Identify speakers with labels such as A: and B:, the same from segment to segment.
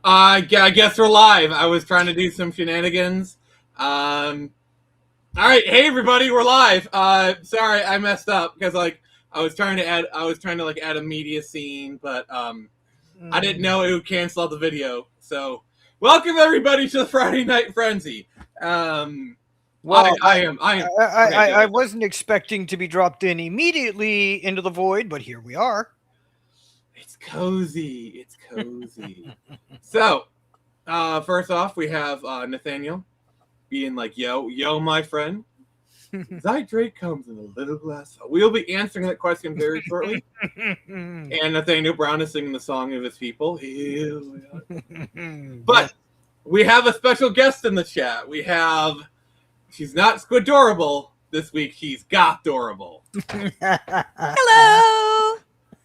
A: I guess we're live. I was trying to do some shenanigans. All right, hey everybody, we're live. Sorry, I messed up because I was trying to like add a media scene, but I didn't know it would cancel out the video. So, welcome everybody to the Friday Night Frenzy.
B: Well,
A: I am. Okay,
B: I
A: good.
B: wasn't expecting to be dropped in immediately into the void, but here we are.
A: It's cozy. It's cozy. So, first off, we have Nathaniel being like, yo, my friend. Zydrate comes in a little glass. We'll be answering that question very shortly. And Nathaniel Brown is singing the song of his people. But we have a special guest in the chat. She's not squidorable this week. She's goth-dorable.
C: Hello.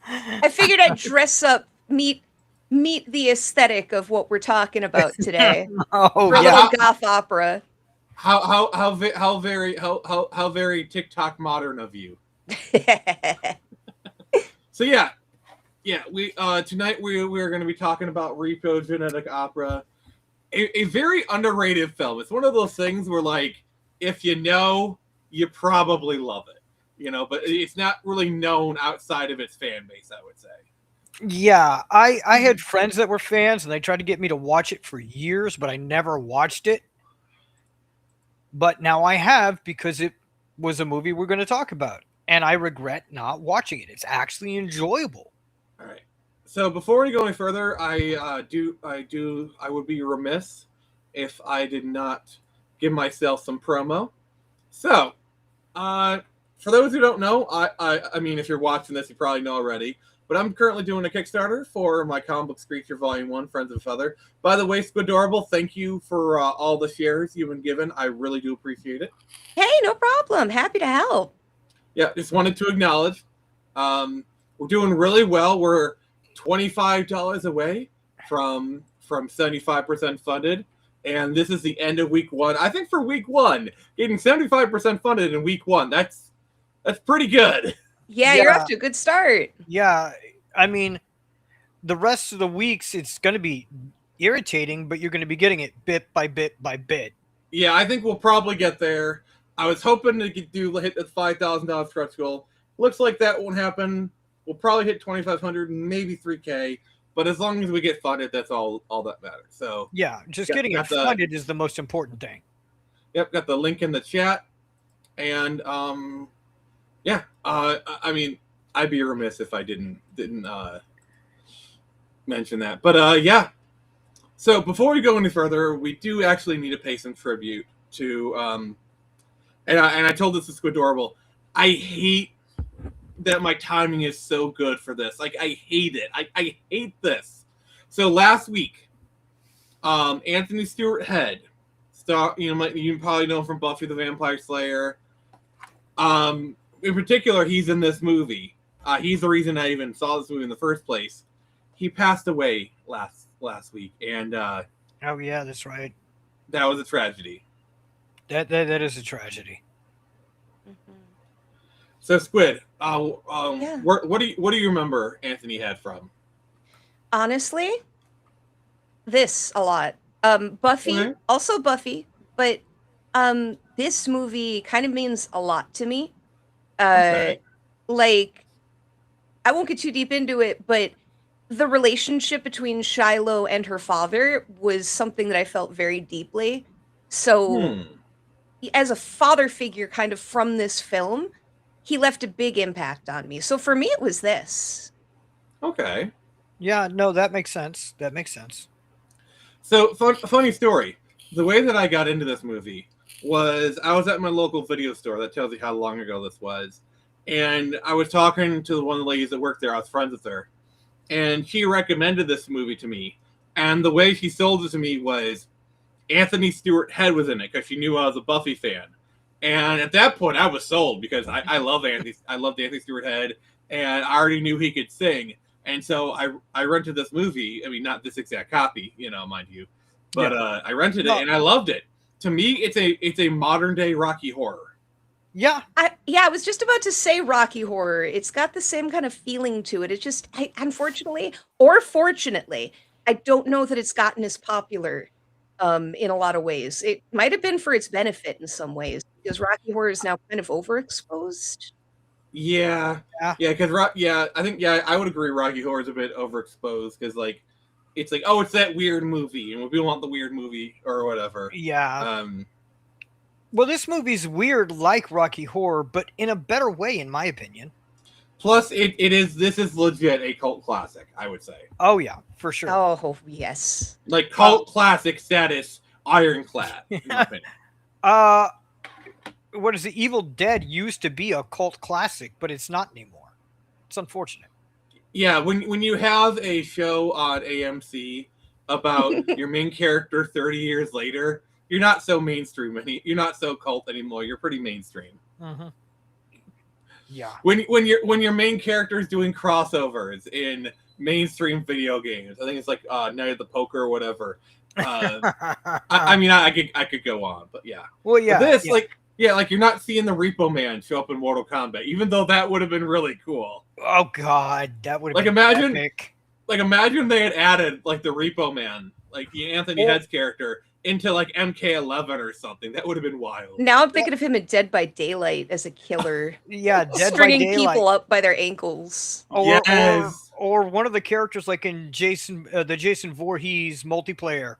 C: I figured I'd dress up, meet the aesthetic of what we're talking about today.
B: Oh
C: For a
B: yeah.
C: little goth opera.
A: How very TikTok modern of you. So yeah. We tonight we're going to be talking about Repo Genetic Opera, a very underrated film. It's one of those things where like if you know, you probably love it, but it's not really known outside of its fan base, I would say.
B: Yeah, I had friends that were fans and they tried to get me to watch it for years, but I never watched it. But now I have because it was a movie we're going to talk about, and I regret not watching it. It's actually enjoyable.
A: All right. So before we go any further, I would be remiss if I did not give myself some promo. So, for those who don't know, I mean, if you're watching this, you probably know already. But I'm currently doing a Kickstarter for my comic book Creature Volume 1, Friends of Feather. By the way, Squidorable, thank you for all the shares you've been given. I really do appreciate it.
C: Hey, no problem. Happy to help.
A: Yeah, just wanted to acknowledge. We're doing really well. We're $25 away from 75% funded. And this is the end of week one. I think for week one, getting 75% funded in week one, that's pretty good.
C: Yeah, you're off to a good start.
B: Yeah, I mean, the rest of the weeks it's going to be irritating, but you're going to be getting it bit by bit by bit.
A: Yeah, I think we'll probably get there. I was hoping to hit the $5,000 stretch goal. Looks like that won't happen. We'll probably hit 2,500, maybe 3K. But as long as we get funded, that's all that matters. So
B: yeah, just getting it funded is the most important thing.
A: Yep, got the link in the chat, and yeah. I mean, I'd be remiss if I didn't mention that. But yeah. So before we go any further, we do actually need to pay some tribute to and I told this to Squidorable. I hate that my timing is so good for this. Like I hate it. I hate this. So last week, Anthony Stewart Head, you probably know him from Buffy the Vampire Slayer. In particular, he's in this movie. He's the reason I even saw this movie in the first place. He passed away last week, and
B: oh yeah, that's right.
A: That was a tragedy.
B: That is a tragedy.
C: Mm-hmm.
A: So Squid,
C: yeah.
A: what do you remember Anthony Head from?
C: Honestly, this a lot. Buffy,
A: Okay.
C: also Buffy, but this movie kind of means a lot to me.
A: Okay.
C: Like, I won't get too deep into it, but the relationship between Shiloh and her father was something that I felt very deeply. So, as a father figure kind of from this film, he left a big impact on me. So for me, it was this.
A: Okay.
B: Yeah, no, that makes sense. That makes sense.
A: So, funny story. The way that I got into this movie was I was at my local video store. That tells you how long ago this was. And I was talking to one of the ladies that worked there. I was friends with her. And she recommended this movie to me. And the way she sold it to me was Anthony Stewart Head was in it because she knew I was a Buffy fan. And at that point, I was sold because I loved Anthony Stewart Head. And I already knew he could sing. And so I rented this movie. I mean, not this exact copy, mind you. But yeah. I rented it and I loved it. To me, it's a modern day Rocky Horror.
B: Yeah.
C: I was just about to say Rocky Horror. It's got the same kind of feeling to it. It's just, unfortunately or fortunately, I don't know that it's gotten as popular in a lot of ways. It might have been for its benefit in some ways because Rocky Horror is now kind of overexposed.
A: Yeah,
B: Yeah.
A: yeah, because I think I would agree. Rocky Horror is a bit overexposed because like it's like, oh, it's that weird movie, and we want the weird movie or whatever.
B: Yeah. Well, this movie's weird like Rocky Horror, but in a better way, in my opinion.
A: Plus, this is legit a cult classic, I would say.
B: Oh yeah, for sure.
C: Oh yes,
A: Like cult classic status, ironclad. In my opinion.
B: What is it? Evil Dead used to be a cult classic, but it's not anymore. It's unfortunate.
A: Yeah, when you have a show on AMC about your main character 30 years later, you're not so mainstream. You're not so cult anymore. You're pretty mainstream.
B: Mm-hmm. Yeah.
A: When your main character is doing crossovers in mainstream video games, I think it's like Night of the Poker or whatever. I could go on, but yeah.
B: Well, yeah.
A: But this, like you're not seeing the Repo Man show up in Mortal Kombat, even though that would have been really cool.
B: Oh God, that would have been epic.
A: Like imagine they had added like the Repo Man, like the Anthony Head's character, into like MK11 or something. That would have been wild.
C: Now I'm thinking of him in Dead by Daylight as a killer.
B: Yeah, Dead
C: stringing
B: by Daylight.
C: people up by their ankles.
B: Or one of the characters like in the Jason Voorhees multiplayer,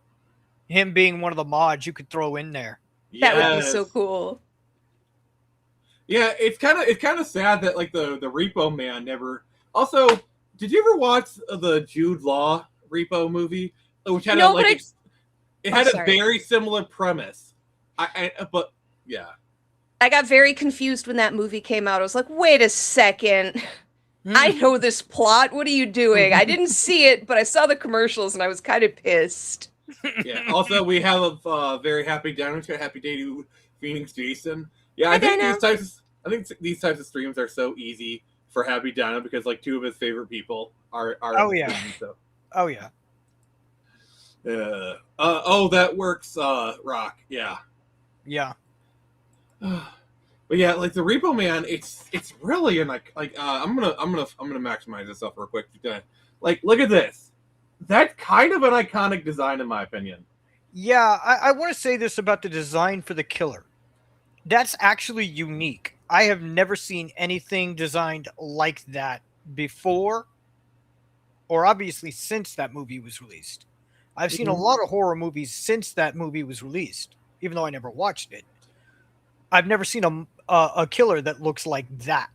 B: him being one of the mods you could throw in there.
C: That would be so cool.
A: Yeah, it's kind of sad that like the Repo Man never. Also, did you ever watch the Jude Law Repo movie, which had it had a very similar premise? But yeah,
C: I got very confused when that movie came out. I was like, wait a second. I know this plot. What are you doing? I didn't see it, but I saw the commercials and I was kind of pissed.
A: Yeah. Also, we have a very happy day to Phoenix Jason. Yeah, I think these types of streams are so easy for Happy Dino because like two of his favorite people are
B: Oh yeah.
A: Stream, so.
B: Oh yeah.
A: That works. Rock. Yeah.
B: Yeah.
A: But yeah, like the Repo Man, it's really I'm gonna maximize this up real quick. Like, look at this. That's kind of an iconic design in my opinion.
B: Yeah, I want to say this about the design for the killer. That's actually unique. I have never seen anything designed like that before, or obviously since that movie was released. I've seen a lot of horror movies since that movie was released, even though I never watched it. I've never seen a killer that looks like that.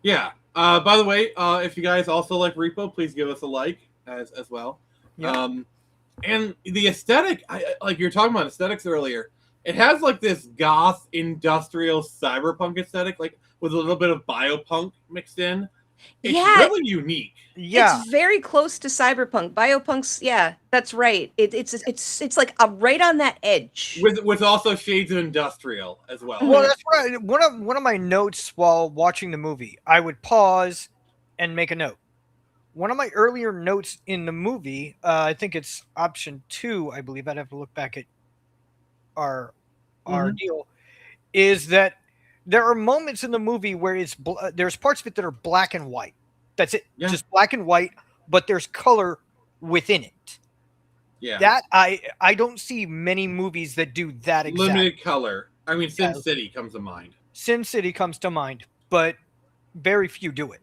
A: Yeah. By the way, if you guys also like Repo, please give us a like as well. Yeah. And the aesthetic, like you were talking about aesthetics earlier, it has like this goth industrial cyberpunk aesthetic, like with a little bit of biopunk mixed in. It's really unique.
B: Yeah,
C: it's very close to cyberpunk. Biopunk's, yeah, that's right. It's like right on that edge.
A: With also shades of industrial as well.
B: Well, that's right. One of my notes while watching the movie, I would pause and make a note. One of my earlier notes in the movie, I think it's option 2, I believe. I'd have to look back at our deal, is that there are moments in the movie where there's parts of it that are black and white. That's it, just black and white, but there's color within it.
A: Yeah,
B: that I don't see many movies that do that exactly.
A: Limited color. I mean, Sin City comes to mind.
B: Sin City comes to mind, but very few do it.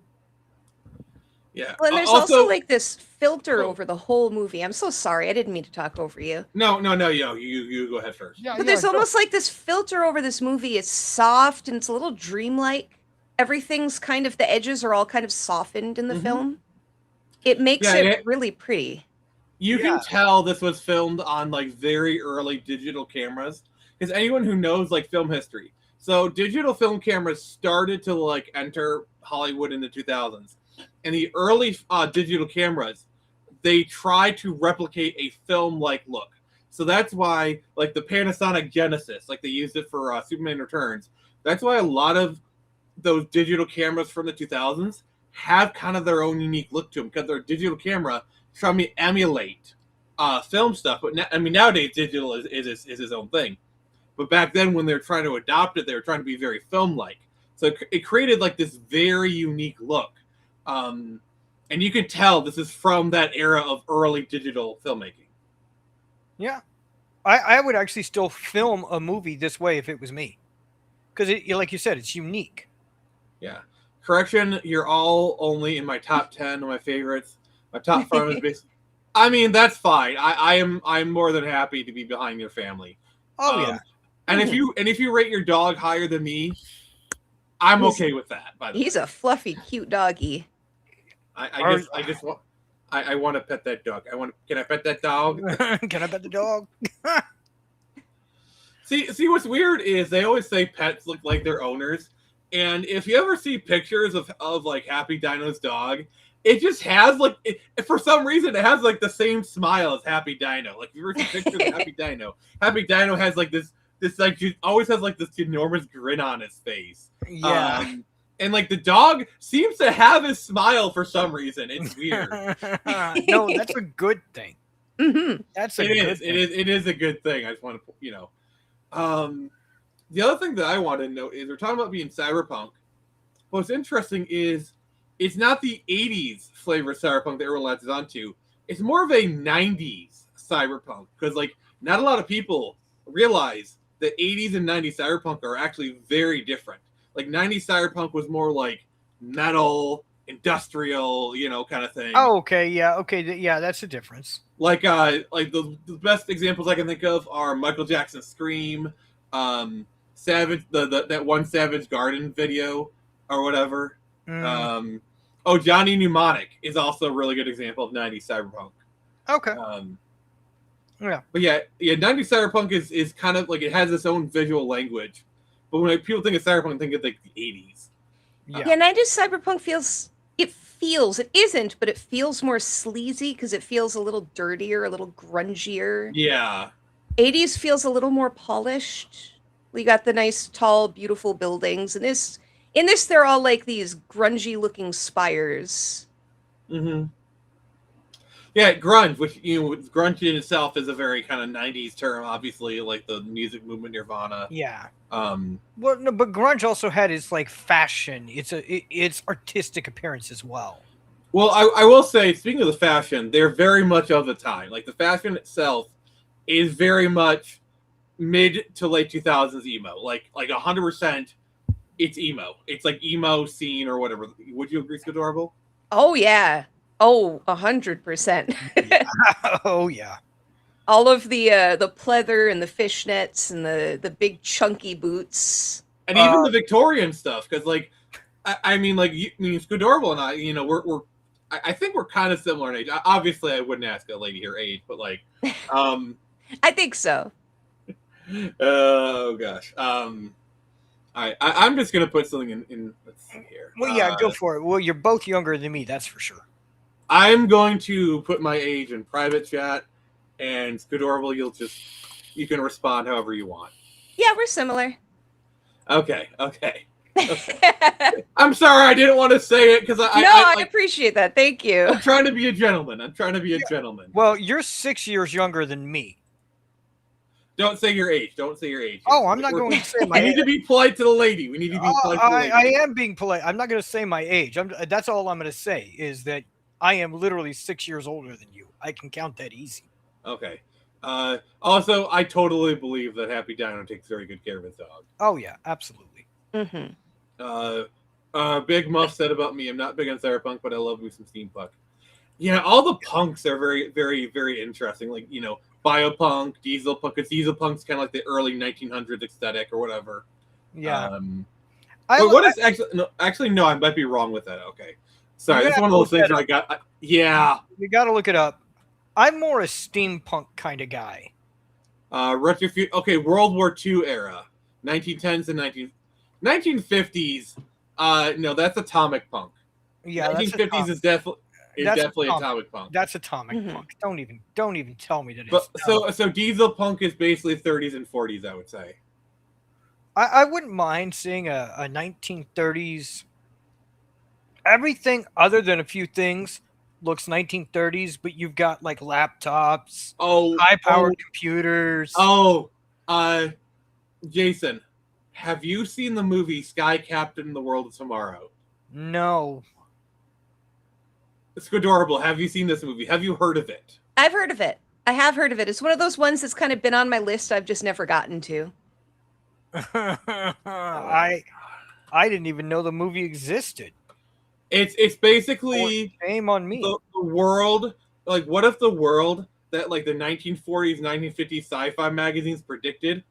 A: Yeah.
C: Well, and there's also like this filter over the whole movie. I'm so sorry. I didn't mean to talk over you.
A: No, you go ahead first.
C: But there's almost like this filter over this movie. It's soft and it's a little dreamlike. Everything's kind of, the edges are all kind of softened in the film. It makes it really pretty.
A: You can tell this was filmed on like very early digital cameras. Because anyone who knows like film history. So digital film cameras started to like enter Hollywood in the 2000s. And the early digital cameras, they tried to replicate a film-like look. So that's why, like the Panasonic Genesis, like they used it for Superman Returns. That's why a lot of those digital cameras from the 2000s have kind of their own unique look to them because their digital camera trying to emulate film stuff. But nowadays digital is its own thing. But back then, when they were trying to adopt it, they were trying to be very film-like. So it created like this very unique look. And and you can tell this is from that era of early digital filmmaking.
B: Yeah. I would actually still film a movie this way if it was me. Because, like you said, it's unique.
A: Yeah. Correction, you're all only in my top 10 of my favorites. My top 5 is basically... I mean, that's fine. I'm more than happy to be behind your family.
B: Oh, yeah.
A: And if you rate your dog higher than me, I'm okay with that, by the way.
C: He's a fluffy, cute doggy.
A: I want to pet that dog. Can I pet that dog?
B: Can I pet the dog?
A: See what's weird is they always say pets look like their owners, and if you ever see pictures of like Happy Dino's dog, it just has like for some reason it has like the same smile as Happy Dino. Like if you ever see pictures of Happy Dino has like this like always has like this enormous grin on his face.
B: Yeah.
A: And like the dog seems to have his smile for some reason. It's weird.
B: No, that's a good thing.
C: Mm-hmm.
B: That's a good thing.
A: It is a good thing. I just want to, the other thing that I want to note is we're talking about being cyberpunk. What's interesting is it's not the 80s flavor of cyberpunk that everyone latches onto. It's more of a 90s cyberpunk because like not a lot of people realize that 80s and 90s cyberpunk are actually very different. Like 90s cyberpunk was more like metal, industrial, kind of thing.
B: Oh, okay, yeah, that's a difference.
A: Like the best examples I can think of are Michael Jackson's Scream, Savage, that one Savage Garden video or whatever. Johnny Mnemonic is also a really good example of 90s cyberpunk.
B: Okay.
A: Yeah. But yeah, 90s cyberpunk is kind of like it has its own visual language. But when people think of cyberpunk, think of like the 80s.
C: Yeah, 90s cyberpunk it isn't, but it feels more sleazy because it feels a little dirtier, a little grungier.
A: Yeah.
C: 80s feels a little more polished. We got the nice, tall, beautiful buildings. And in this, they're all like these grungy looking spires.
A: Mm-hmm. Yeah, grunge, which grunge in itself is a very kind of 90s term, obviously, like the music movement Nirvana.
B: Yeah.
A: Well,
B: no, but grunge also had its like fashion, its artistic appearance as well.
A: Well, I will say, speaking of the fashion, they're very much of the time. Like the fashion itself is very much mid to late 2000s emo. Like 100%, it's emo. It's like emo scene or whatever. Would you agree, Skadorable?
C: Oh yeah. Oh, 100%.
B: Yeah. Oh yeah.
C: All of the pleather and the fishnets and the big chunky boots.
A: And even the Victorian stuff, because like I mean Skadorable and I, I think we're kind of similar in age. Obviously I wouldn't ask a lady her age, but like
C: I think so.
A: Oh gosh. I'm just gonna put something in let's see here.
B: Well, yeah, go for it. Well, you're both younger than me, that's for sure.
A: I'm going to put my age in private chat, and Skadorable, you can respond however you want.
C: Yeah, we're similar.
A: Okay. I'm sorry, I didn't want to say it because I
C: appreciate that. Thank you.
A: I'm trying to be a gentleman. Gentleman.
B: Well, you're 6 years younger than me.
A: Don't say your age.
B: Oh, I'm not going to say my age.
A: We need to be polite to the lady. We need to be polite to the lady.
B: I am being polite. I'm not going to say my age. That's all I'm going to say is that I am literally 6 years older than you. I can count that easy.
A: Okay. Also, I totally believe that Happy Dino takes very good care of his dog.
B: Oh, yeah, absolutely.
C: Mm-hmm.
A: Big Muff said about me, I'm not big on cyberpunk, but I love me some steampunk. Yeah, all the punks are very, very, very interesting. Like, biopunk, dieselpunk, because dieselpunk's kind of like the early 1900s aesthetic or whatever.
B: Yeah.
A: No, I might be wrong with that. Okay. Sorry, it's one of those things where I got... yeah.
B: You got to look it up. I'm more a steampunk kind of guy.
A: Okay, World War II era. 1910s and 1950s. No, that's atomic punk.
B: Yeah,
A: 1950s is definitely atomic punk.
B: That's atomic punk. Don't even tell me that
A: it's... So diesel punk is basically 30s and 40s, I would say.
B: I wouldn't mind seeing a 1930s... Everything other than a few things looks 1930s, but you've got like laptops, high-powered computers.
A: Jason, have you seen the movie Sky Captain: The World of Tomorrow?
B: No.
A: It's adorable. Have you seen this movie? Have you heard of it?
C: I've heard of it. I have heard of it. It's one of those ones that's kind of been on my list. I've just never gotten to.
B: I didn't even know the movie existed.
A: It's basically
B: shame on me.
A: The world. Like, what if the world that like the 1940s, 1950s sci-fi magazines predicted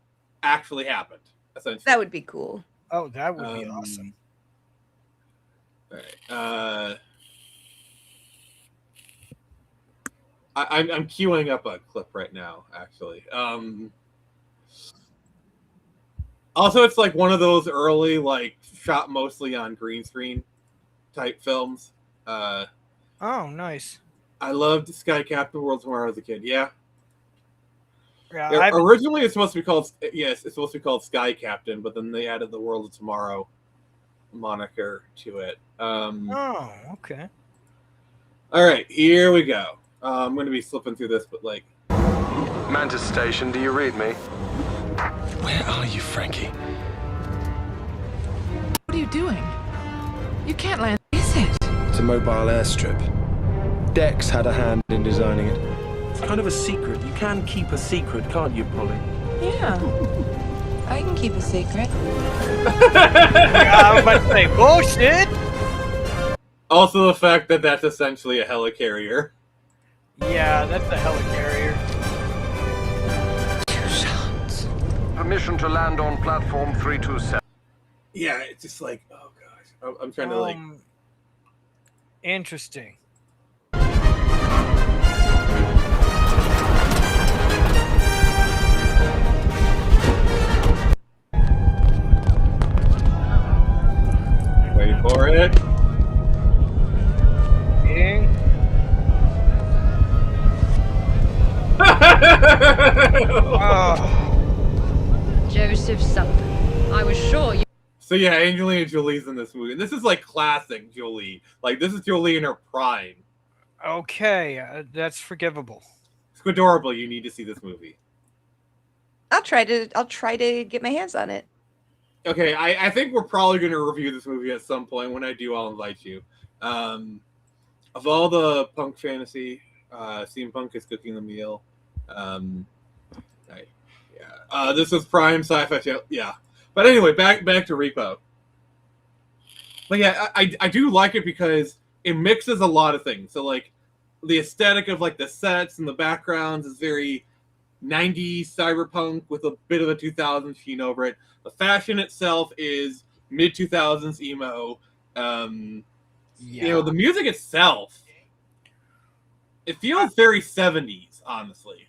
A: actually happened? Essentially,
C: That would be cool.
B: Oh, that would be awesome.
A: All right. I'm queuing up a clip right now, actually. Also, it's like one of those early, like, shot mostly on green screen type films.
B: Oh, nice.
A: I loved Sky Captain World Tomorrow as a kid. Yeah.
B: Yeah,
A: originally, it's supposed to be called it's supposed to be called Sky Captain, but then they added the World of Tomorrow moniker to it.
B: Oh, okay.
A: All right, here we go. I'm going to be slipping through this, but like...
D: Mantis Station, do you read me?
E: Where are you, Frankie?
F: What are you doing? You can't land. Is it?
E: It's a mobile airstrip. Dex had a hand in designing it.
G: It's kind of a secret. You can keep a secret, can't you, Polly?
F: Yeah. I can keep a secret.
B: I was about to say, bullshit!
A: Also the fact that that's essentially a helicarrier.
B: Yeah, that's a helicarrier.
F: 2 shots.
D: Permission to land on platform 327.
A: Yeah, it's just like, oh gosh. I'm trying to like...
B: Interesting.
A: Wait for it.
B: Ding.
H: Joseph Sullivan. I was sure you.
A: So yeah, Angelina Jolie's in this movie. And this is like classic Jolie. Like, this is Jolie in her prime.
B: Okay, that's forgivable.
A: It's adorable. You need to see this movie.
C: I'll try to get my hands on it.
A: Okay, I think we're probably going to review this movie at some point. When I do, I'll invite you. Of all the punk fantasy, Steampunk is cooking the meal. This was Prime Sci-Fi Channel. Yeah. But anyway, back to Repo. But yeah, I do like it because it mixes a lot of things. So like the aesthetic of like the sets and the backgrounds is very 90s cyberpunk with a bit of a 2000s sheen over it. The fashion itself is mid 2000s emo. You know, the music itself, it feels very 70s, honestly.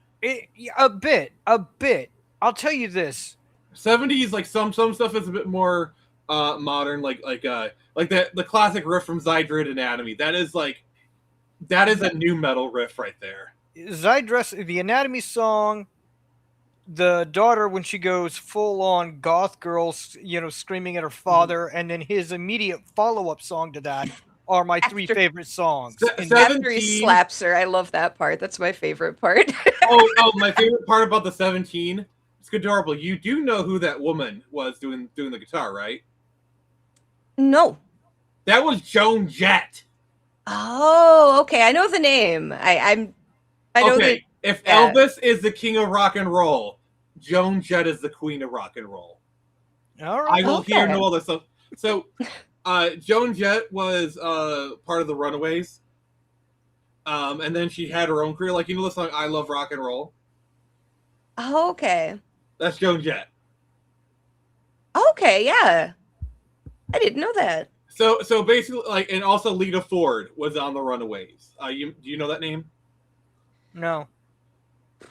B: A bit. I'll tell you this.
A: 70s, like some stuff is a bit more modern, like the classic riff from Zydrate Anatomy. That is a new metal riff right there.
B: Zydrate, the Anatomy song, the daughter when she goes full on goth girl, screaming at her father, and then his immediate follow-up song to that are my three favorite songs.
C: After he slaps her, I love that part. That's my favorite part.
A: oh, my favorite part about the 17. It's adorable. You do know who that woman was doing the guitar, right?
C: No.
A: That was Joan Jett.
C: Oh, okay. I know the name. I know
A: okay. If Elvis is the king of rock and roll, Joan Jett is the queen of rock and roll.
B: All right.
A: I will hear no other stuff. So, Joan Jett was part of the Runaways, and then she had her own career. Like, you know the song "I Love Rock and Roll."
C: Oh, okay.
A: That's Joan Jett.
C: Okay, yeah. I didn't know that.
A: So basically, like, and also Lita Ford was on the Runaways. Do you know that name?
B: No.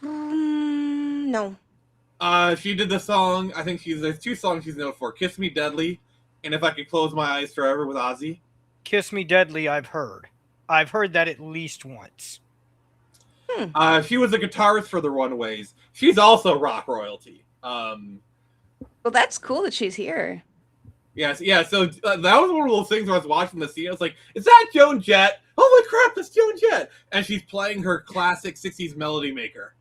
C: No.
B: Mm-hmm.
A: She did the song. I think there's 2 songs she's known for: "Kiss Me Deadly" and "If I Could Close My Eyes Forever" with Ozzy.
B: "Kiss Me Deadly," I've heard that at least once.
A: She was a guitarist for the Runaways. She's also rock royalty.
C: Well, that's cool that she's here.
A: Yes, yeah. So that was one of those things where I was watching the scene. I was like, "Is that Joan Jett? Holy crap, that's Joan Jett!" And she's playing her classic '60s melody maker.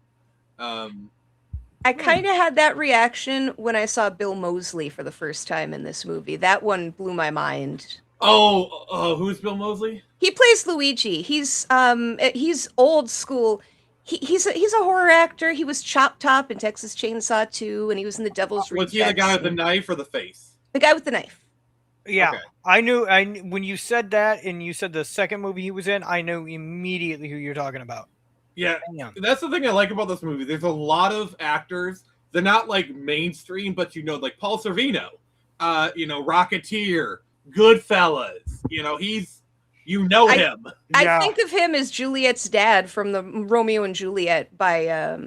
C: I kind of had that reaction when I saw Bill Moseley for the first time in this movie. That one blew my mind.
A: Oh, who's Bill Moseley?
C: He plays Luigi. He's old school. He's a horror actor. He was Chop Top in Texas Chainsaw 2, and he was in The Devil's
A: Was
C: Rejects.
A: he the guy with the knife or the face?
C: The guy with the knife.
B: Yeah,
A: Okay.
B: I knew when you said that and you said the second movie he was in, I knew immediately who you're talking about.
A: Yeah,
B: Yeah.
A: that's the thing I like about this movie. There's a lot of actors. They're not like mainstream, but like Paul Sorvino, Rocketeer, Goodfellas. He's him.
C: I think of him as Juliet's dad from the Romeo and Juliet by I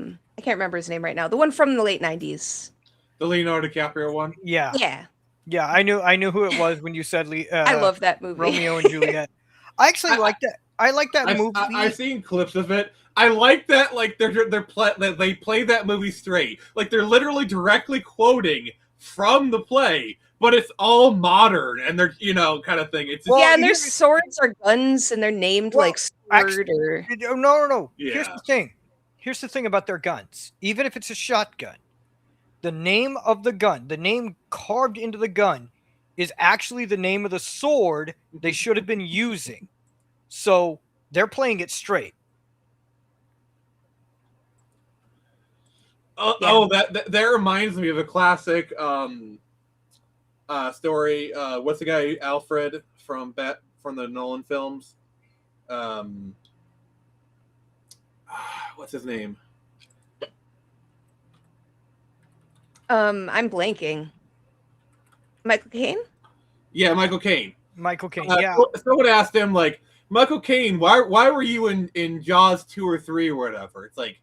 C: can't remember his name right now. The one from the late 90s.
A: The Leonardo DiCaprio one.
B: Yeah.
C: Yeah.
B: I knew who it was when you said
C: I love that movie.
B: Romeo and Juliet. I actually like that. I like that movie.
A: I've seen clips of it. I like that. Like they play that movie straight. Like they're literally directly quoting from the play, but it's all modern and they're kind of thing. It's
C: and their swords are guns and they're named like sword or
B: no.
A: Yeah.
B: Here's the thing about their guns. Even if it's a shotgun, the name of the gun, the name carved into the gun, is actually the name of the sword they should have been using. So they're playing it straight.
A: That reminds me of a classic story. What's the guy Alfred from the Nolan films? What's his name?
C: I'm blanking. Michael Caine?
A: Yeah, Michael Caine.
B: Michael Caine. Yeah.
A: Someone asked him like, Michael Caine, why were you in Jaws 2 or 3 or whatever? It's like,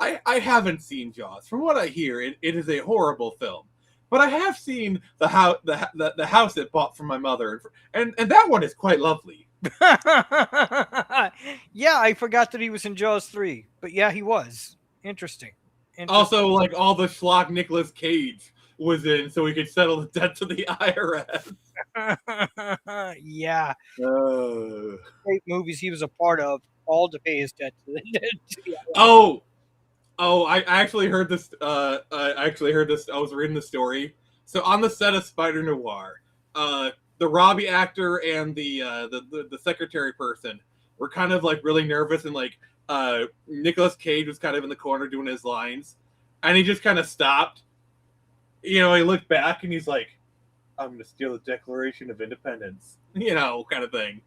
A: I haven't seen Jaws. From what I hear, it is a horrible film. But I have seen the house it bought from my mother, and that one is quite lovely.
B: Yeah, I forgot that he was in Jaws 3, but yeah, he was. Interesting.
A: Also, like all the schlock Nicolas Cage was in, so he could settle the debt to the IRS.
B: Yeah. Great movies he was a part of, all to pay his debt to the IRS.
A: I actually heard this. I was reading the story. So on the set of Spider Noir, the Robbie actor and the secretary person were kind of like really nervous, and like Nicolas Cage was kind of in the corner doing his lines, and he just kind of stopped. He looked back and he's like, "I'm going to steal the Declaration of Independence," kind of thing.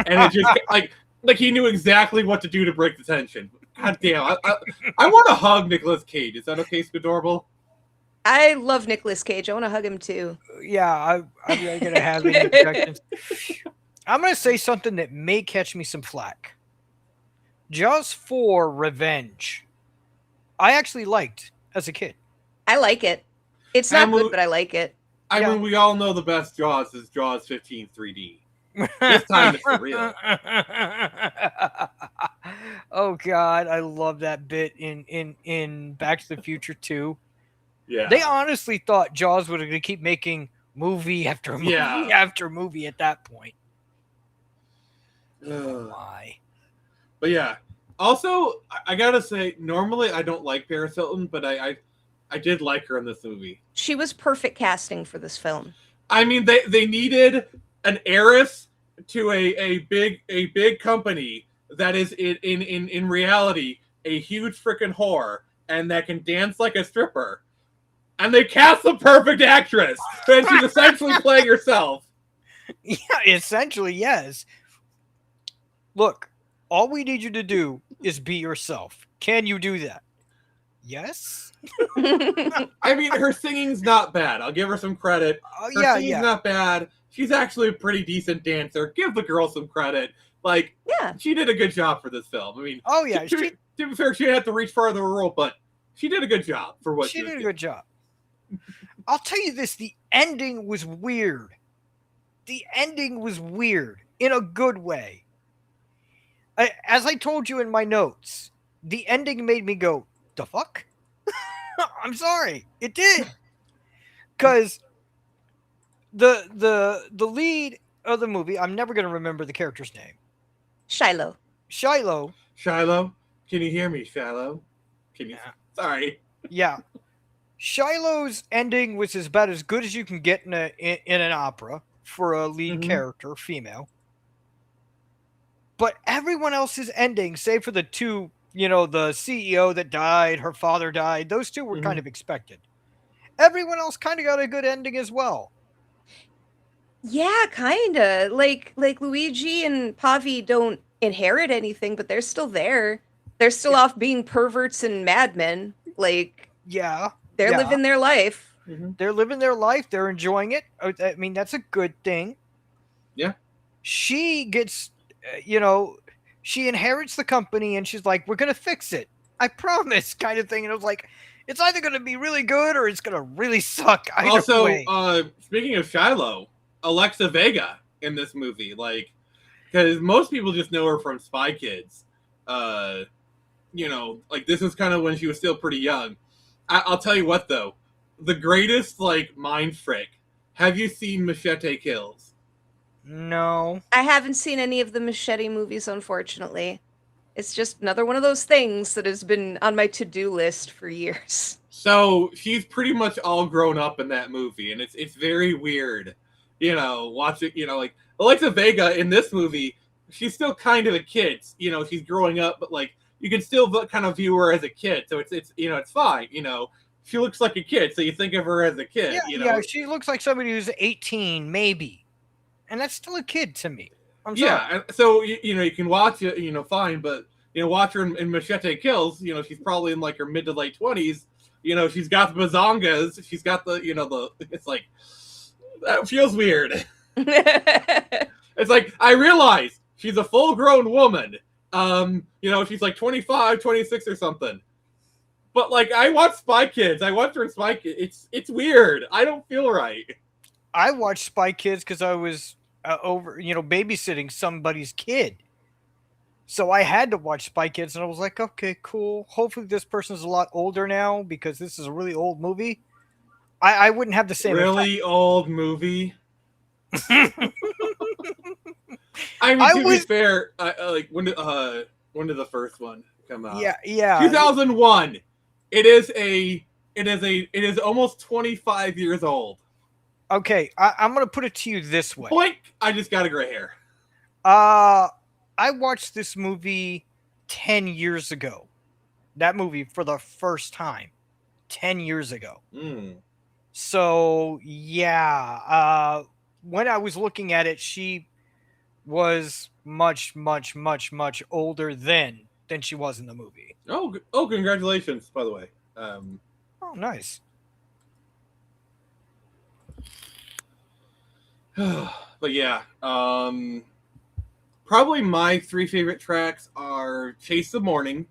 A: And it just like he knew exactly what to do to break the tension. God damn, I want to hug Nicolas Cage. Is that okay, Skadorable?
C: I love Nicolas Cage. I want to hug him too.
B: Yeah, I'm really gonna have any objections. I'm gonna say something that may catch me some flack. Jaws 4 Revenge. I actually liked as a kid.
C: I like it. It's not good, but I like it.
A: I mean, we all know the best Jaws is Jaws 15 3D. This time it's for real.
B: Oh God, I love that bit in Back to the Future 2.
A: Yeah,
B: they honestly thought Jaws was going to keep making movie after movie after movie at that point. Oh my!
A: But yeah, also I gotta say, normally I don't like Paris Hilton, but I did like her in this movie.
C: She was perfect casting for this film.
A: I mean, they needed an heiress to a big company that is in reality a huge freaking whore and that can dance like a stripper, and they cast the perfect actress, and she's essentially playing herself.
B: Yeah, essentially, yes. Look, all we need you to do is be yourself. Can you do that? Yes.
A: I mean, her singing's not bad. I'll give her some credit. Her singing's not bad. She's actually a pretty decent dancer. Give the girl some credit. Like, she did a good job for this film. I mean, to be fair, she didn't have to reach farther the role, but she did a good job for what she did.
B: A good job. I'll tell you this: the ending was weird. The ending was weird in a good way. As I told you in my notes, the ending made me go, "The fuck?" I'm sorry, it did, because the lead of the movie, I'm never going to remember the character's name.
C: Shiloh.
A: Shiloh, can you hear me, Shiloh? Can you? Sorry.
B: Yeah. Shiloh's ending was about as good as you can get in an opera for a lead character, female. But everyone else's ending, save for the two, the CEO that died, her father died, those two were kind of expected. Everyone else kind of got a good ending as well.
C: Yeah, kinda. Like Luigi and Pavi don't inherit anything, but they're still there. They're still off being perverts and madmen. Like,
B: Yeah.
C: they're living their life.
B: They're living their life. They're enjoying it. I mean, that's a good thing.
A: Yeah.
B: She gets, she inherits the company and she's like, we're going to fix it. I promise, kind of thing. And I was like, it's either going to be really good or it's going to really suck. Either way.
A: Speaking of Shiloh, Alexa Vega in this movie, like, because most people just know her from Spy Kids. Like, this was kind of when she was still pretty young. I'll tell you what, though. The greatest, like, mind frick. Have you seen Machete Kills?
B: No.
C: I haven't seen any of the Machete movies, unfortunately. It's just another one of those things that has been on my to-do list for years.
A: So she's pretty much all grown up in that movie, and it's very weird. Watch it, like Alexa Vega in this movie, she's still kind of a kid. She's growing up, but like you can still kind of view her as a kid. So it's fine. She looks like a kid, so you think of her as a kid.
B: Yeah, she looks like somebody who's 18, maybe, and that's still a kid to me. I'm sorry.
A: Yeah, so you can watch it, fine, but watch her in Machete Kills. She's probably in like her mid to late 20s. She's got the bazongas. She's got the it's like. That feels weird. It's like, I realize she's a full-grown woman. She's like 25, 26 or something. But, like, I watch Spy Kids. I watched her in Spy Kids. It's weird. I don't feel right.
B: I watched Spy Kids because I was babysitting somebody's kid. So I had to watch Spy Kids, and I was like, okay, cool. Hopefully this person's a lot older now because this is a really old movie. I wouldn't have the same
A: really effect. Old movie. I mean, to be fair, like when did the first one come out?
B: Yeah.
A: 2001. It is almost 25 years old.
B: Okay, I'm gonna put it to you this way.
A: Boink! I just got a gray hair.
B: I watched this movie 10 years ago. That movie for the first time 10 years ago. So, yeah, when I was looking at it, she was much, much, much, much older then than she was in the movie.
A: Oh, congratulations, by the way.
B: Oh, nice.
A: But yeah, probably my three favorite tracks are Chase the Morning.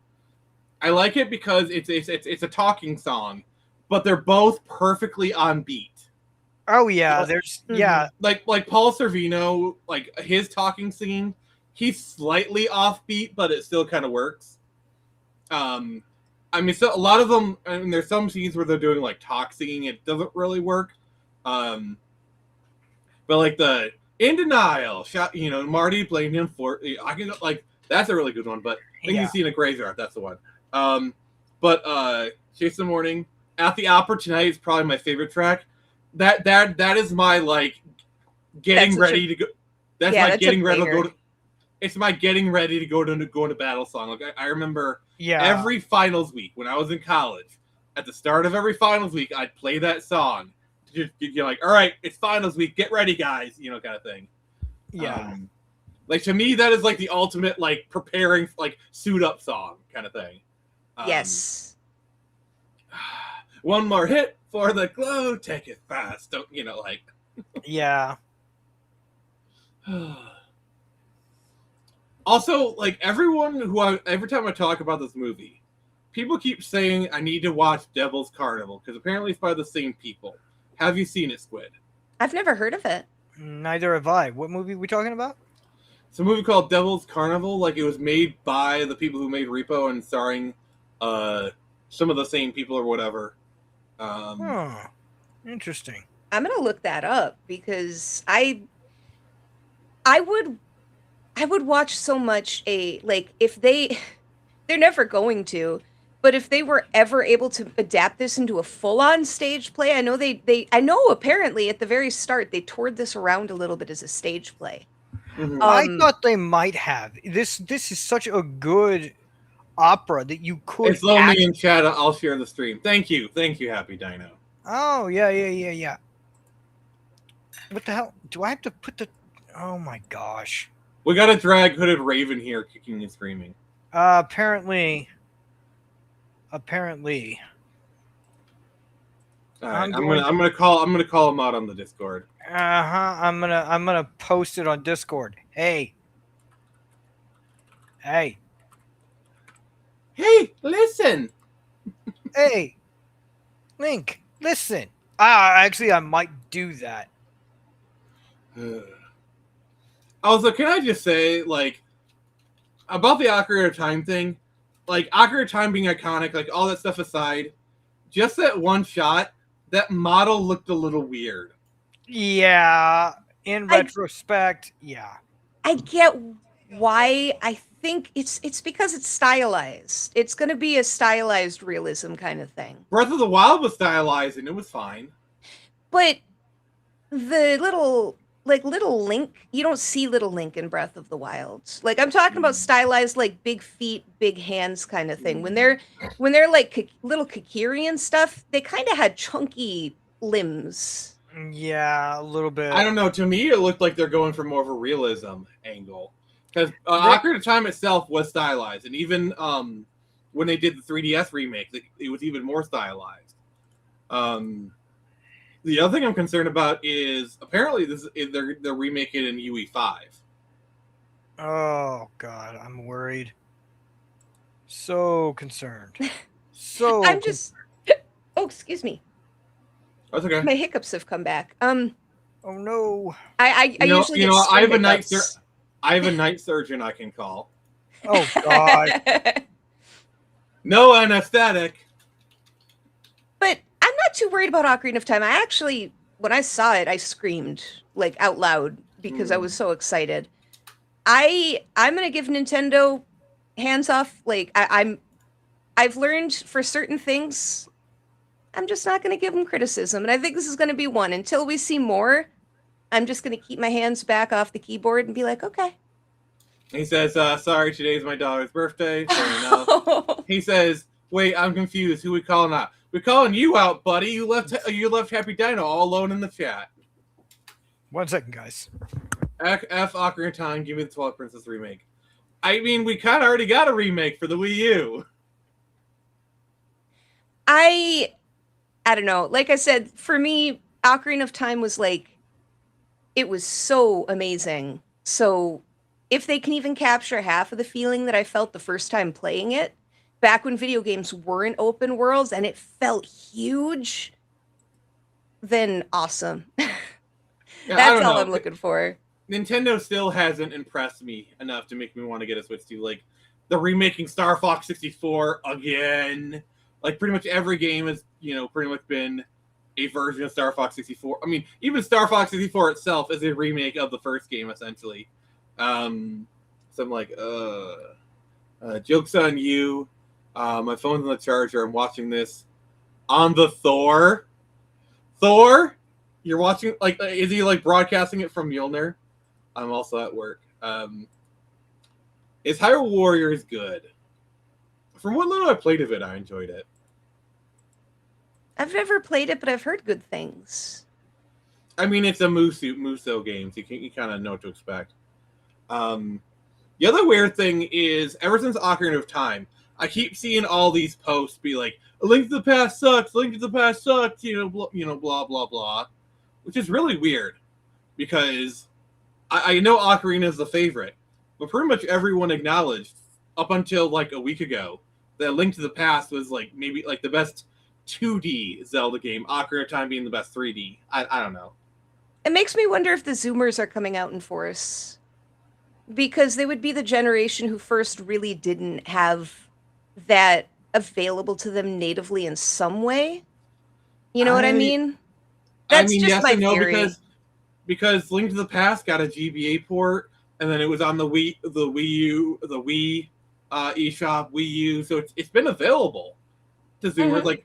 A: I like it because it's a talking song, but they're both perfectly on beat.
B: Oh yeah,
A: like Paul Sorvino, like his talking scene, he's slightly offbeat, but it still kind of works. I mean, so a lot of them, I mean, there's some scenes where they're doing like talk singing, it doesn't really work. But like the In Denial, Marty blaming him for, I can like that's a really good one. But I think you've seen a Graveyard, that's the one. But Chase the Morning, At the Opera Tonight is probably my favorite track. That is my like getting ready to go. That's my getting ready to go to. It's my getting ready to go to battle song. Like I remember every finals week when I was in college. At the start of every finals week, I'd play that song. You're like, all right, it's finals week. Get ready, guys. Kind of thing.
B: Yeah.
A: Like to me, that is like the ultimate like preparing like suit up song kind of thing.
C: Yes.
A: One more hit for the glow. Take it fast. Don't like.
B: Yeah.
A: Also, like everyone every time I talk about this movie, people keep saying I need to watch Devil's Carnival because apparently it's by the same people. Have you seen it, Squid?
C: I've never heard of it.
B: Neither have I. What movie are we talking about?
A: It's a movie called Devil's Carnival. Like it was made by the people who made Repo and starring some of the same people or whatever.
B: Interesting.
C: I'm gonna look that up because I would watch so much if they're never going to, but if they were ever able to adapt this into a full-on stage play, I know apparently at the very start they toured this around a little bit as a stage play.
A: Mhm.
B: I thought they might have. This is such a good opera that you could.
A: It's lonely in chat. I'll share the stream. Thank you, Happy Dino.
B: Oh yeah. What the hell? Do I have to put the? Oh my gosh.
A: We got a drag hooded raven here, kicking and screaming.
B: Apparently.
A: All right,
B: I'm
A: I'm gonna call him out on the Discord.
B: I'm gonna post it on Discord. Hey,
A: Listen.
B: hey, Link, listen. Actually, I might do that.
A: Also, can I just say, like, about the Ocarina of Time thing, like, Ocarina of Time being iconic, like, all that stuff aside, just that one shot, that model looked a little weird.
B: Yeah, in retrospect, yeah.
C: I get why. I think it's because it's stylized. It's going to be a stylized realism kind of thing.
A: Breath of the Wild was stylized, and it was fine.
C: But the little Link, you don't see little Link in Breath of the Wild. Like, I'm talking about stylized, like, big feet, big hands kind of thing. When they're like little Kakiri and stuff, they kind of had chunky limbs.
B: Yeah, a little bit.
A: I don't know. To me, it looked like they're going for more of a realism angle. Because Ocarina of Time itself was stylized. And even when they did the 3DS remake, it was even more stylized. The other thing I'm concerned about is apparently they're remaking it in UE5.
B: Oh God, I'm worried. So concerned.
C: I'm just. Oh, excuse me.
A: That's okay.
C: My hiccups have come back.
B: Oh no.
C: I usually get
A: I have
C: hiccups.
A: I have a night surgeon I can call.
B: Oh God.
A: No anesthetic.
C: But I'm not too worried about Ocarina of Time. I actually, when I saw it, I screamed like out loud because I was so excited. I'm gonna give Nintendo hands off. Like I've learned for certain things, I'm just not gonna give them criticism, and I think this is gonna be one. Until we see more, I'm just gonna keep my hands back off the keyboard and be like, okay.
A: He says, sorry, today's my daughter's birthday. Fair enough. He says, wait, I'm confused. Who we calling out? We're calling you out, buddy. You left Happy Dino all alone in the chat.
B: 1 second, guys.
A: F Ocarina of Time, give me the Twilight Princess remake. I mean, we kind of already got a remake for the Wii U.
C: I don't know. Like I said, for me, Ocarina of Time was like, it was so amazing. So if they can even capture half of the feeling that I felt the first time playing it, back when video games weren't open worlds and it felt huge, then awesome.
A: Yeah,
C: That's all I'm looking for.
A: Nintendo still hasn't impressed me enough to make me want to get a Switch 2. Like, the remaking Star Fox 64 again. Like, pretty much every game has, pretty much been a version of Star Fox 64. I mean, even Star Fox 64 itself is a remake of the first game, essentially. So I'm like, joke's on you. My phone's on the charger. I'm watching this on the Thor. Thor? You're watching, like, is he, like, broadcasting it from Mjolnir? I'm also at work. Is Hyrule Warriors good? From what little I played of it, I enjoyed it.
C: I've never played it, but I've heard good things.
A: I mean, it's a Muso game, so you kind of know what to expect. The other weird thing is, ever since Ocarina of Time, I keep seeing all these posts be like, "A Link to the Past sucks. Link to the Past sucks." Blah blah blah, which is really weird because I know Ocarina is the favorite, but pretty much everyone acknowledged up until like a week ago that Link to the Past was like maybe like the best 2D Zelda game. Ocarina of Time being the best 3D. I don't know.
C: It makes me wonder if the Zoomers are coming out in force, because they would be the generation who first really didn't have that available to them natively in some way. You know what I mean? That's just
A: yes
C: my
A: and no,
C: theory.
A: because Link to the Past got a GBA port, and then it was on the Wii U, the Wii eShop, Wii U, so it's been available to Zoomers. Like,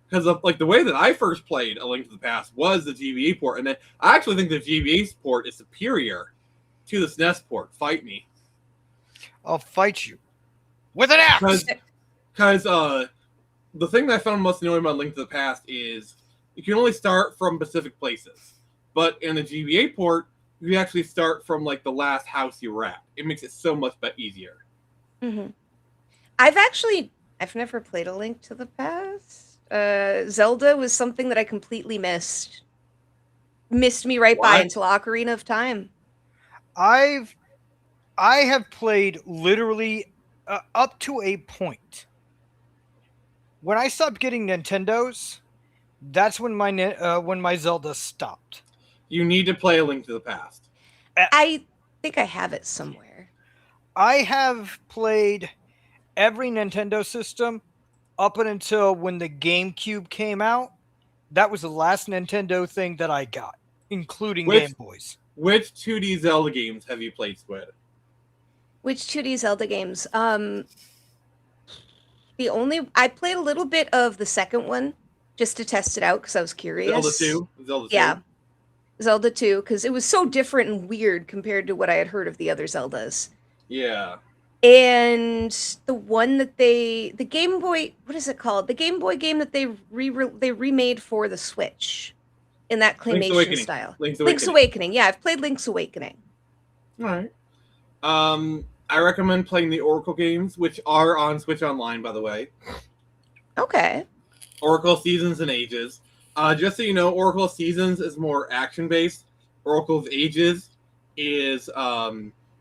A: because of like the way that I first played A Link to the Past was the GBA port, and then I actually think the GBA port is superior to the SNES port. Fight me.
B: I'll fight you with an axe.
A: Because the thing that I found most annoying about Link to the Past is you can only start from specific places. But in the GBA port, you actually start from like the last house you were at. It makes it so much easier.
C: Mm-hmm. I've never played A Link to the Past. Zelda was something that I completely missed. Missed me right by until Ocarina of Time.
B: I have played literally up to a point. When I stopped getting Nintendos, that's when my Zelda stopped.
A: You need to play A Link to the Past.
C: I think I have it somewhere.
B: I have played every Nintendo system up until when the GameCube came out. That was the last Nintendo thing that I got, including Game Boys.
A: Which 2D Zelda games have you played, Squid?
C: Which 2D Zelda games? I played a little bit of the second one just to test it out because I was curious.
A: Zelda 2?
C: Yeah. Zelda 2, because it was so different and weird compared to what I had heard of the other Zeldas.
A: Yeah.
C: And the one that the Game Boy, what is it called? The Game Boy game that they remade for the Switch in that claymation style. Link's Awakening. Yeah, I've played Link's Awakening.
A: All right. I recommend playing the Oracle games, which are on Switch Online, by the way.
C: Okay.
A: Oracle Seasons and Ages. Just so you know, Oracle Seasons is more action-based. Oracle's Ages is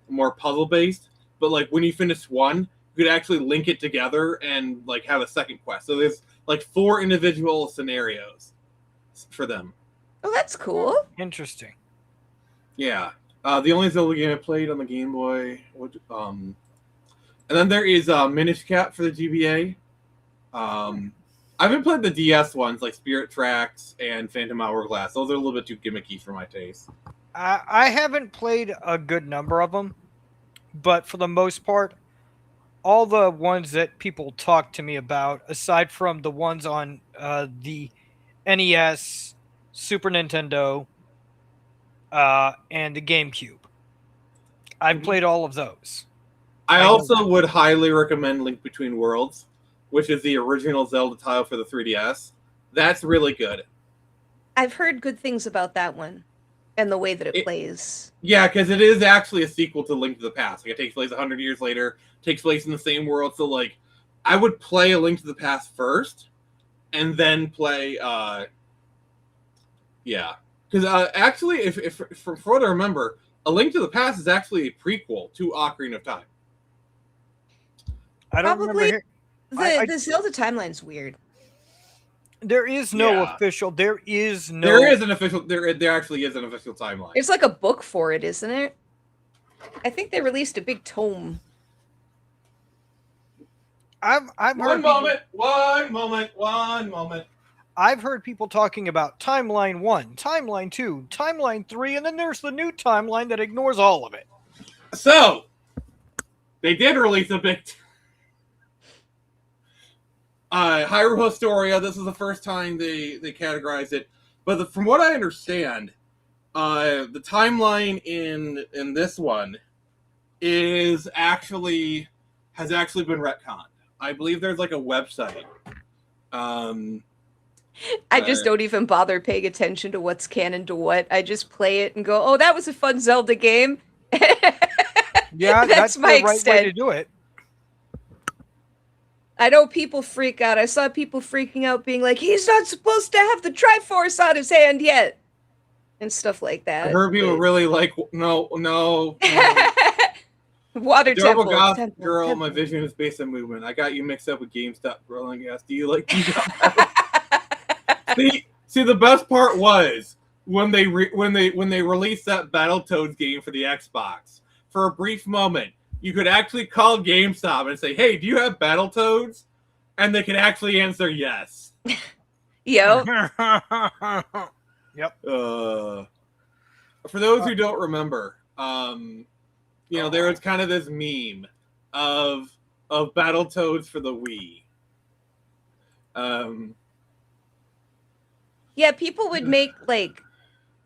A: more puzzle-based. But like when you finish one, you could actually link it together and like have a second quest. So there's like 4 individual scenarios for them.
C: Oh, that's cool.
B: Interesting.
A: Yeah. The only Zelda game I played on the Game Boy. And then there is Minish Cap for the GBA. I haven't played the DS ones like Spirit Tracks and Phantom Hourglass. Those are a little bit too gimmicky for my taste.
B: I haven't played a good number of them, but for the most part, all the ones that people talk to me about, aside from the ones on the NES, Super Nintendo, and the GameCube, I've played all of those.
A: I also would highly recommend Link Between Worlds, which is the original Zelda title for the 3DS. That's really good.
C: I've heard good things about that one and the way that it plays.
A: Yeah, because it is actually a sequel to Link to the Past. Like, it takes place 100 years later, takes place in the same world. So, like, I would play A Link to the Past first, and then play, yeah. Because actually, if from what I remember, A Link to the Past is actually a prequel to Ocarina of Time.
B: I don't remember.
C: The Zelda timeline's weird.
B: There is no official. There is no.
A: There is an official. There actually is an official timeline.
C: There's like a book for it, isn't it? I think they released a big tome.
A: One moment.
B: I've heard people talking about Timeline 1, Timeline 2, Timeline 3, and then there's the new timeline that ignores all of it.
A: So, they did release a big... Hyrule Historia, this is the first time they categorized it. But from what I understand, the timeline in this one has actually been retconned. I believe there's like a website.
C: I just don't even bother paying attention to what's canon to what. I just play it and go, oh, that was a fun Zelda game.
B: Yeah, that's my the right way to do it.
C: I know people freak out. I saw people freaking out being like, he's not supposed to have the Triforce on his hand yet. And stuff like that.
A: I heard people really like, no.
C: Water
A: Adorable
C: temple.
A: goth
C: temple,
A: girl,
C: temple.
A: my vision is based on movement. I got you mixed up with GameStop rolling gas. Do you like See, the best part was when they released that Battletoads game for the Xbox. For a brief moment, you could actually call GameStop and say, "Hey, do you have Battletoads?" And they could actually answer yes.
C: Yep.
B: Yep.
A: For those who don't remember, there was kind of this meme of Battletoads for the Wii.
C: Yeah, people would make like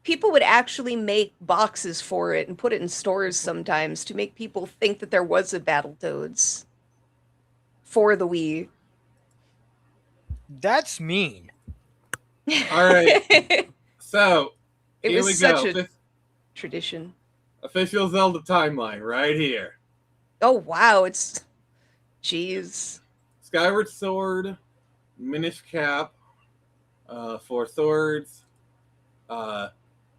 C: people would actually make boxes for it and put it in stores sometimes to make people think that there was a Battletoads for the Wii.
B: That's mean.
A: All right. So,
C: It
A: here
C: was
A: we
C: such
A: go.
C: a tradition.
A: Official Zelda timeline right here.
C: Oh, wow. It's... Jeez.
A: Skyward Sword, Minish Cap, Four Swords,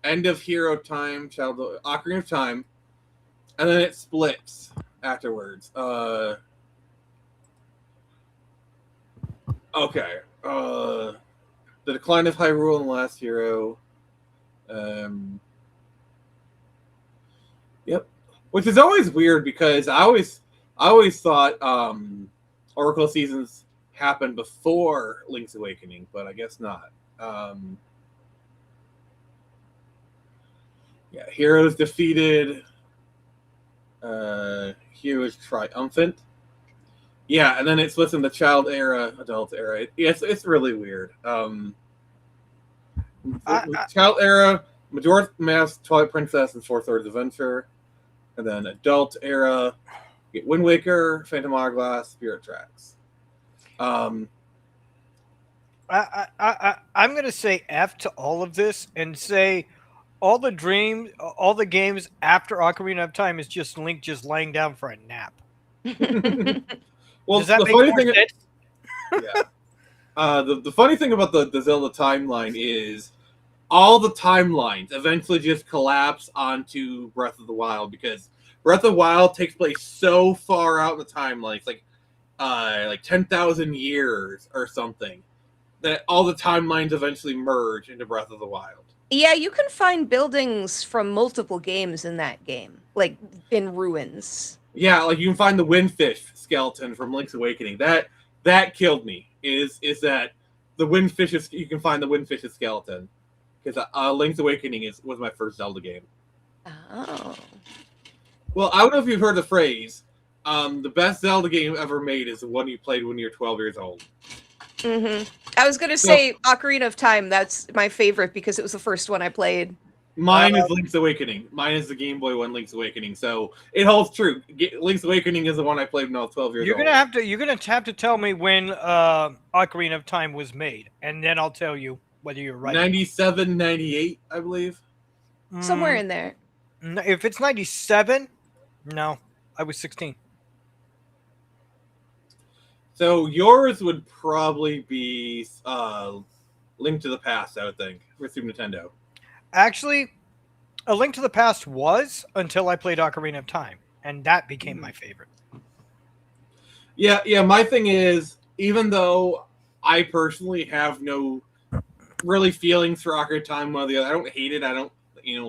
A: End of Hero Time, Ocarina of Time, and then it splits afterwards. Okay. The Decline of Hyrule and the Last Hero. Yep. Which is always weird because I always thought Oracle Seasons happened before Link's Awakening, but I guess not. Yeah, Heroes defeated. Heroes triumphant. Yeah, and then it splits in the child era, adult era. It's really weird. Child era, Majora's Mask, Twilight Princess, and Four Swords Adventure. And then adult era, get Wind Waker, Phantom Hourglass, Spirit Tracks.
B: I'm going to say F to all of this and say all the games after Ocarina of Time is just Link just laying down for a nap.
A: Well,
B: does that
A: the
B: make
A: funny
B: more
A: thing,
B: sense?
A: yeah. The funny thing about the Zelda timeline is all the timelines eventually just collapse onto Breath of the Wild because Breath of the Wild takes place so far out in the timeline. It's like 10,000 years or something that all the timelines eventually merge into Breath of the Wild.
C: Yeah, you can find buildings from multiple games in that game, like in ruins.
A: Yeah, like you can find the Windfish skeleton from Link's Awakening. That killed me. Is that the Windfish? You can find the Windfish's skeleton because Link's Awakening was my first Zelda game.
C: Oh.
A: Well, I don't know if you've heard the phrase. The best Zelda game ever made is the one you played when you were 12 years old.
C: Mm-hmm. I was gonna say Ocarina of Time. That's my favorite because it was the first one I played.
A: Mine is Link's Awakening. Mine is the Game Boy one, Link's Awakening. So it holds true. Link's Awakening is the one I played when I was 12 years old.
B: You're gonna have to tell me when Ocarina of Time was made, and then I'll tell you whether you're right.
A: 97, 98, I believe.
C: Somewhere in there.
B: If it's 97, no, I was 16.
A: So yours would probably be Link to the Past, I would think, for Super Nintendo.
B: Actually, A Link to the Past was until I played Ocarina of Time, and that became my favorite.
A: Yeah. My thing is, even though I personally have no really feelings for Ocarina of Time, one or the other, I don't hate it. I don't,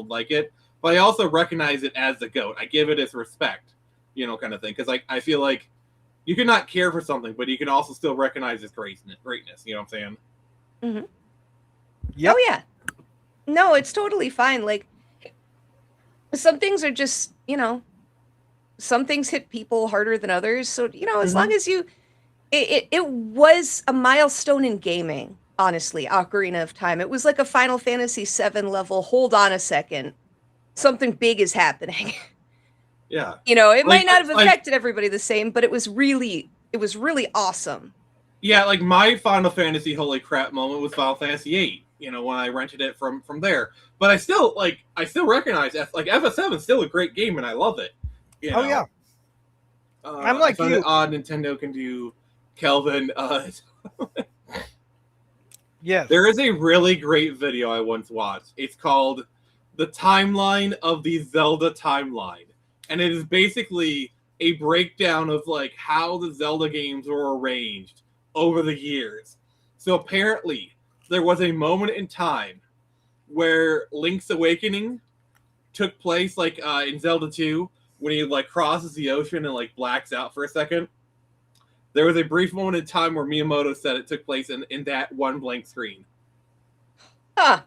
A: like it, but I also recognize it as the GOAT. I give it its respect, kind of thing. Because I feel like you can not care for something, but you can also still recognize its greatness. You know what I'm saying?
C: Mm-hmm.
B: Yep.
C: Oh yeah. No, it's totally fine. Like, some things are just, some things hit people harder than others. So, as long as it was a milestone in gaming, honestly, Ocarina of Time. It was like a Final Fantasy VII level, hold on a second, something big is happening.
A: Yeah.
C: It might not have affected everybody the same, but it was really awesome.
A: Yeah, like my Final Fantasy holy crap moment was Final Fantasy VIII. When I rented it from there, but I still recognize FF7 is still a great game and I love it.
B: Oh yeah, I'm like
A: I find
B: you.
A: it odd Nintendo can do Kelvin.
B: Yes,
A: there is a really great video I once watched. It's called "The Timeline of the Zelda Timeline," and it is basically a breakdown of how the Zelda games were arranged over the years. So apparently, there was a moment in time where Link's Awakening took place, in Zelda 2, when he crosses the ocean and blacks out for a second. There was a brief moment in time where Miyamoto said it took place in that one blank screen.
C: Huh.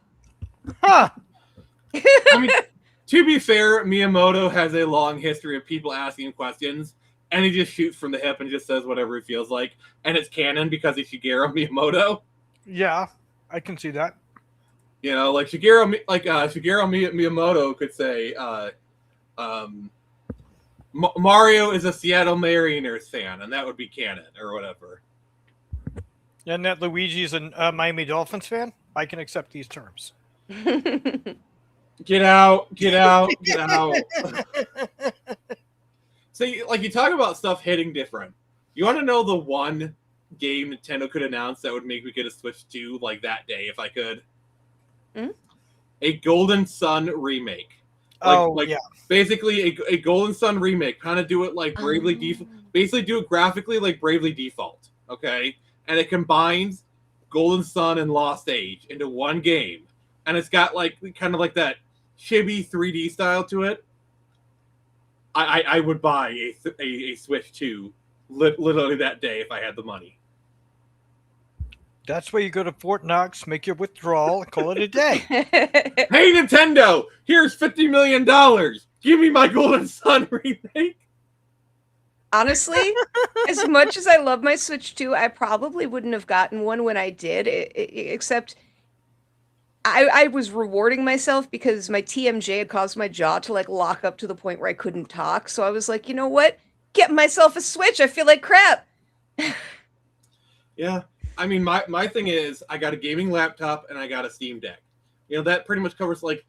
B: Huh.
A: I mean, to be fair, Miyamoto has a long history of people asking him questions, and he just shoots from the hip and just says whatever he feels like, and it's canon because it's Shigeru Miyamoto.
B: Yeah, I can see that.
A: You know, like Shigeru Miyamoto could say, Mario is a Seattle Mariners fan, and that would be canon or whatever.
B: And that Luigi's a Miami Dolphins fan? I can accept these terms.
A: Get out, get out, get out. See, like, you talk about stuff hitting different. You want to know the one game Nintendo could announce that would make me get a Switch 2 like that day if I could? A Golden Sun remake. Yeah. Basically a Golden Sun remake. Kind of do it like Bravely Default. Basically do it graphically like Bravely Default. Okay? And it combines Golden Sun and Lost Age into one game. And it's got like kind of like that chibi 3D style to it. I would buy a Switch 2 literally that day if I had the money.
B: That's where you go to Fort Knox, make your withdrawal, and call it a day.
A: Hey, Nintendo! Here's $50 million! Give me my Golden Sun remake!
C: Honestly, as much as I love my Switch 2, I probably wouldn't have gotten one when I did, except I was rewarding myself because my TMJ had caused my jaw to like lock up to the point where I couldn't talk. So I was like, you know what? Get myself a Switch. I feel like crap.
A: Yeah. I mean, my thing is I got a gaming laptop and I got a Steam Deck. You know, that pretty much covers like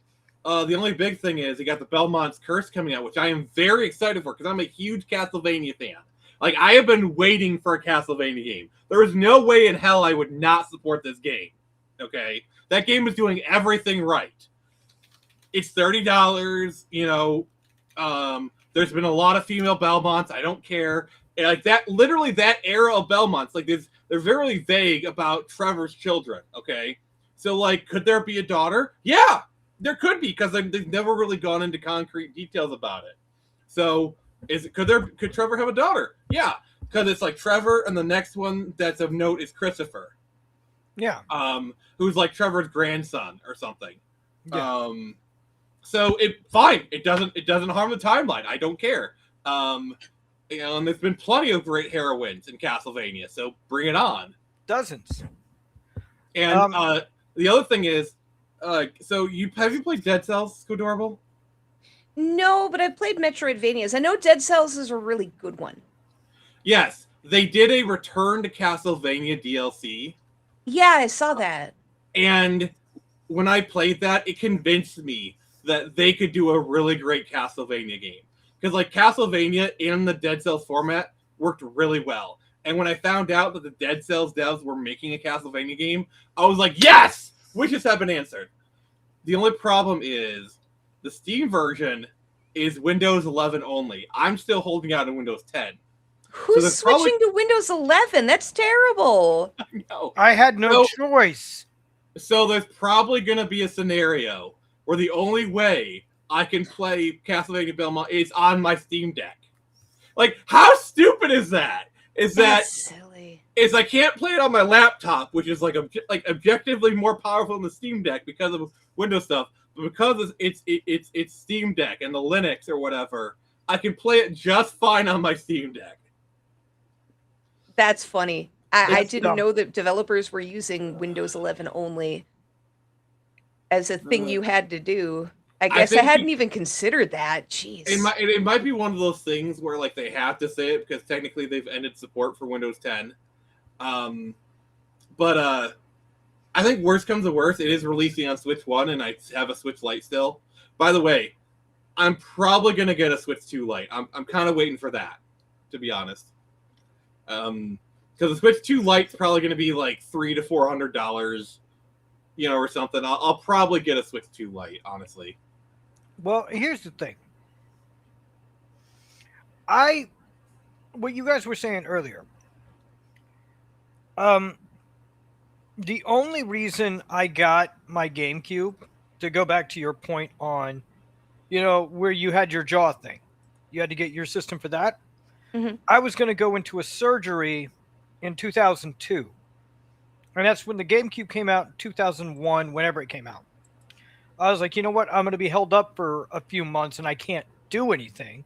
A: the only big thing is you got the Belmont's Curse coming out, which I am very excited for because I'm a huge Castlevania fan. Like, I have been waiting for a Castlevania game. There is no way in hell I would not support this game. Okay? That game is doing everything right. It's $30, you know. There's been a lot of female Belmonts. I don't care. And like that, literally that era of Belmonts, like they're very vague about Trevor's children, okay? So, like, could there be a daughter? Yeah, there could be, because they've never really gone into concrete details about it. So, could Trevor have a daughter? Yeah, because it's like Trevor, and the next one that's of note is Christopher.
B: Yeah.
A: Who's like Trevor's grandson or something.
B: Yeah.
A: So fine. It doesn't harm the timeline. I don't care. You know, and there's been plenty of great heroines in Castlevania, so bring it on.
B: Dozens.
A: And the other thing is, so have you played Dead Cells, Skodorable?
C: No, but I've played Metroidvanias. I know Dead Cells is a really good one.
A: Yes, they did a Return to Castlevania DLC.
C: Yeah, I saw that.
A: And when I played that, it convinced me that they could do a really great Castlevania game. Because, like, Castlevania in the Dead Cells format worked really well. And when I found out that the Dead Cells devs were making a Castlevania game, I was like, yes! Wishes have been answered. The only problem is the Steam version is Windows 11 only. I'm still holding out on Windows 10.
C: Who's switching to Windows 11? That's terrible.
A: I know.
B: I had no choice.
A: So there's probably going to be a scenario where the only way I can play Castlevania Belmont is on my Steam Deck. Like, how stupid is that?
C: That's silly.
A: Is I can't play it on my laptop, which is like objectively more powerful than the Steam Deck because of Windows stuff. But because it's Steam Deck and the Linux or whatever, I can play it just fine on my Steam Deck.
C: That's funny. I didn't know that developers were using Windows 11 only as a thing you had to do. I guess I hadn't even considered that. Jeez.
A: It might be one of those things where like they have to say it because technically they've ended support for Windows 10. But I think worst comes to worst, it is releasing on Switch 1 and I have a Switch Lite still. By the way, I'm probably going to get a Switch 2 Lite. I'm kind of waiting for that, to be honest. Because the Switch 2 Lite's probably going to be like $300 to $400, you know, or something. I'll probably get a Switch 2 Lite, honestly.
B: Well, here's the thing. What you guys were saying earlier. The only reason I got my GameCube, to go back to your point on, you know, where you had your jaw thing, you had to get your system for that.
C: Mm-hmm.
B: I was going to go into a surgery in 2002. And that's when the GameCube came out in 2001, whenever it came out. I was like, you know what? I'm going to be held up for a few months and I can't do anything.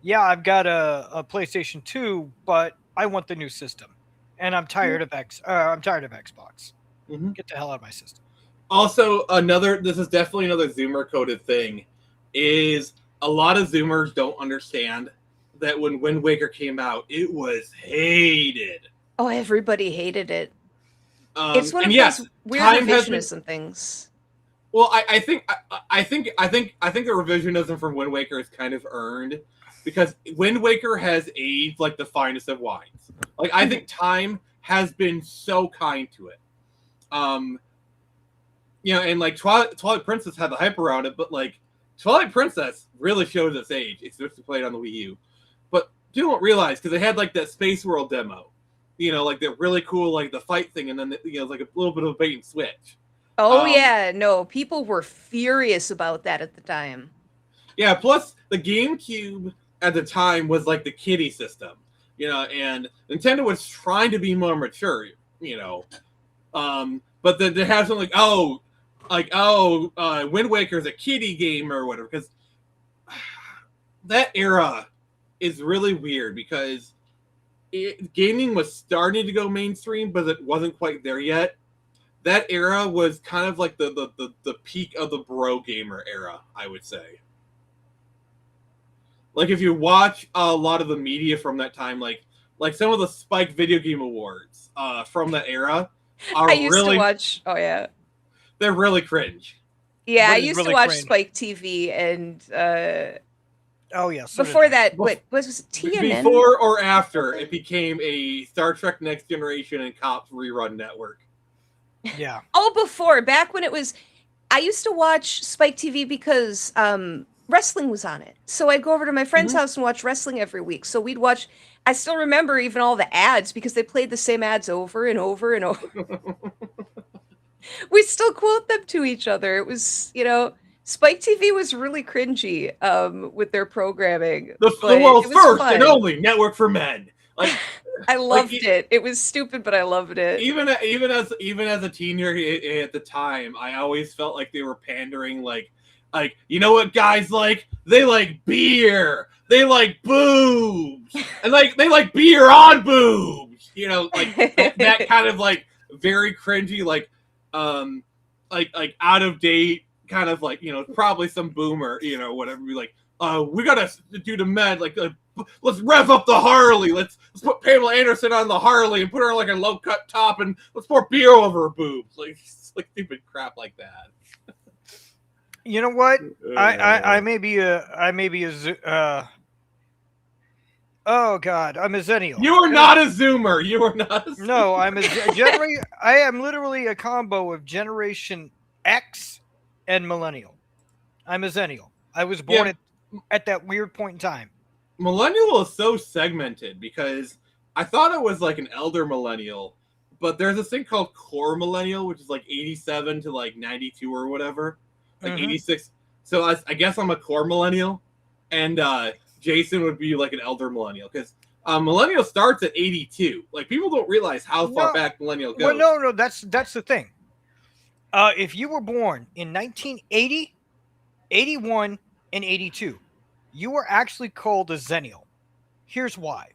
B: Yeah, I've got a PlayStation 2, but I want the new system. And I'm tired of Xbox.
A: Mm-hmm.
B: Get the hell out of my system.
A: Also, this is definitely another Zoomer coded thing, is a lot of Zoomers don't understand that when Wind Waker came out, it was hated.
C: Oh, everybody hated it. It's one
A: and
C: of
A: yes,
C: those weird
A: time has been.
C: revisionism things.
A: Well, I think the revisionism from Wind Waker is kind of earned because Wind Waker has aged like the finest of wines. Like I think time has been so kind to it. And like Twilight Princess had the hype around it, but like Twilight Princess really shows its age. It's supposed to play it on the Wii U, but you don't realize because they had like that Space World demo, like that really cool like the fight thing, and then like a little bit of a bait and switch.
C: Oh yeah, no, people were furious about that at the time.
A: Yeah, plus the GameCube at the time was like the kiddie system, and Nintendo was trying to be more mature, but then to have something like Wind Waker is a kiddie game or whatever, because that era is really weird because gaming was starting to go mainstream, but it wasn't quite there yet. That era was kind of like the peak of the bro gamer era, I would say. Like if you watch a lot of the media from that time, like some of the Spike Video Game Awards from that era
C: I used to watch. Oh yeah,
A: they're really cringe.
C: Yeah, I
B: Really,
C: used
B: really
C: to watch
B: cringe.
C: Spike TV, and
B: Oh yeah. So
C: before
B: did I.
C: that, what was it, TNN?
A: Before or after it became a Star Trek Next Generation and Cops rerun network.
B: Yeah.
C: Oh, before, back when it was, I used to watch Spike TV because wrestling was on it. So I'd go over to my friend's house and watch wrestling every week. So we'd watch, I still remember even all the ads because they played the same ads over and over and over. We still quote them to each other. It was, Spike TV was really cringy with their programming.
A: The
C: but
A: world's
C: it was
A: first
C: fun.
A: and only network for men. Like
C: I loved it. It was stupid, but I loved it.
A: even as a teenager at the time, I always felt like they were pandering, like you know what guys like? They like beer. They like boobs, and like they like beer on boobs. Like that kind of like very cringy, like out of date kind of like probably some boomer whatever. Be like, we gotta do the med like. Let's rev up the Harley. Let's put Pamela Anderson on the Harley and put her on like a low cut top, and let's pour beer over her boobs, like stupid crap like that.
B: You know what? I may be a oh god, I'm a Zennial.
A: You are not a Zoomer. You are not a Zoomer.
B: No, I'm I am literally a combo of Generation X and Millennial. I'm a Zennial. I was born at that weird point in time.
A: Millennial is so segmented because I thought it was like an elder millennial, but there's this thing called core millennial, which is like 87 to like 92 or whatever, like 86. So I guess I'm a core millennial, and Jason would be like an elder millennial because millennial starts at 82. Like people don't realize how far back millennial goes.
B: Well, no, that's the thing. If you were born in 1980, 81, and 82. You are actually called a Zennial. Here's why.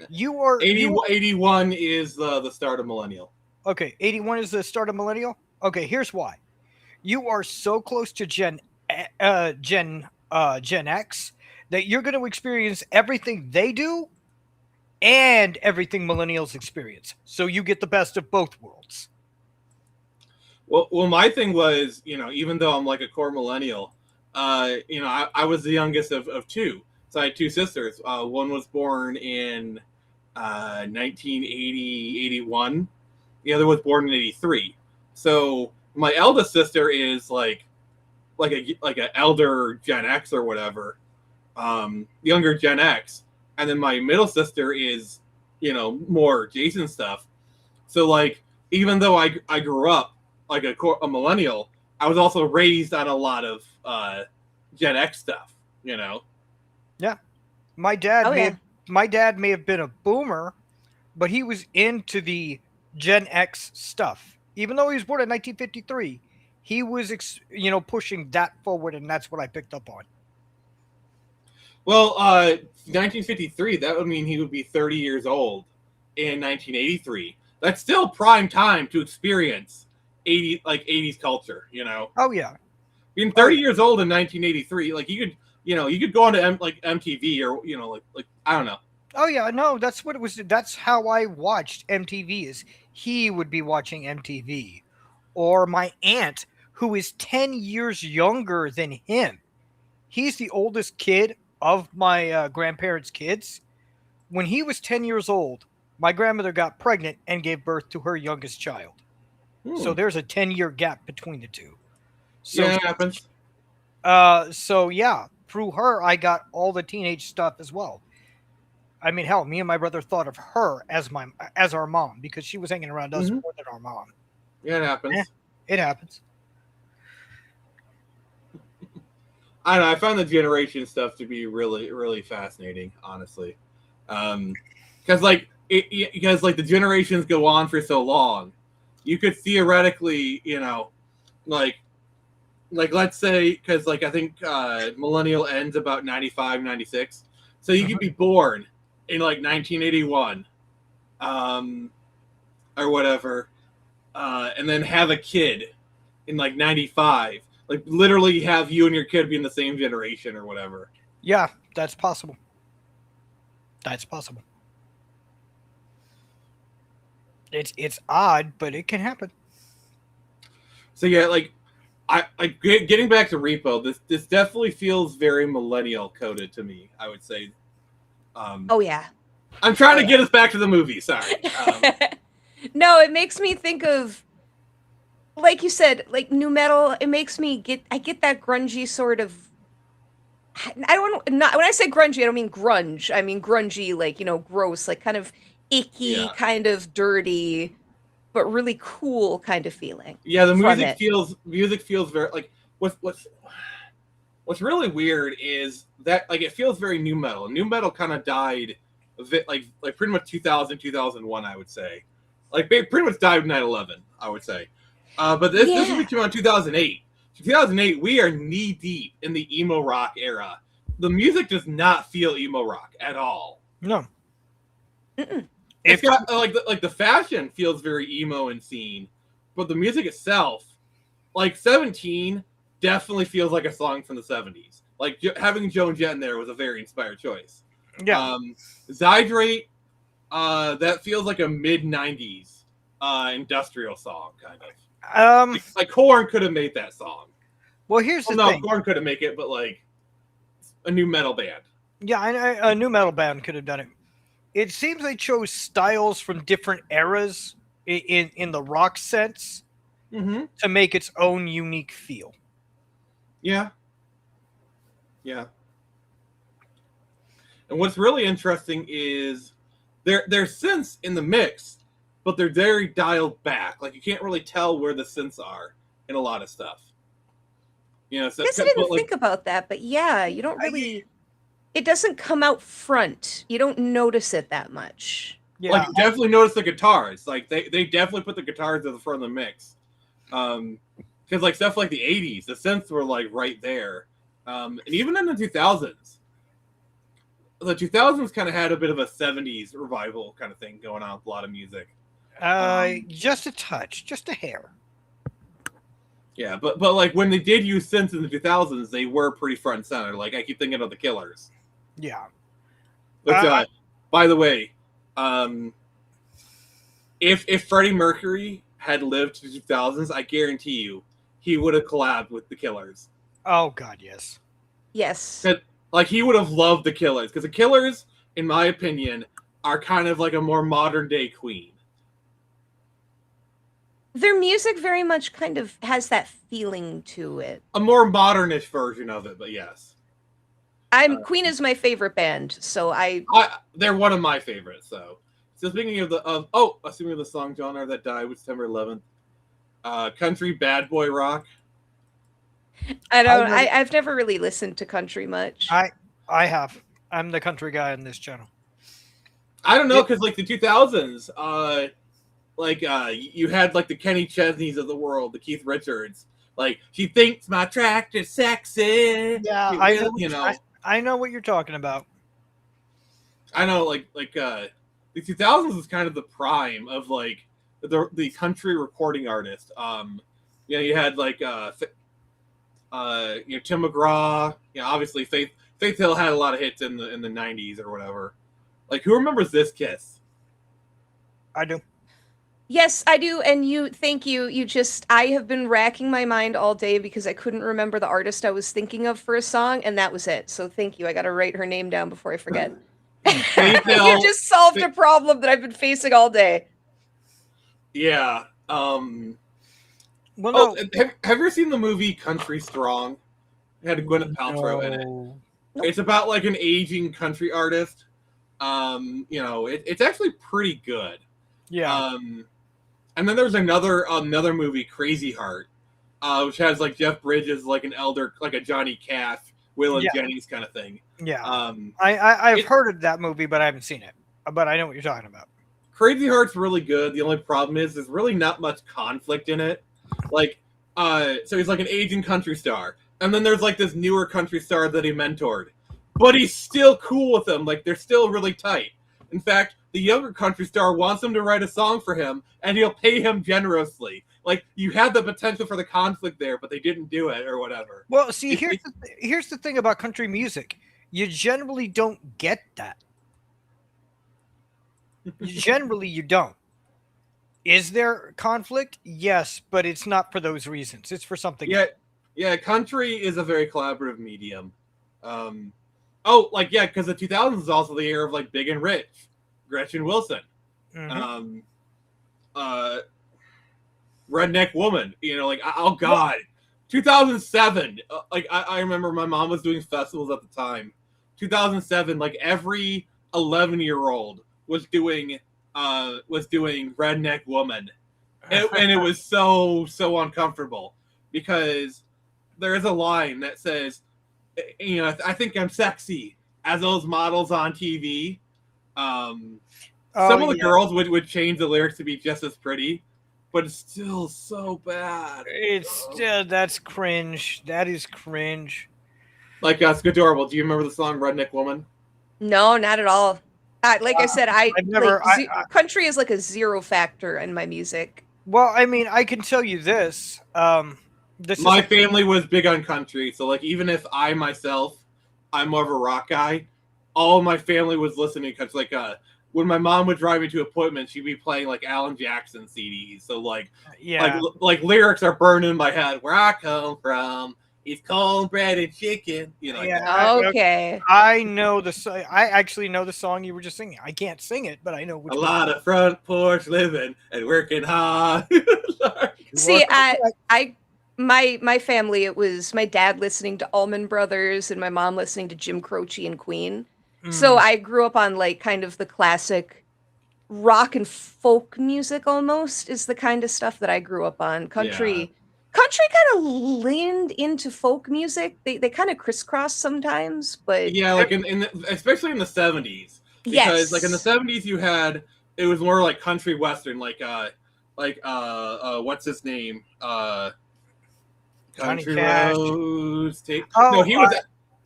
B: You are
A: 81 is the start of millennial.
B: Okay, 81 is the start of millennial. Okay, here's why. You are so close to Gen X that you're going to experience everything they do and everything millennials experience. So you get the best of both worlds.
A: Well, my thing was, even though I'm like a core millennial, I was the youngest of two. So I had two sisters. One was born in 1980, 81. The other was born in 83. So my eldest sister is like an elder Gen X or whatever, younger Gen X. And then my middle sister is, more Jason stuff. So like, even though I grew up like a millennial, I was also raised on a lot of Gen X stuff,
B: Yeah, my dad may have been a boomer, but he was into the Gen X stuff. Even though he was born in 1953, he was pushing that forward, and that's what I picked up on.
A: Well, 1953, that would mean he would be 30 years old in 1983. That's still prime time to experience 80s culture, you know.
B: Oh yeah.
A: Being 30 years old in 1983, like you could go on to MTV or like I don't know.
B: Oh yeah, no, that's what it was. That's how I watched MTV. Is he would be watching MTV, or my aunt, who is 10 years younger than him. He's the oldest kid of my grandparents' kids. When he was 10 years old, my grandmother got pregnant and gave birth to her youngest child. So there's a 10-year gap between the two. So,
A: Yeah, it happens.
B: So yeah, through her, I got all the teenage stuff as well. I mean, hell, me and my brother thought of her as our mom because she was hanging around us more than our mom.
A: Yeah, it happens.
B: It happens.
A: I don't know. I found the generation stuff to be really, really fascinating, honestly. Because the generations go on for so long, you could theoretically, like let's say, because like I think millennial ends about 95, 96. So you could be born in like 1981, or whatever, and then have a kid in like 95. Like literally have you and your kid be in the same generation or whatever.
B: Yeah, that's possible. That's possible. It's odd, but it can happen.
A: So yeah, like getting back to Repo, this definitely feels very millennial coded to me, I would say.
C: Oh yeah.
A: I'm trying to get us back to the movie. Sorry.
C: No, it makes me think of, like you said, like nu metal. It makes me get that grungy sort of. When I say grungy, I don't mean grunge. I mean grungy, like gross, like kind of icky, kind of dirty, but really cool kind of feeling.
A: Yeah, the music feels very like what's really weird is that like it feels very nu metal. Nu metal kind of died a bit like pretty much 2000, 2001, I would say. Like pretty much died with 9/11, I would say. But this movie came out in 2008. 2008, we are knee deep in the emo rock era. The music does not feel emo rock at all.
B: No.
A: It's got like the fashion feels very emo and scene, but the music itself, like 17, definitely feels like a song from the 70s. Like having Joan Jett in there was a very inspired choice.
B: Yeah.
A: Zydrate, that feels like a mid 90s industrial song kind of. Like Korn could have made that song.
B: Well, here's the thing.
A: Korn couldn't make it, but like a new metal band.
B: Yeah, a new metal band could have done it. It seems they chose styles from different eras in the rock sense to make its own unique feel.
A: Yeah. Yeah. And what's really interesting is there's synths in the mix, but they're very dialed back. Like you can't really tell where the synths are in a lot of stuff. So,
C: I guess I didn't think about that, but yeah, you don't really. It doesn't come out front. You don't notice it that much.
B: Yeah.
A: Like you definitely notice the guitars. Like they definitely put the guitars at the front of the mix. Because like stuff like the 80s, the synths were like right there. And even in the 2000s. The 2000s kind of had a bit of a 70s revival kind of thing going on with a lot of music.
B: Just a touch, just a hair.
A: Yeah, but like when they did use synths in the 2000s, they were pretty front and center. Like I keep thinking of the Killers.
B: Yeah.
A: But by the way, if Freddie Mercury had lived to the 2000s, I guarantee you he would have collabed with the Killers.
B: Oh God, yes.
C: Yes.
A: Like he would have loved the Killers because the Killers, in my opinion, are kind of like a more modern day Queen.
C: Their music very much kind of has that feeling to it.
A: A more modernish version of it, but yes.
C: Queen is my favorite band, so
A: they're one of my favorites. So speaking of assuming the song genre that died with September 11th, country bad boy rock.
C: I've never really listened to country much.
B: I have. I'm the country guy on this channel.
A: I don't know, because like the 2000s, you had like the Kenny Chesneys of the world, the Keith Richards. Like she thinks my tractor's sexy.
B: Yeah, I know what you're talking about.
A: I know, the 2000s was kind of the prime of like the country recording artist. You had like Tim McGraw. Obviously Faith Hill had a lot of hits in the '90s or whatever. Like, who remembers This Kiss?
B: I do.
C: Yes, I do, and thank you. I have been racking my mind all day because I couldn't remember the artist I was thinking of for a song, and that was it. So thank you. I got to write her name down before I forget.
A: Faith Hill,
C: You just solved a problem that I've been facing all day.
A: Yeah.
B: Well, no.
A: Have you ever seen the movie Country Strong? It had Gwyneth Paltrow in it.
C: Nope.
A: It's about like an aging country artist. It's actually pretty good.
B: Yeah.
A: And then there's another movie, Crazy Heart, which has like Jeff Bridges, like an elder, like a Johnny Cash, Waylon Jennings kind of thing.
B: Yeah. I've heard of that movie, but I haven't seen it. But I know what you're talking about.
A: Crazy Heart's really good. The only problem is there's really not much conflict in it. Like, so he's like an aging country star, and then there's like this newer country star that he mentored, but he's still cool with them. Like, they're still really tight. In fact, the younger country star wants him to write a song for him, and he'll pay him generously. Like, you had the potential for the conflict there, but they didn't do it or whatever.
B: Well, see, here's the thing about country music. You generally don't get that. Generally, you don't. Is there conflict? Yes, but it's not for those reasons. It's for something else.
A: Yeah, country is a very collaborative medium. Because the 2000s is also the era of like Big and Rich, Gretchen Wilson, Redneck Woman. Oh God, 2007. I remember my mom was doing festivals at the time. 2007, like every 11-year-old was doing Redneck Woman, and it was so uncomfortable because there is a line that says, I think I'm sexy as those models on TV. Some of the girls would change the lyrics to be just as pretty, but it's still so bad.
B: That's cringe. That is cringe.
A: Like, Adorable. Do you remember the song Redneck Woman?
C: No, not at all. I said, country is like a zero factor in my music.
B: Well, I mean, I can tell you this.
A: My family was big on country, so like even if I'm more of a rock guy, all my family was listening to country. Like when my mom would drive me to appointments, she'd be playing like Alan Jackson CDs. So like lyrics are burned in my head. Where I come from, it's cornbread and chicken.
C: Okay.
B: I know I actually know the song you were just singing. I can't sing it, but I know which
A: lot of front porch living and working hard.
C: See, my family, it was my dad listening to Allman Brothers and my mom listening to Jim Croce and Queen. So I grew up on like kind of the classic rock and folk music almost is the kind of stuff that I grew up on. Country kind of leaned into folk music. They kind of crisscross sometimes, but
A: like especially in the 70s. Because like in the 70s it was more like country western, like what's his name?
B: Country
A: Roads.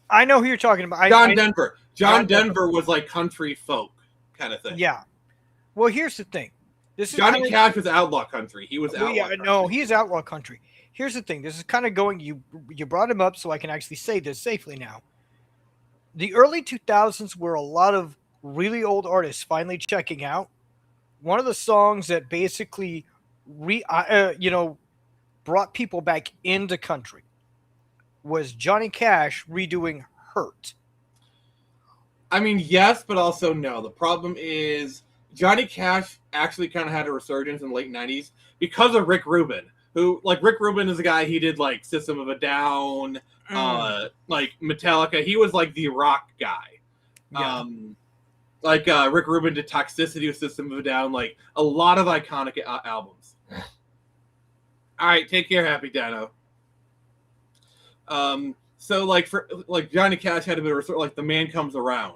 B: I know who you're talking about.
A: John Denver. John Denver was like country folk kind of thing.
B: Yeah. Well, here's the thing.
A: Johnny Cash was outlaw country. He was outlaw country.
B: No, he's outlaw country. Here's the thing. This is kind of going. You brought him up, so I can actually say this safely now. The early 2000s were a lot of really old artists finally checking out. One of the songs that basically brought people back into country was Johnny Cash redoing Hurt.
A: I mean, yes, but also no. The problem is Johnny Cash actually kind of had a resurgence in the late 90s because of Rick Rubin, who, like, Rick Rubin is a guy, he did, like, System of a Down, like, Metallica. He was, like, the rock guy. Yeah. Rick Rubin did Toxicity with System of a Down, like, a lot of iconic albums. All right, take care, Happy Dano. So, like, for Johnny Cash had a bit of like, The Man Comes Around,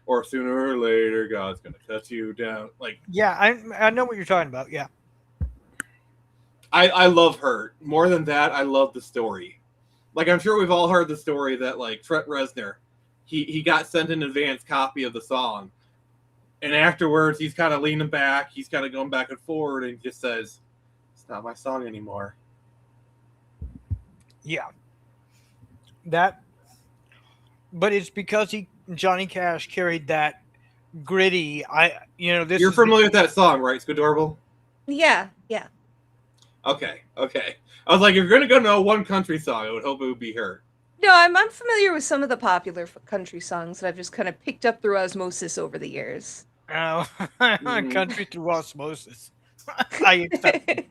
A: or Sooner or Later, God's gonna cut you down. Like,
B: yeah, I know what you're talking about. Yeah,
A: I love Hurt. More than that, I love the story. Like, I'm sure we've all heard the story that like Trent Reznor, he got sent an advance copy of the song, And afterwards, he's kind of leaning back. He's kind of going back and forward, and he just says, "It's not my song anymore."
B: Yeah. That, but it's because Johnny Cash carried that gritty. This
A: You're
B: is
A: familiar with that song, right, Squidorable?
C: Yeah.
A: Okay. I was like, if you're gonna go know one country song, I would hope it would be her.
C: No, I'm familiar with some of the popular country songs that I've just kind of picked up through osmosis over the years.
B: country through osmosis. I accept it.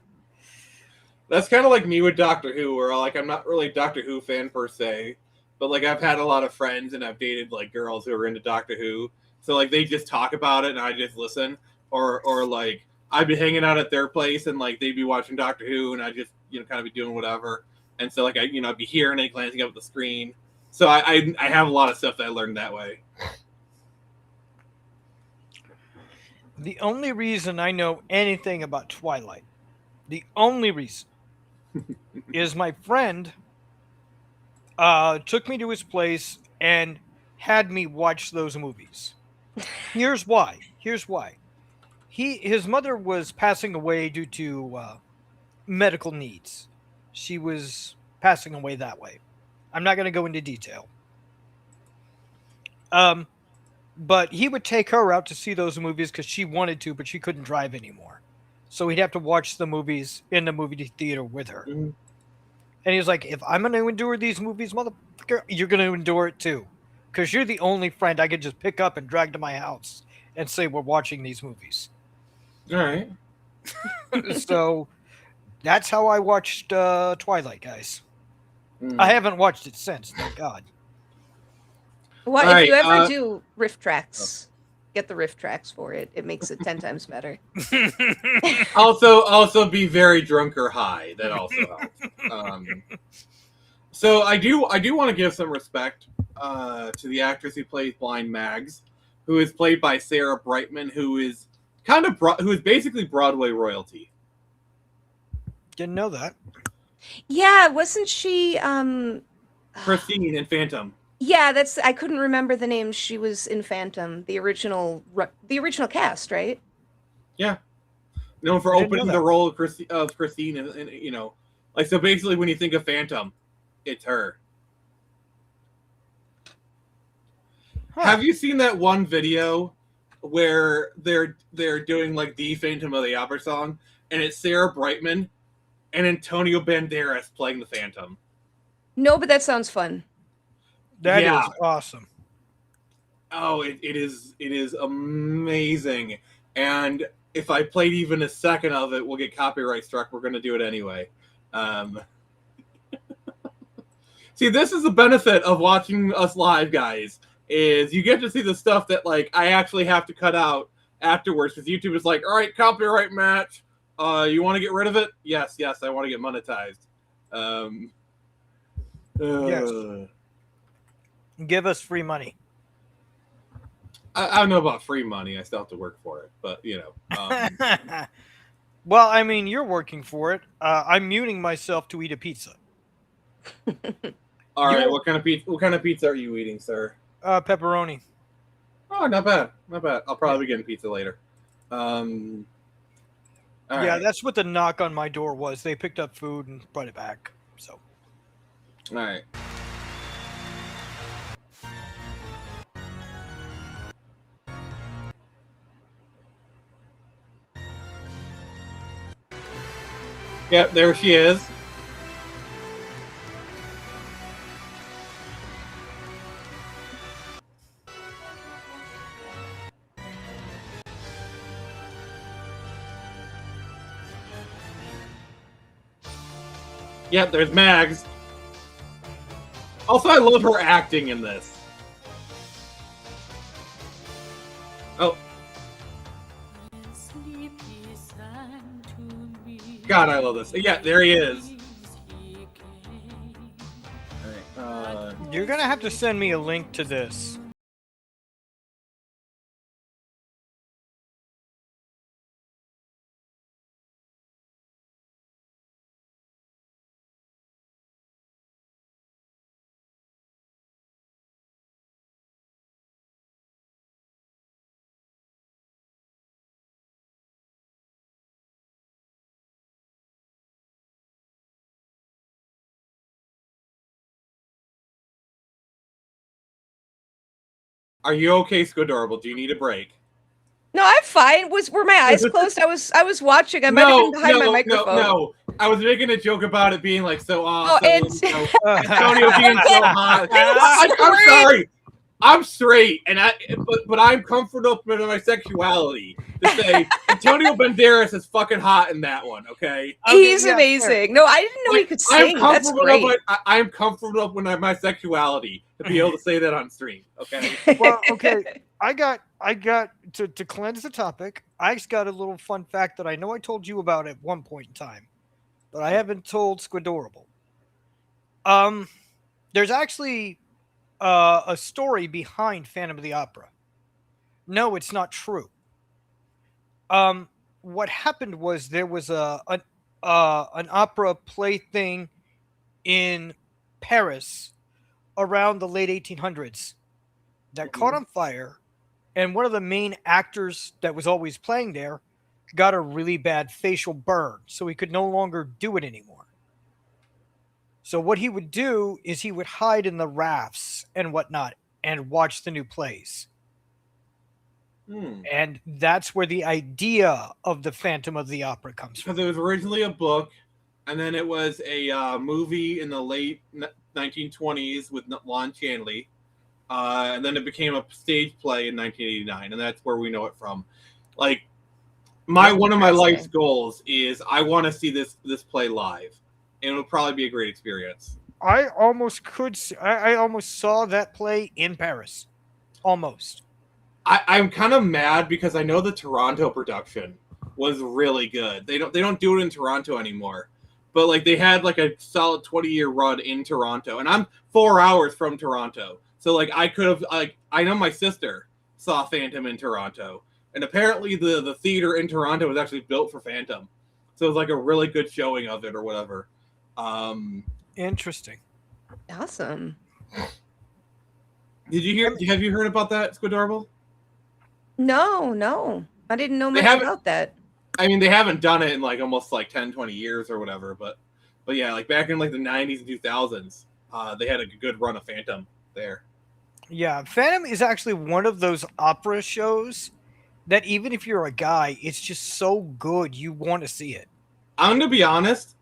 A: That's kind of like me with Doctor Who, where like I'm not really a Doctor Who fan per se, but like I've had a lot of friends and I've dated like girls who are into Doctor Who, so like they just talk about it and I just listen, or like I'd be hanging out at their place and like they'd be watching Doctor Who and I just kind of be doing whatever, and so like I'd be hearing it, glancing up at the screen, so I have a lot of stuff that I learned that way.
B: The only reason I know anything about Twilight, the only reason, is my friend took me to his place and had me watch those movies. Here's why. His mother was passing away due to medical needs. She was passing away that way. I'm not going to go into detail. But he would take her out to see those movies because she wanted to, but she couldn't drive anymore. So he'd have to watch the movies in the movie theater with her.
A: Mm-hmm.
B: And he was like, if I'm going to endure these movies, motherfucker, you're going to endure it too. Because you're the only friend I could just pick up and drag to my house and say we're watching these movies.
A: All right.
B: So that's how I watched Twilight, guys.
A: Mm.
B: I haven't watched it since, thank God.
C: Well,
A: All
C: if you
A: right,
C: ever do riff tracks, get the riff tracks for it. It makes it 10 times better.
A: Also be very drunk or high. That also helps. So I do want to give some respect to the actress who plays Blind Mags, who is played by Sarah Brightman, who is who is basically Broadway royalty.
B: Didn't know that.
C: Yeah, wasn't she
A: Christine in Phantom.
C: Yeah, I couldn't remember the name. She was in Phantom, the original cast, right?
A: Yeah, known for opening the role of Christine, and like, so basically when you think of Phantom, it's her. Huh. Have you seen that one video where they're doing like the Phantom of the Opera song, and it's Sarah Brightman and Antonio Banderas playing the Phantom?
C: No, but that sounds fun.
B: That is awesome.
A: Oh, it is amazing. And if I played even a second of it, we'll get copyright struck. We're going to do it anyway. See, this is the benefit of watching us live, guys, is you get to see the stuff that like I actually have to cut out afterwards, because YouTube is like, all right, copyright match. You want to get rid of it? Yes, I want to get monetized.
B: Yes. Give us free money.
A: I don't know about free money. I still have to work for it, but
B: Well, I mean, you're working for it. I'm muting myself to eat a pizza.
A: All right, what kind of pizza are you eating, sir?
B: Pepperoni.
A: Oh, not bad. I'll probably be getting pizza later. All right.
B: That's what the knock on my door was. They picked up food and brought it back. So.
A: All right. Yep, there she is. Yep, there's Mags. Also, I love her acting in this. Oh. God, I love this. Yeah, there he is.
B: You're going to have to send me a link to this.
A: Are you okay, Squidorable? Do you need a break?
C: No, I'm fine. Were my eyes closed? I was watching. I might have been behind my microphone.
A: No. I was making a joke about it being like so awesome.
C: and
A: Antonio being so hot. I'm sorry. I'm straight, but I'm comfortable with my sexuality to say Antonio Banderas is fucking hot in that one. Okay,
C: he's amazing. No, I didn't know he could sing. That's great.
A: I'm comfortable with my sexuality to be able to say that on stream. Okay.
B: Well, okay. I got to cleanse the topic. I just got a little fun fact that I know I told you about at one point in time, but I haven't told Squidorable. There's actually a story behind Phantom of the Opera. No, it's not true. What happened was there was an opera play thing in Paris around the late 1800s that caught on fire, and one of the main actors that was always playing there got a really bad facial burn, so he could no longer do it anymore. So what he would do is he would hide in the rafts and whatnot and watch the new plays. And that's where the idea of the Phantom of the Opera comes from.
A: Because it was originally a book, and then it was a movie in the late 1920s with Lon Chaney, and then it became a stage play in 1989, and that's where we know it from. Like, one of my life's goals is I want to see this play live. And it'll probably be a great experience.
B: I almost saw that play in Paris. Almost.
A: I'm kind of mad because I know the Toronto production was really good. They don't do it in Toronto anymore. But like they had like a solid 20-year run in Toronto. And I'm 4 hours from Toronto. So like I could have I know my sister saw Phantom in Toronto. And apparently the theater in Toronto was actually built for Phantom. So it was like a really good showing of it or whatever.
B: Interesting.
C: Awesome.
A: Did you hear? Have you heard about that, Squidorable?
C: No. I didn't know much about that.
A: I mean, they haven't done it in like almost like 10, 20 years or whatever, but yeah, like back in like the 90s and 2000s, they had a good run of Phantom there.
B: Yeah, Phantom is actually one of those opera shows that even if you're a guy, it's just so good you want to see it.
A: I'm gonna be honest.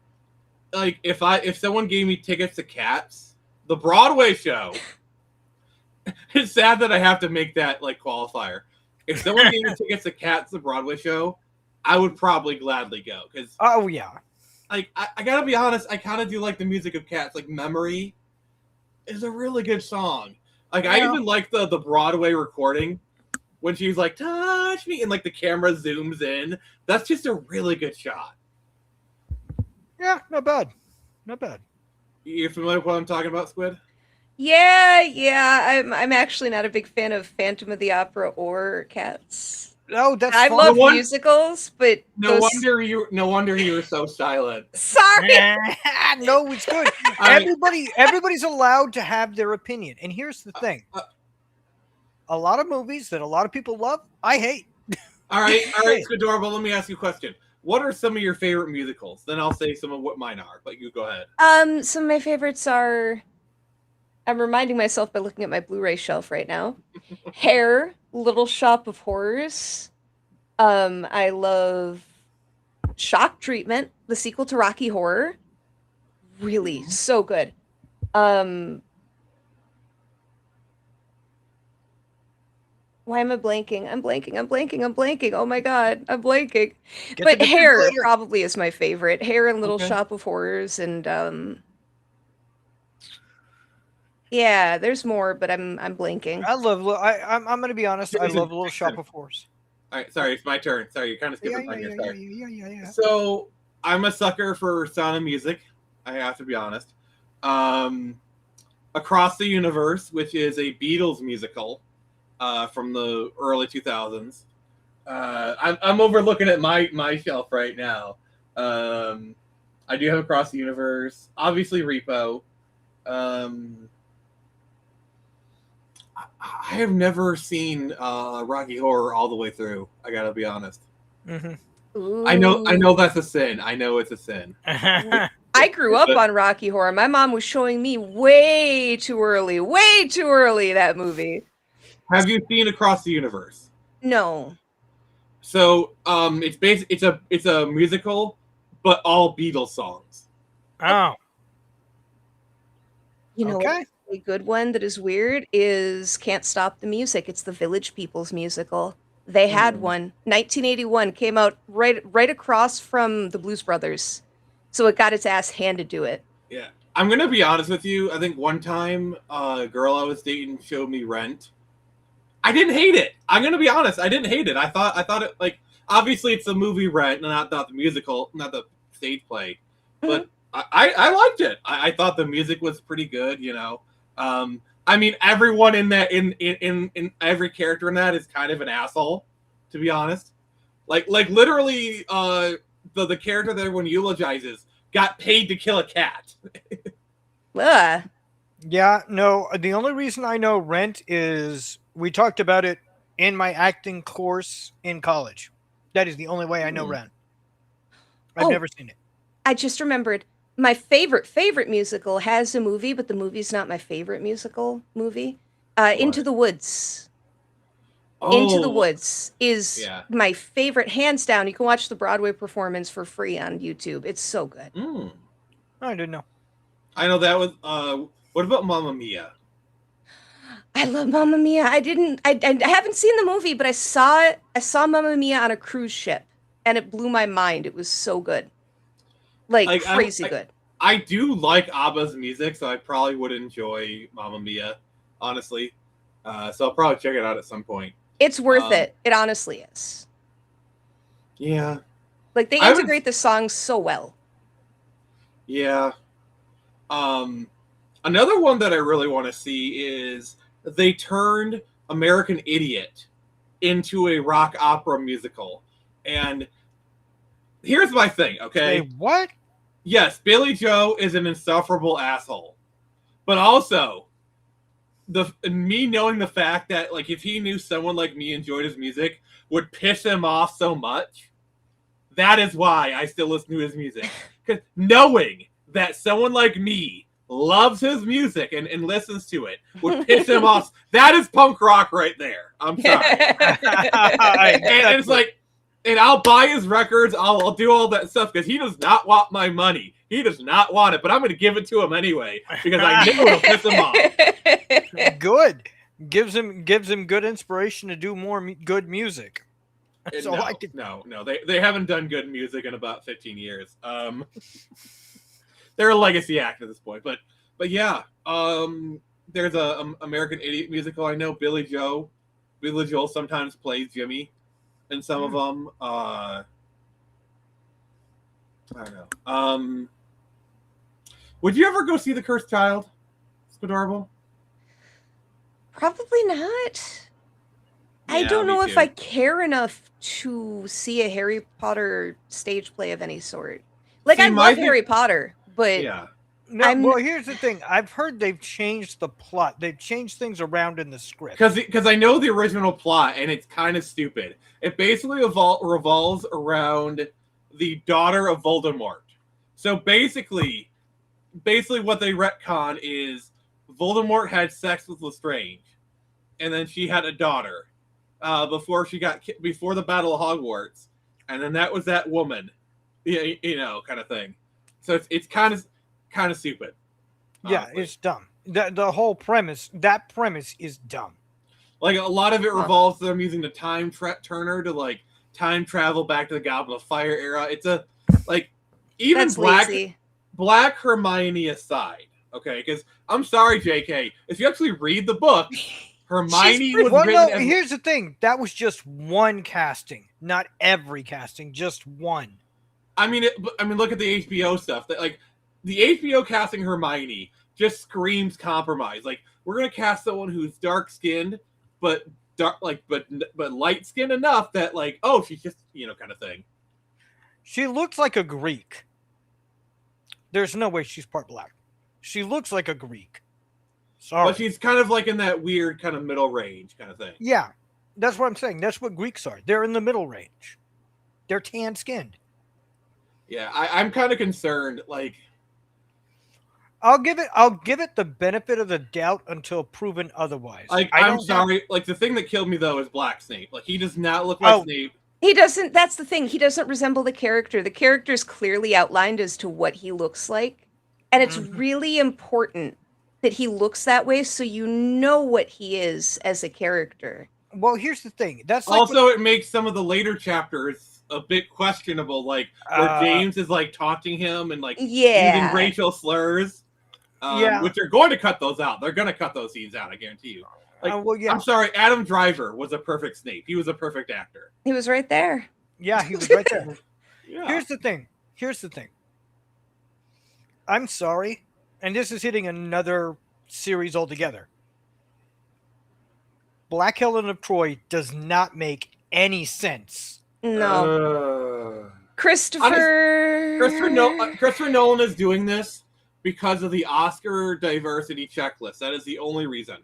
A: Like if someone gave me tickets to Cats, the Broadway show, it's sad that I have to make that like qualifier. If someone gave me tickets to Cats, the Broadway show, I would probably gladly go because like I gotta be honest, I kind of do like the music of Cats. Like Memory is a really good song. Like I even like the Broadway recording when she's like touch me and like the camera zooms in. That's just a really good shot.
B: Yeah, not bad. Not bad.
A: You're familiar with what I'm talking about, Squid?
C: Yeah. I'm actually not a big fan of Phantom of the Opera or Cats.
B: No, that's
C: I love musicals, but
A: no wonder you were so silent.
C: Sorry.
B: No, it's good. Everybody's allowed to have their opinion. And here's the thing. A lot of movies that a lot of people love, I hate.
A: All right, Squidorable, let me ask you a question. What are some of your favorite musicals? Then I'll say some of what mine are, but you go ahead.
C: Some of my favorites are, I'm reminding myself by looking at my Blu-ray shelf right now. Hair, Little Shop of Horrors. I love Shock Treatment, the sequel to Rocky Horror. Really, so good. Why am I blanking? I'm blanking. Oh my god, I'm blanking. But Hair probably is my favorite. Hair and Little Shop of Horrors, and yeah, there's more, but I'm blanking.
B: I'm gonna be honest. I love Little Shop of Horrors.
A: All right, sorry, it's my turn. Sorry, you're kind of skipping on your start.
B: Yeah.
A: So I'm a sucker for Sound of Music. I have to be honest. Across the Universe, which is a Beatles musical. From the early 2000s. I'm overlooking at my shelf right now. I do have Across the Universe. Obviously, Repo. I have never seen Rocky Horror all the way through. I gotta be honest.
B: Mm-hmm.
A: I know that's a sin. I know it's a sin.
C: I grew up on Rocky Horror. My mom was showing me way too early that movie.
A: Have you seen Across the Universe?
C: No.
A: So it's a musical, but all Beatles songs.
B: Oh,
C: You know,
B: okay.
C: a good one that is weird is Can't Stop the Music. It's the Village People's musical. They had one. 1981 came out right across from the Blues Brothers. So it got its ass handed to it.
A: Yeah. I'm going to be honest with you. I think one time a girl I was dating showed me Rent. I didn't hate it. I'm going to be honest. I didn't hate it. I thought it, like, obviously it's the movie Rent, not the musical, not the stage play. But I liked it. I thought the music was pretty good, you know. I mean, everyone in that in every character in that is kind of an asshole, to be honest. Like literally, the character that everyone eulogizes got paid to kill a cat.
C: Ugh.
B: Yeah, no, the only reason I know Rent is we talked about it in my acting course in college. That is the only way I know Rent. I've never seen it.
C: I just remembered my favorite musical has a movie, but the movie's not my favorite musical movie. Into the Woods. Into the Woods is my favorite, hands down. You can watch the Broadway performance for free on YouTube. It's so good.
B: I didn't know.
A: I know that was. What about Mamma Mia?
C: I love Mamma Mia. I haven't seen the movie, but I saw Mamma Mia on a cruise ship, and it blew my mind. It was so good, like crazy good.
A: I do like ABBA's music, so I probably would enjoy Mamma Mia, honestly. So I'll probably check it out at some point.
C: It's worth it. It honestly is.
A: Yeah.
C: Like, they integrate the songs so well.
A: Yeah. Another one that I really want to see is they turned American Idiot into a rock opera musical. And here's my thing, okay?
B: Wait, what?
A: Yes, Billy Joe is an insufferable asshole. But also, me knowing the fact that, like, if he knew someone like me enjoyed his music would piss him off so much, that is why I still listen to his music. Because knowing that someone like me loves his music and listens to it would piss him off. That is punk rock right there. I'm sorry. and it's like, and I'll buy his records. I'll do all that stuff because he does not want my money. He does not want it, but I'm going to give it to him anyway because I know it'll piss him off.
B: Good. Gives him good inspiration to do more good music. That's all I could.
A: No. They haven't done good music in about 15 years. They're a legacy act at this point, but yeah. There's a American Idiot musical. I know Billy Joel sometimes plays Jimmy in some of them. I don't know. Would you ever go see The Cursed Child? It's adorable.
C: Probably not. I don't know if I care enough to see a Harry Potter stage play of any sort. Like, I love Harry Potter, but
B: no. Well, here's the thing. I've heard they've changed the plot. They've changed things around in the script.
A: Because I know the original plot, and it's kind of stupid. It basically revolves around the daughter of Voldemort. So basically what they retcon is Voldemort had sex with Lestrange, and then she had a daughter before the Battle of Hogwarts, and then that was that woman, you know, kind of thing. So it's kind of stupid.
B: Yeah, it's dumb. The whole premise is dumb.
A: Like, a lot of it revolves them using the time turner to, like, time travel back to the Goblet of Fire era. It's even
C: that's
A: Black Hermione aside, okay? Because I'm sorry, JK, if you actually read the book, Hermione was written as...
B: Here's the thing. That was just one casting, not every casting, just one.
A: I mean, look at the HBO stuff. Like, the HBO casting Hermione just screams compromise. Like, we're gonna cast someone who's dark skinned, but light skinned enough that, like, oh, she's just, you know, kind of thing.
B: She looks like a Greek. There's no way she's part black. She looks like a Greek. Sorry.
A: But she's kind of like in that weird kind of middle range kind of thing.
B: Yeah, that's what I'm saying. That's what Greeks are. They're in the middle range. They're tan skinned.
A: Yeah, I'm kind of concerned. Like,
B: I'll give it the benefit of the doubt until proven otherwise.
A: Like, I'm sorry. Like, the thing that killed me though is Black Snape. Like, he does not look like Snape.
C: He doesn't. That's the thing. He doesn't resemble the character. The character is clearly outlined as to what he looks like, and it's really important that he looks that way so you know what he is as a character.
B: Well, here's the thing. That's
A: also it makes some of the later chapters a bit questionable, like where James is like taunting him and like using racial slurs. Which they're going to cut those out. They're going to cut those scenes out. I guarantee you. Like, I'm sorry, Adam Driver was a perfect Snape. He was a perfect actor.
C: He was right there.
B: Yeah, he was right there.
A: Yeah.
B: Here's the thing. I'm sorry, and this is hitting another series altogether. Black Helen of Troy does not make any sense.
C: No. Christopher
A: Nolan is doing this because of the Oscar diversity checklist. That is the only reason.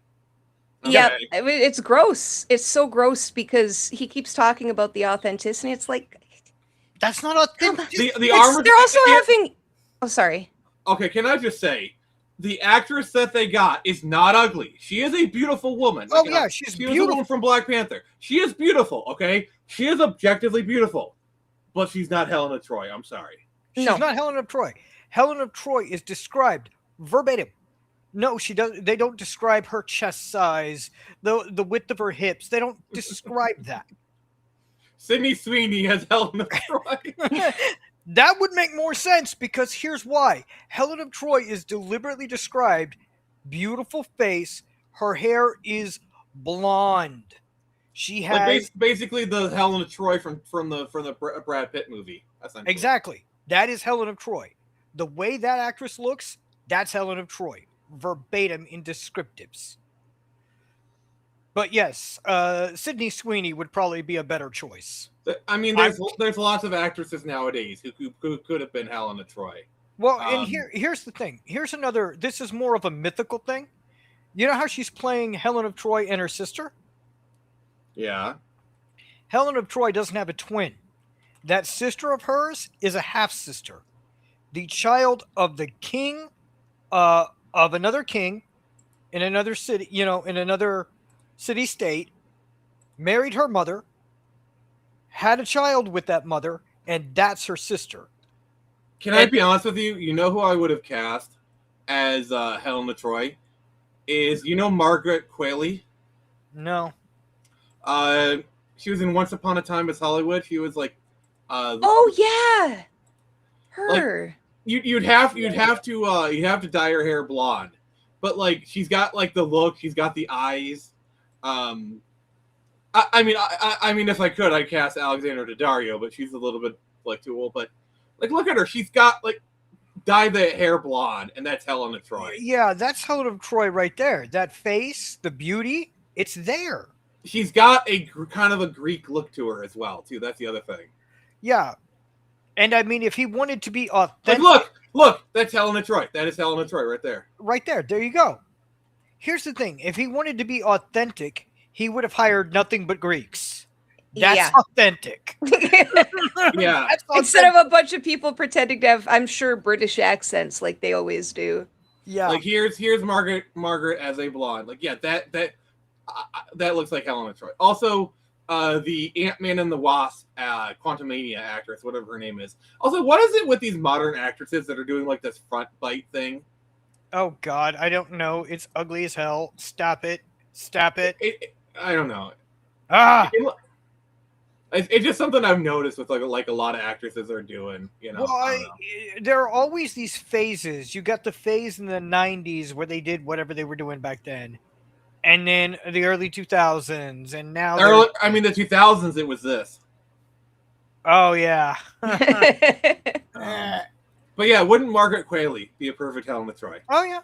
A: Okay.
C: Yeah, it's gross. It's so gross because he keeps talking about the authenticity. It's like,
B: that's not authentic.
A: The armor.
C: They're also having. Oh, sorry.
A: Okay, can I just say, the actress that they got is not ugly. She is a beautiful woman.
B: Oh, yeah, she's beautiful.
A: She was the woman from Black Panther. She is beautiful, okay? She is objectively beautiful. But she's not Helen of Troy. I'm sorry.
B: She's not Helen of Troy. Helen of Troy is described verbatim. No, she doesn't. They don't describe her chest size, the width of her hips. They don't describe that.
A: Sydney Sweeney as Helen of Troy.
B: That would make more sense because here's why. Helen of Troy is deliberately described beautiful face. Her hair is blonde. She has
A: like basically the Helen of Troy from the Brad Pitt movie. Essentially.
B: Exactly. That is Helen of Troy. The way that actress looks, that's Helen of Troy. Verbatim in descriptives. But yes, Sydney Sweeney would probably be a better choice.
A: I mean, there's lots of actresses nowadays who could have been Helen of Troy.
B: Well, and here's the thing. Here's another. This is more of a mythical thing. You know how she's playing Helen of Troy and her sister?
A: Yeah.
B: Helen of Troy doesn't have a twin. That sister of hers is a half sister, the child of the king, of another king, in another city. In another city state, married her mother, had a child with that mother, and that's her sister.
A: Can I be honest with you? You know who I would have cast as Helen of Troy? Is Margaret Qualley?
B: No.
A: She was in Once Upon a Time as Hollywood. She was like,
C: oh yeah, her.
A: Like, you'd have to dye her hair blonde, but like she's got like the look, she's got the eyes. I mean, if I could, I'd cast Alexandra Daddario, but she's a little bit like too old. But like, look at her; she's got like dye the hair blonde, and that's Helen of Troy.
B: Yeah, that's Helen of Troy right there. That face, the beauty, it's there.
A: She's got a kind of a Greek look to her as well, too. That's the other thing.
B: Yeah, and I mean, if he wanted to be authentic,
A: like, look, that's Helen of Troy. That is Helen of Troy right there.
B: Right there. There you go. Here's the thing: if he wanted to be authentic, he would have hired nothing but Greeks. That's authentic.
A: Yeah.
C: That's authentic. Instead of a bunch of people pretending to have, I'm sure, British accents like they always do.
B: Yeah.
A: Like here's Margaret as a blonde. Like that looks like Helen of Troy. Also, the Ant-Man and the Wasp, Quantumania actress, whatever her name is. Also, what is it with these modern actresses that are doing like this front bite thing?
B: Oh God, I don't know. It's ugly as hell. Stop it. Stop it.
A: I don't know. It's just something I've noticed with like a lot of actresses are doing.
B: Well, there are always these phases. You got the phase in the 90s where they did whatever they were doing back then. And then the early 2000s, and now...
A: the 2000s, it was this.
B: Oh, yeah.
A: But yeah, wouldn't Margaret Qualley be a perfect Helen of Troy?
B: Oh, yeah.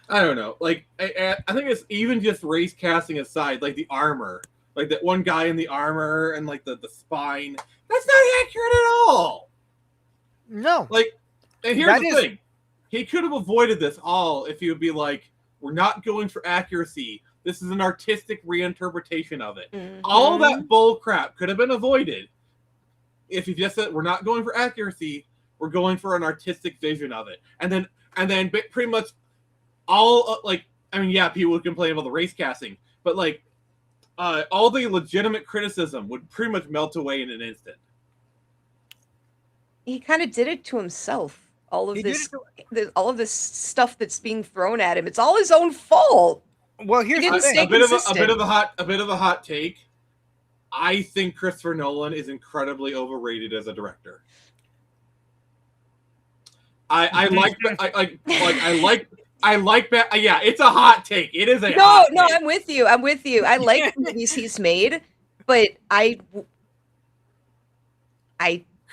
A: I don't know. Like, I think it's even just race casting aside, like the armor. Like that one guy in the armor and like the spine. That's not accurate at all.
B: No.
A: Like, and here's the thing. He could have avoided this all if he would be like, we're not going for accuracy. This is an artistic reinterpretation of it. Mm-hmm. All of that bull crap could have been avoided if he just said, we're not going for accuracy. We're going for an artistic vision of it, and then pretty much all people would complain about the race casting, but like all the legitimate criticism would pretty much melt away in an instant.
C: He kind of did it to himself. All of this stuff that's being thrown at him, it's all his own fault.
B: Well, here's the thing.
A: A bit of a hot take. I think Christopher Nolan is incredibly overrated as a director. Yeah, it's a hot take. It is a hot take.
C: I'm with you. I like the movies he's made, but I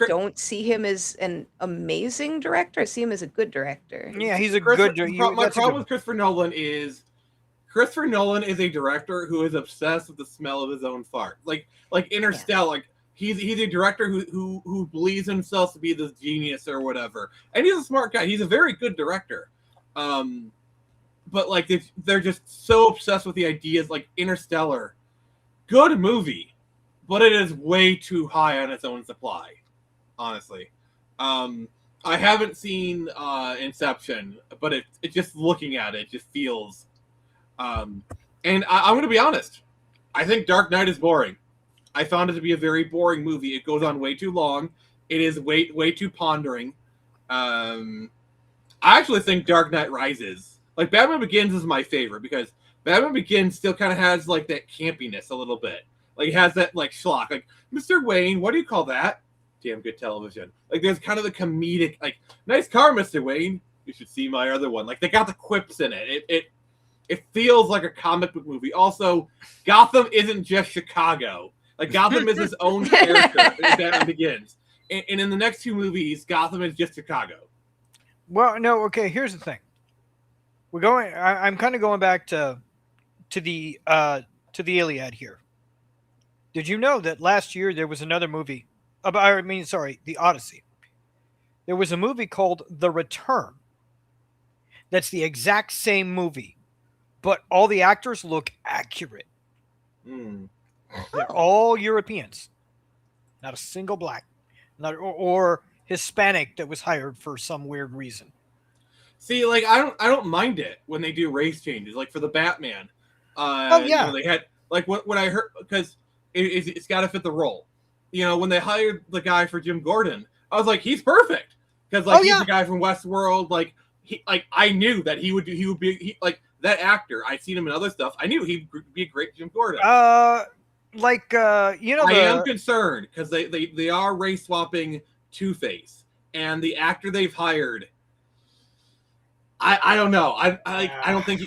C: don't see him as an amazing director. I see him as a good director.
B: Yeah, he's a good director.
A: My problem with Christopher Nolan is a director who is obsessed with the smell of his own fart. Like Interstellar. Like he's a director who believes himself to be this genius or whatever. And he's a smart guy. He's a very good director. But like they're just so obsessed with the ideas. Like Interstellar, good movie, but it is way too high on its own supply. Honestly, I haven't seen Inception, but it just looking at it just feels. And I'm going to be honest. I think Dark Knight is boring. I found it to be a very boring movie. It goes on way too long. It is way too pondering. I actually think Dark Knight Rises, like Batman Begins, is my favorite because Batman Begins still kind of has like that campiness a little bit. Like it has that like schlock. Like Mr. Wayne, what do you call that? Damn good television. Like there's kind of the comedic, like nice car, Mr. Wayne. You should see my other one. Like they got the quips in it. It feels like a comic book movie. Also, Gotham isn't just Chicago. Like Gotham is its own character. Batman Begins, and in the next two movies, Gotham is just Chicago.
B: Well, no, okay. Here's the thing. I'm kind of going back to the Iliad here. Did you know that last year there was another movie? The Odyssey. There was a movie called The Return. That's the exact same movie, but all the actors look accurate. They're all Europeans, not a single black, or Hispanic that was hired for some weird reason.
A: See, like I don't mind it when they do race changes, like for the Batman. They had like what I heard because it's got to fit the role. You know, when they hired the guy for Jim Gordon, I was like, he's perfect because he's the guy from Westworld. Like I knew that he would be that actor. I've seen him in other stuff. I knew he'd be a great Jim Gordon.
B: I
A: am concerned because they are race swapping Two-Face, and the actor they've hired. I don't know. I don't think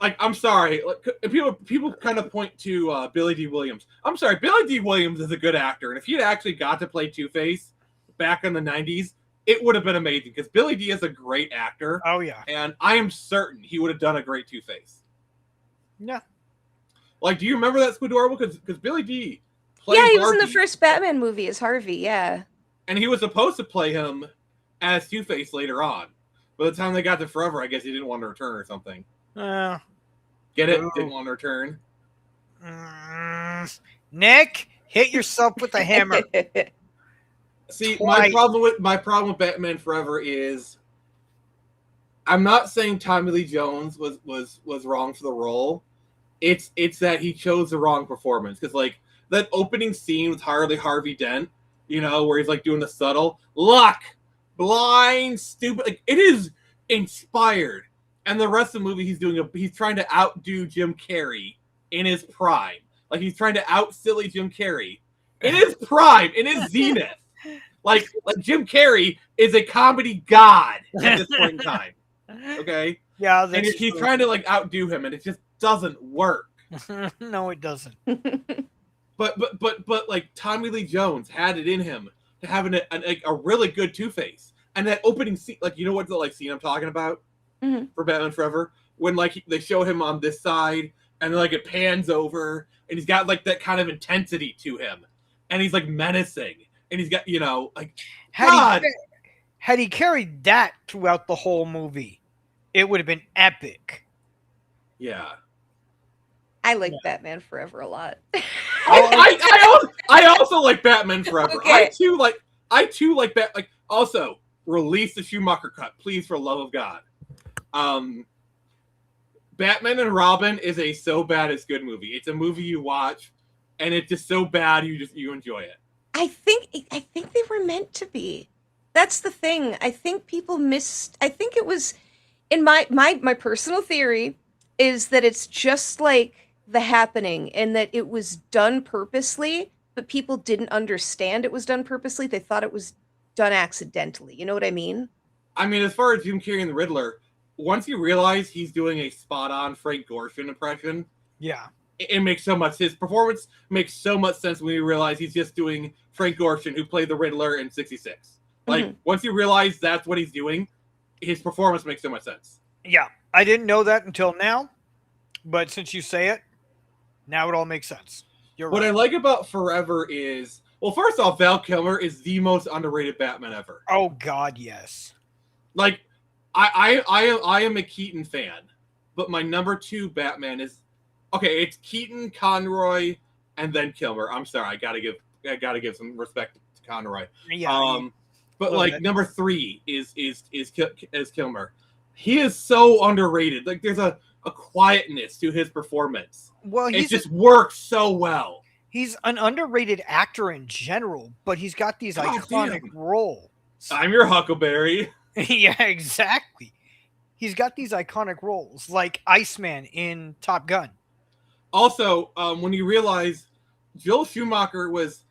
A: I'm sorry. People kind of point to Billy D. Williams. I'm sorry. Billy D. Williams is a good actor, and if he had actually got to play Two-Face back in the 90s, it would have been amazing because Billy D. is a great actor.
B: Oh yeah,
A: and I am certain he would have done a great Two-Face.
B: Yeah.
A: Like, do you remember that Squidward? Because Billy D. played
C: he was
A: Harvey,
C: in the first Batman movie as Harvey. Yeah,
A: and he was supposed to play him as Two-Face later on. By the time they got to Forever, I guess he didn't want to return or something. Get it?
B: No.
A: Didn't want to return.
B: Nick, hit yourself with a hammer.
A: See, my problem with Batman Forever is I'm not saying Tommy Lee Jones was wrong for the role. It's that he chose the wrong performance because like that opening scene with Harvey Dent, you know, where he's like doing the subtle luck, blind, stupid. Like it is inspired, and the rest of the movie he's trying to outdo Jim Carrey in his prime. Like he's trying to out silly Jim Carrey in his prime, in his zenith. Like Jim Carrey is a comedy god at this point in time. Okay.
B: Yeah,
A: and he's trying to like outdo him, and it just doesn't work.
B: No, it doesn't.
A: But like Tommy Lee Jones had it in him to have a really good Two-Face, and that opening scene, like you know what the like scene I'm talking about for Batman Forever, when like they show him on this side, and then like it pans over, and he's got like that kind of intensity to him, and he's like menacing, and he's got like
B: had he carried that throughout the whole movie, it would have been epic.
A: Yeah.
C: I like Batman Forever a lot.
A: I also like Batman Forever.
C: Okay.
A: I too like Also, release the Schumacher cut, please, for the love of God. Batman and Robin is a so bad it's good movie. It's a movie you watch, and it's just so bad you enjoy it.
C: I think they were meant to be. That's the thing. I think people missed. I think it was in my personal theory is that it's just like The Happening, and that it was done purposely, but people didn't understand it was done purposely. They thought it was done accidentally. You know what I mean?
A: I mean, as far as Jim Carrey and the Riddler, once you realize he's doing a spot-on Frank Gorshin impression,
B: Yeah.
A: it makes so much. His performance makes so much sense when you realize he's just doing Frank Gorshin, who played the Riddler in '66. Like, once you realize that's what he's doing, his performance makes so much sense.
B: Yeah. I didn't know that until now, but since you say it, now it all makes sense. You're
A: What
B: right.
A: I like about Forever is, well, first off, Val Kilmer is the most underrated Batman ever.
B: Oh God, yes.
A: Like, I am a Keaton fan, but my number 2 Batman is, okay, it's Keaton, Conroy, and then Kilmer. I'm sorry, I gotta give some respect to Conroy.
B: Yeah.
A: But like number 3 is Kilmer. He is so underrated. Like, there's a quietness to his performance.
B: Well,
A: it just works so well.
B: He's an underrated actor in general, but he's got these iconic roles.
A: I'm your Huckleberry.
B: Yeah, exactly. He's got these iconic roles, like Iceman in Top Gun.
A: Also, when you realize Joel Schumacher was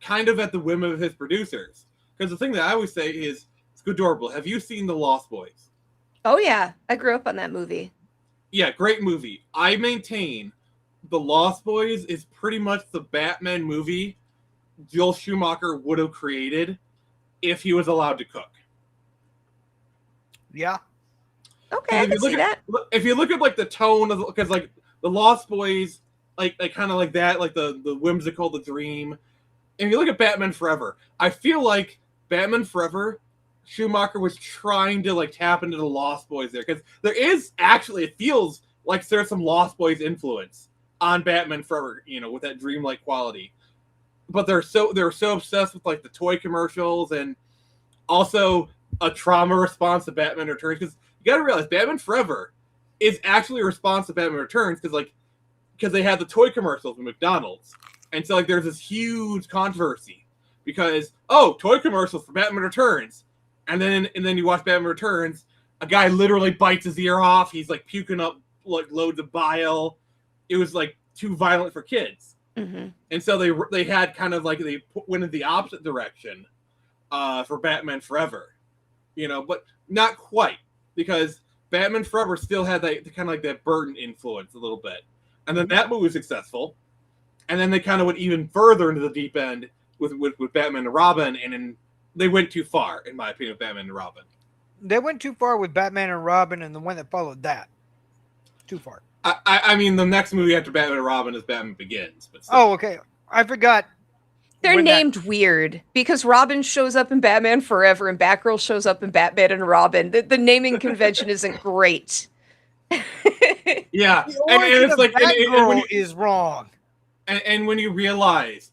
A: kind of at the whim of his producers, because the thing that I always say is, it's adorable. Have you seen The Lost Boys?
C: Oh yeah, I grew up on that movie.
A: Yeah, great movie. I maintain The Lost Boys is pretty much the Batman movie Joel Schumacher would have created if he was allowed to cook.
B: Yeah.
C: Okay, I can see that.
A: If you look at like the tone of, because like The Lost Boys, like kind of like that, like the whimsical, the dream. And if you look at Batman Forever, I feel like Batman Forever, Schumacher was trying to like tap into the Lost Boys there, because there is actually, it feels like there's some Lost Boys influence on Batman Forever, you know, with that dreamlike quality. But they're so obsessed with like the toy commercials and also a trauma response to Batman Returns, because you got to realize Batman Forever is actually a response to Batman Returns, because they had the toy commercials with McDonald's, and so like there's this huge controversy because toy commercials for Batman Returns, and then you watch Batman Returns, a guy literally bites his ear off, he's like puking up like loads of bile. It was like too violent for kids, and so they had kind of like they went in the opposite direction for Batman Forever. You know, but not quite, because Batman Forever still had that kind of like that Burton influence a little bit. And then that movie was successful. And then they kind of went even further into the deep end with Batman and Robin, and then they went too far, in my opinion, with Batman and Robin.
B: They went too far with Batman and Robin, and the one that followed that. Too far.
A: I mean, the next movie after Batman and Robin is Batman Begins. But still.
B: Oh, okay. I forgot.
C: They're named weird because Robin shows up in Batman Forever and Batgirl shows up in Batman and Robin. The naming convention isn't great.
A: Yeah,
B: and
A: it's like
B: Batgirl is wrong.
A: And when you realize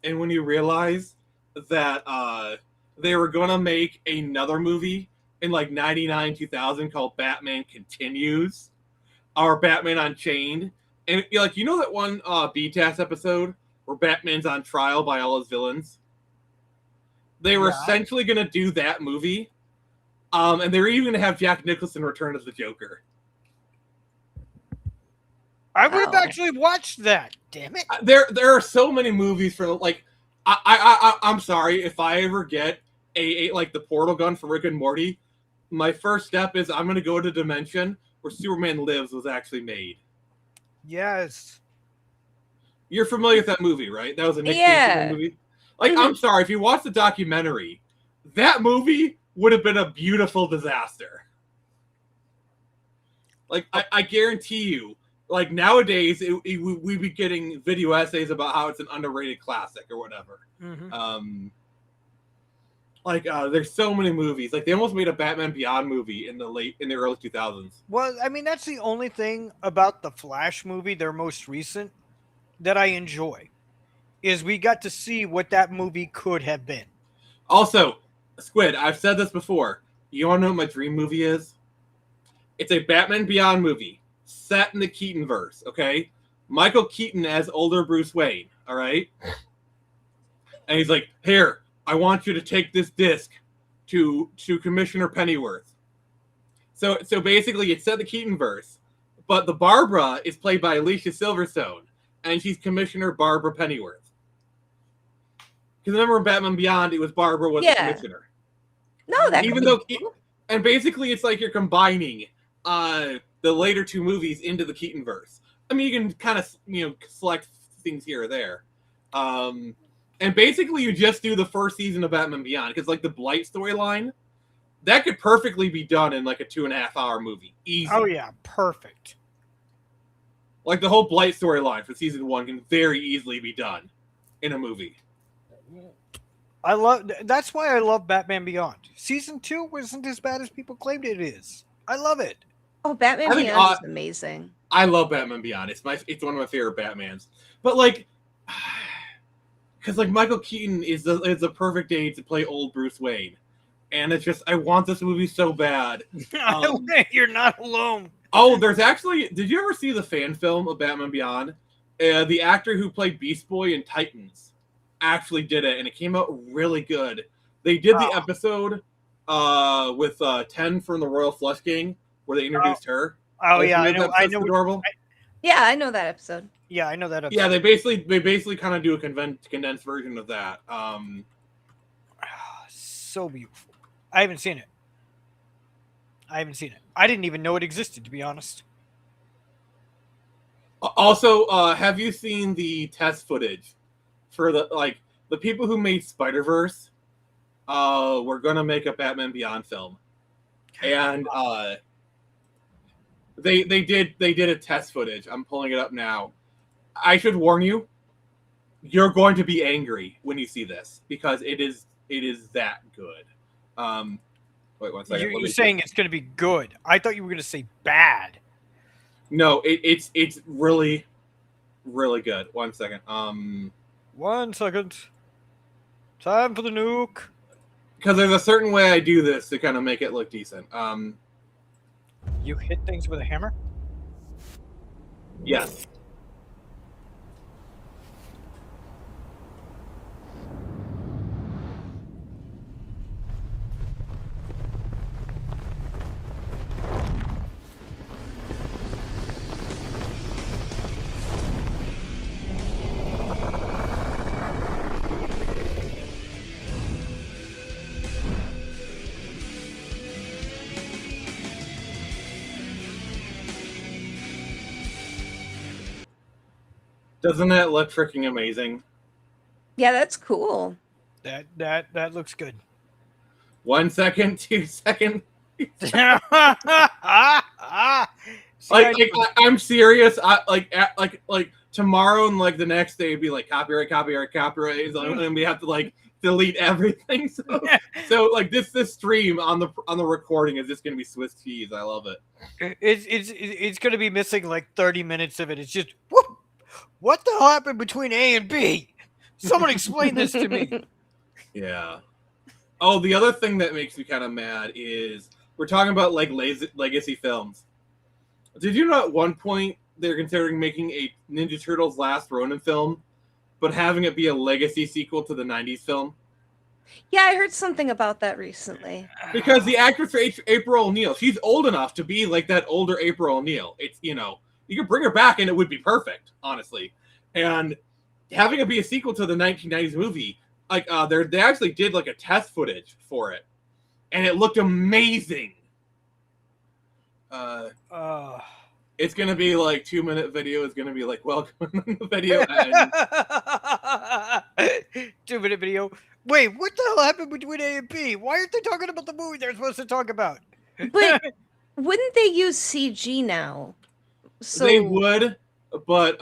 A: that they were gonna make another movie in like 99, 2000 called Batman Continues, or Batman Unchained, and like, you know that one BTAS episode where Batman's on trial by all his villains? They were essentially going to do that movie, and they were even going to have Jack Nicholson return as the Joker.
B: I would have actually watched that. Damn it!
A: There are so many movies for like. I'm sorry if I ever get a like the portal gun for Rick and Morty. My first step is I'm going to go to Dimension where Superman Lives was actually made.
B: Yes.
A: You're familiar with that movie, right? That was a Nick Cage movie. Like, I'm sorry, if you watch the documentary, that movie would have been a beautiful disaster. Like, I guarantee you, like nowadays, we'd be getting video essays about how it's an underrated classic or whatever. There's so many movies. Like, they almost made a Batman Beyond movie in the early 2000s.
B: Well, I mean, that's the only thing about the Flash movie, their most recent, that I enjoy, is we got to see what that movie could have been.
A: Also, Squid, I've said this before. You want to know what my dream movie is? It's a Batman Beyond movie set in the Keaton-verse, okay? Michael Keaton as older Bruce Wayne, all right? And he's like, here, I want you to take this disc to Commissioner Pennyworth. So basically, it's set in the Keaton-verse, but the Barbara is played by Alicia Silverstone, and she's Commissioner Barbara Pennyworth. Because remember in Batman Beyond, it was Barbara was the Commissioner.
C: No, that
A: even though, and basically, it's like you're combining the later two movies into the Keaton-verse. I mean, you can kind of select things here or there, and basically, you just do the first season of Batman Beyond because like the Blight storyline, that could perfectly be done in like a 2.5-hour movie. Easy.
B: Oh yeah, perfect.
A: Like the whole Blight storyline for season 1 can very easily be done in a movie.
B: That's why I love Batman Beyond. Season 2 wasn't as bad as people claimed it is. I love it.
C: Oh, Batman Beyond is amazing.
A: I love Batman Beyond. It's one of my favorite Batmans. But like, because like Michael Keaton is the perfect age to play old Bruce Wayne, and it's just I want this movie so bad.
B: You're not alone.
A: Oh, there's actually. Did you ever see the fan film of Batman Beyond? The actor who played Beast Boy in Titans actually did it, and it came out really good. They did the episode with 10 from the Royal Flush Gang where they introduced her.
B: Oh yeah, I know.
A: Adorable.
C: Yeah, I know that episode.
B: Yeah, I know that episode.
A: Yeah, they basically kind of do a condensed version of that.
B: So beautiful. I haven't seen it. I didn't even know it existed, to be honest.
A: Also, have you seen the test footage for the people who made Spider-Verse? We're gonna make a Batman Beyond film, and they did a test footage. I'm pulling it up now. I should warn you, you're going to be angry when you see this because it is that good. Wait 1 second.
B: You're saying it's going to be good. I thought you were going to say bad.
A: No, it's really, really good. 1 second.
B: 1 second. Time for the nuke.
A: Because there's a certain way I do this to kind of make it look decent.
B: You hit things with a hammer?
A: Yes. Doesn't that look freaking amazing?
C: Yeah, that's cool.
B: That looks good.
A: 1 second, 2 seconds. I'm serious. Like tomorrow and like the next day would be like copyright. And we have to like delete everything. So like this stream on the recording is just gonna be Swiss cheese. I love it.
B: It's gonna be missing like 30 minutes of it. It's just whoop. What the hell happened between A and B? Someone explain this to me.
A: Yeah. Oh, the other thing that makes me kind of mad is we're talking about like legacy films. Did you know at one point they're considering making a Ninja Turtles Last Ronin film, but having it be a legacy sequel to the 90s film?
C: Yeah, I heard something about that recently.
A: Because the actress April O'Neil, she's old enough to be like that older April O'Neil. It's, you could bring her back and it would be perfect, honestly. And having it be a sequel to the 1990s movie, like they actually did like a test footage for it, and it looked amazing. It's gonna be like 2-minute video. It's gonna be like welcome the video.
B: 2-minute video. Wait, what the hell happened between A and B? Why aren't they talking about the movie they're supposed to talk about?
C: But wouldn't they use CG now? So
A: they would, but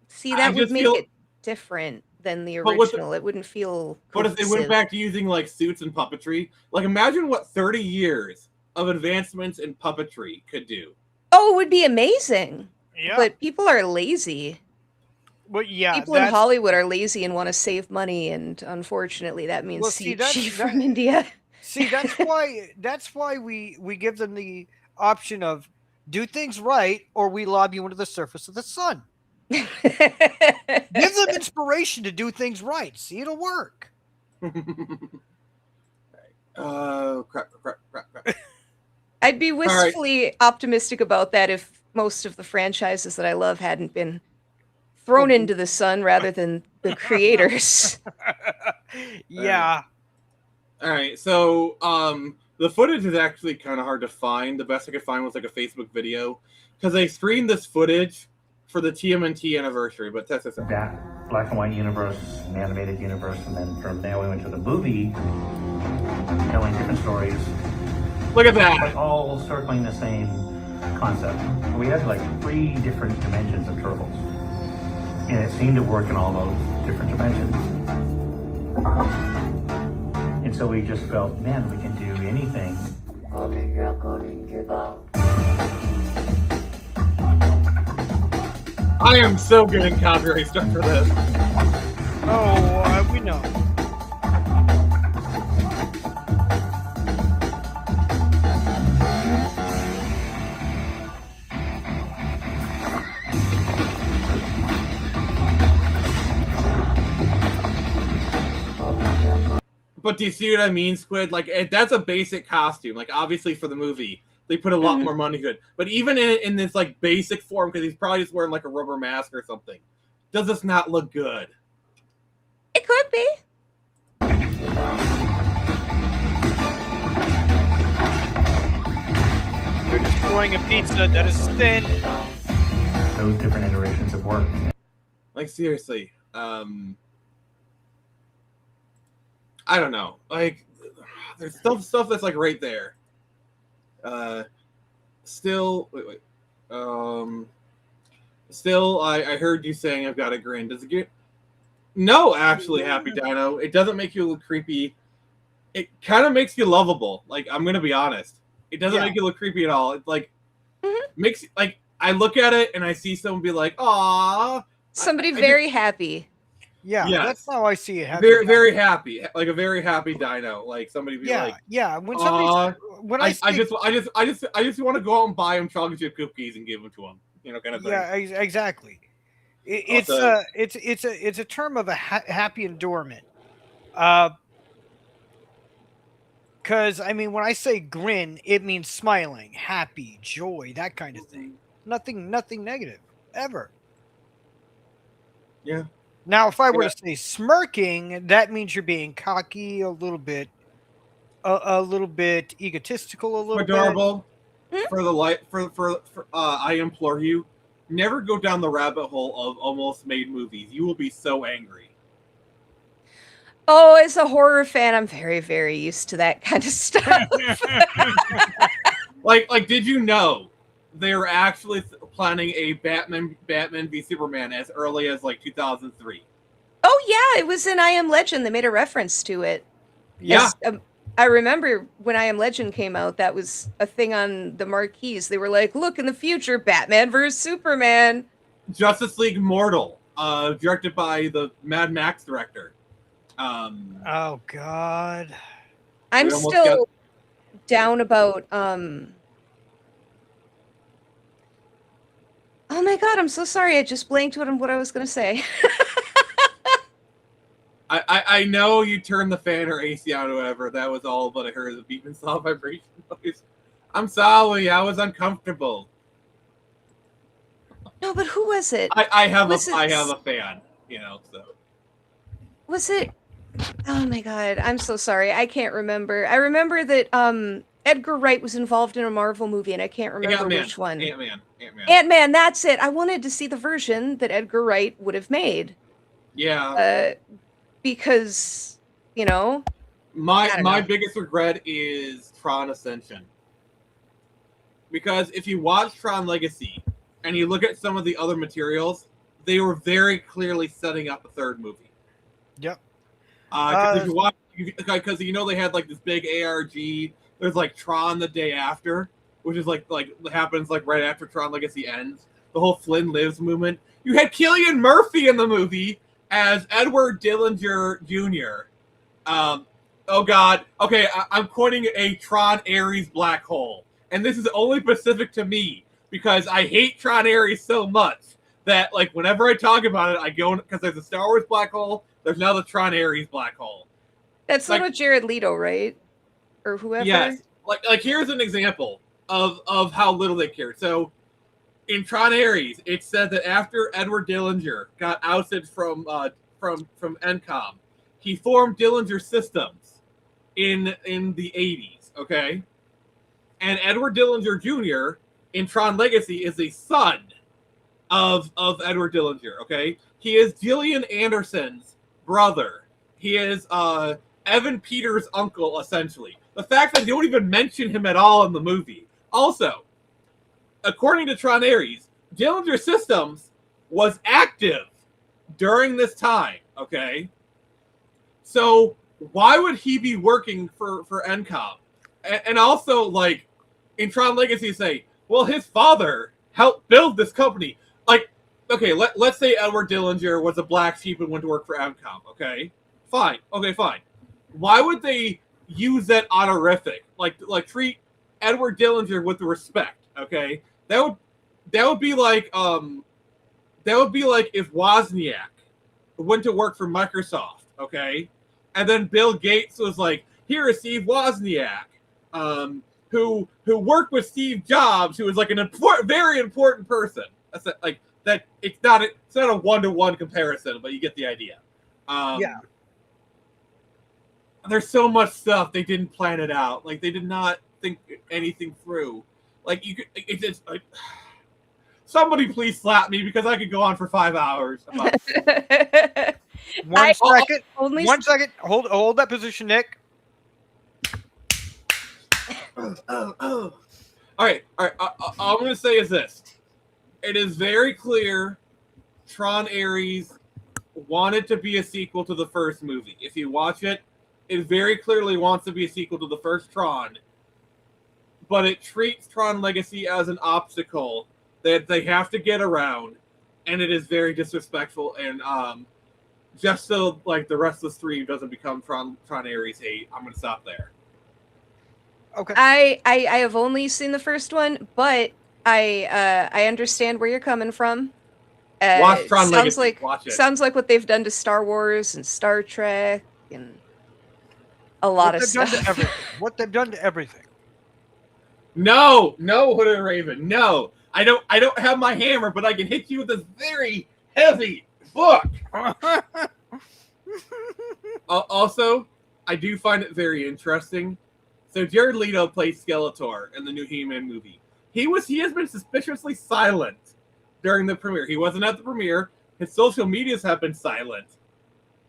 C: see, that would make it different than the original. It wouldn't feel cohesive.
A: But if they went back to using like suits and puppetry, like imagine what 30 years of advancements in puppetry could do.
C: Oh, it would be amazing.
B: Yeah.
C: But people are lazy.
B: Well, yeah,
C: People in Hollywood are lazy and want to save money, and unfortunately, that means CG from India.
B: See, that's why we give them the option of do things right, or we lob you into the surface of the sun. Give them inspiration to do things right. See, it'll work.
A: Crap.
C: I'd be wistfully optimistic about that if most of the franchises that I love hadn't been thrown into the sun rather than the creators.
B: Yeah.
A: All right. So, the footage is actually kind of hard to find. The best I could find was like a Facebook video because they streamed this footage for the TMNT anniversary. But test this out.
I: That black and white universe, an animated universe, and then from there we went to the movie, telling different stories.
A: Look at that!
I: But all circling the same concept. We had like 3 different dimensions of turtles, and it seemed to work in all those different dimensions. And so we just felt, man, we can do anything.
A: I am so good in copyright stuff for this.
B: Oh, we know.
A: But do you see what I mean, Squid? Like, that's a basic costume. Like, obviously for the movie, they put a lot more money into it. But even in this, like, basic form, because he's probably just wearing, like, a rubber mask or something, does this not look good?
C: It could be.
B: They're destroying a pizza that is thin.
I: Those different iterations of work.
A: Like, seriously. I don't know. Like, there's stuff that's like right there. Still, wait. Still, I heard you saying I've got a grin. Does it get? No, actually, Happy Dino. It doesn't make you look creepy. It kind of makes you lovable. Like, I'm gonna be honest. It doesn't make you look creepy at all. It like makes like I look at it and I see someone be like, "Aw."
C: Somebody very happy.
B: Yeah,
A: yes.
B: That's how I see it.
A: Very happy, like a very happy dino. Like somebody be like,
B: When somebody, when I
A: just want to go out and buy him chocolate chip cookies and give them to him, kind of thing.
B: Yeah, exactly. It's a term of a happy endurement. Because I mean, when I say grin, it means smiling, happy, joy, that kind of thing. Nothing negative ever.
A: Yeah.
B: Now, if I were to say smirking, that means you're being cocky, a little bit egotistical, a little
A: adorable. For the light, for I implore you, never go down the rabbit hole of almost made movies. You will be so angry.
C: Oh, as a horror fan, I'm very, very used to that kind of stuff.
A: like, did you know they were actually planning a Batman v Superman as early as like 2003?
C: Oh yeah, it was in I Am Legend. They made a reference to it.
A: Yeah.
C: I remember when I Am Legend came out, that was a thing on the marquees. They were like, look, in the future, Batman vs. Superman.
A: Justice League Mortal, directed by the Mad Max director.
B: Oh, God.
C: I'm still down about... Oh my God, I'm so sorry. I just blanked on what I was going to say.
A: I know you turned the fan or AC on or whatever. That was all, but I heard the beep and saw vibration noise. I'm sorry, I was uncomfortable.
C: No, but who was it?
A: I have a fan, so.
C: Was it? Oh my God, I'm so sorry. I can't remember. I remember that Edgar Wright was involved in a Marvel movie, and I can't remember which one. Ant-Man, that's it. I wanted to see the version that Edgar Wright would have made.
A: Yeah.
C: Because,
A: my biggest regret is Tron Ascension. Because if you watch Tron Legacy and you look at some of the other materials, they were very clearly setting up a third movie.
B: Yep.
A: Because if you watch, because they had like this big ARG. There's like Tron the Day After, which is like happens like right after Tron Legacy ends. the whole Flynn Lives movement. You had Cillian Murphy in the movie as Edward Dillinger Jr. Oh God. Okay, I'm quoting a Tron Ares black hole, and this is only specific to me because I hate Tron Ares so much that like whenever I talk about it, I go because there's a Star Wars black hole. There's now the Tron Ares black hole.
C: That's
A: like,
C: little Jared Leto, right? Or whoever.
A: Yes. Like here's an example of how little they cared. So in Tron Ares, it said that after Edward Dillinger got ousted from NCOM, he formed Dillinger Systems in the 80s, okay? And Edward Dillinger Jr. in Tron Legacy is a son of Edward Dillinger, okay? He is Gillian Anderson's brother. He is Evan Peters' uncle, essentially. The fact that they don't even mention him at all in the movie. Also, according to Tron Ares, Dillinger Systems was active during this time, okay? So why would he be working for NCOM? And also, like, in Tron Legacy say, well, his father helped build this company. Like, okay, let's say Edward Dillinger was a black sheep and went to work for NCOM, okay? Fine. Okay, fine. Why would they use that honorific? Like treat Edward Dillinger with respect, okay? That would be like if Wozniak went to work for Microsoft, okay? And then Bill Gates was like, here is Steve Wozniak, who worked with Steve Jobs, who was like an very important person. That's like that. It's not a one-to-one comparison, but you get the idea.
B: Yeah.
A: There's so much stuff they didn't plan it out. Like they did not think anything through. Like you could, it's just like, somebody please slap me because I could go on for 5 hours. About
B: One second. Hold that position, Nick.
A: All right. All I'm going to say is this. It is very clear Tron Ares wanted to be a sequel to the first movie. If you watch it, it very clearly wants to be a sequel to the first Tron, but it treats Tron Legacy as an obstacle that they have to get around, and it is very disrespectful. And just so like the rest of the stream doesn't become Tron Ares hate, I'm going to stop there.
B: Okay.
C: I have only seen the first one, but I understand where you're coming from.
A: Watch Tron Legacy. Watch it.
C: Sounds like what they've done to Star Wars and Star Trek and a lot of stuff.
B: What they've done to everything.
A: No, Hooded Raven. No, I don't have my hammer, but I can hit you with this very heavy book. Also, I do find it very interesting. So Jared Leto plays Skeletor in the new He-Man movie. He has been suspiciously silent during the premiere. He wasn't at the premiere. His social medias have been silent.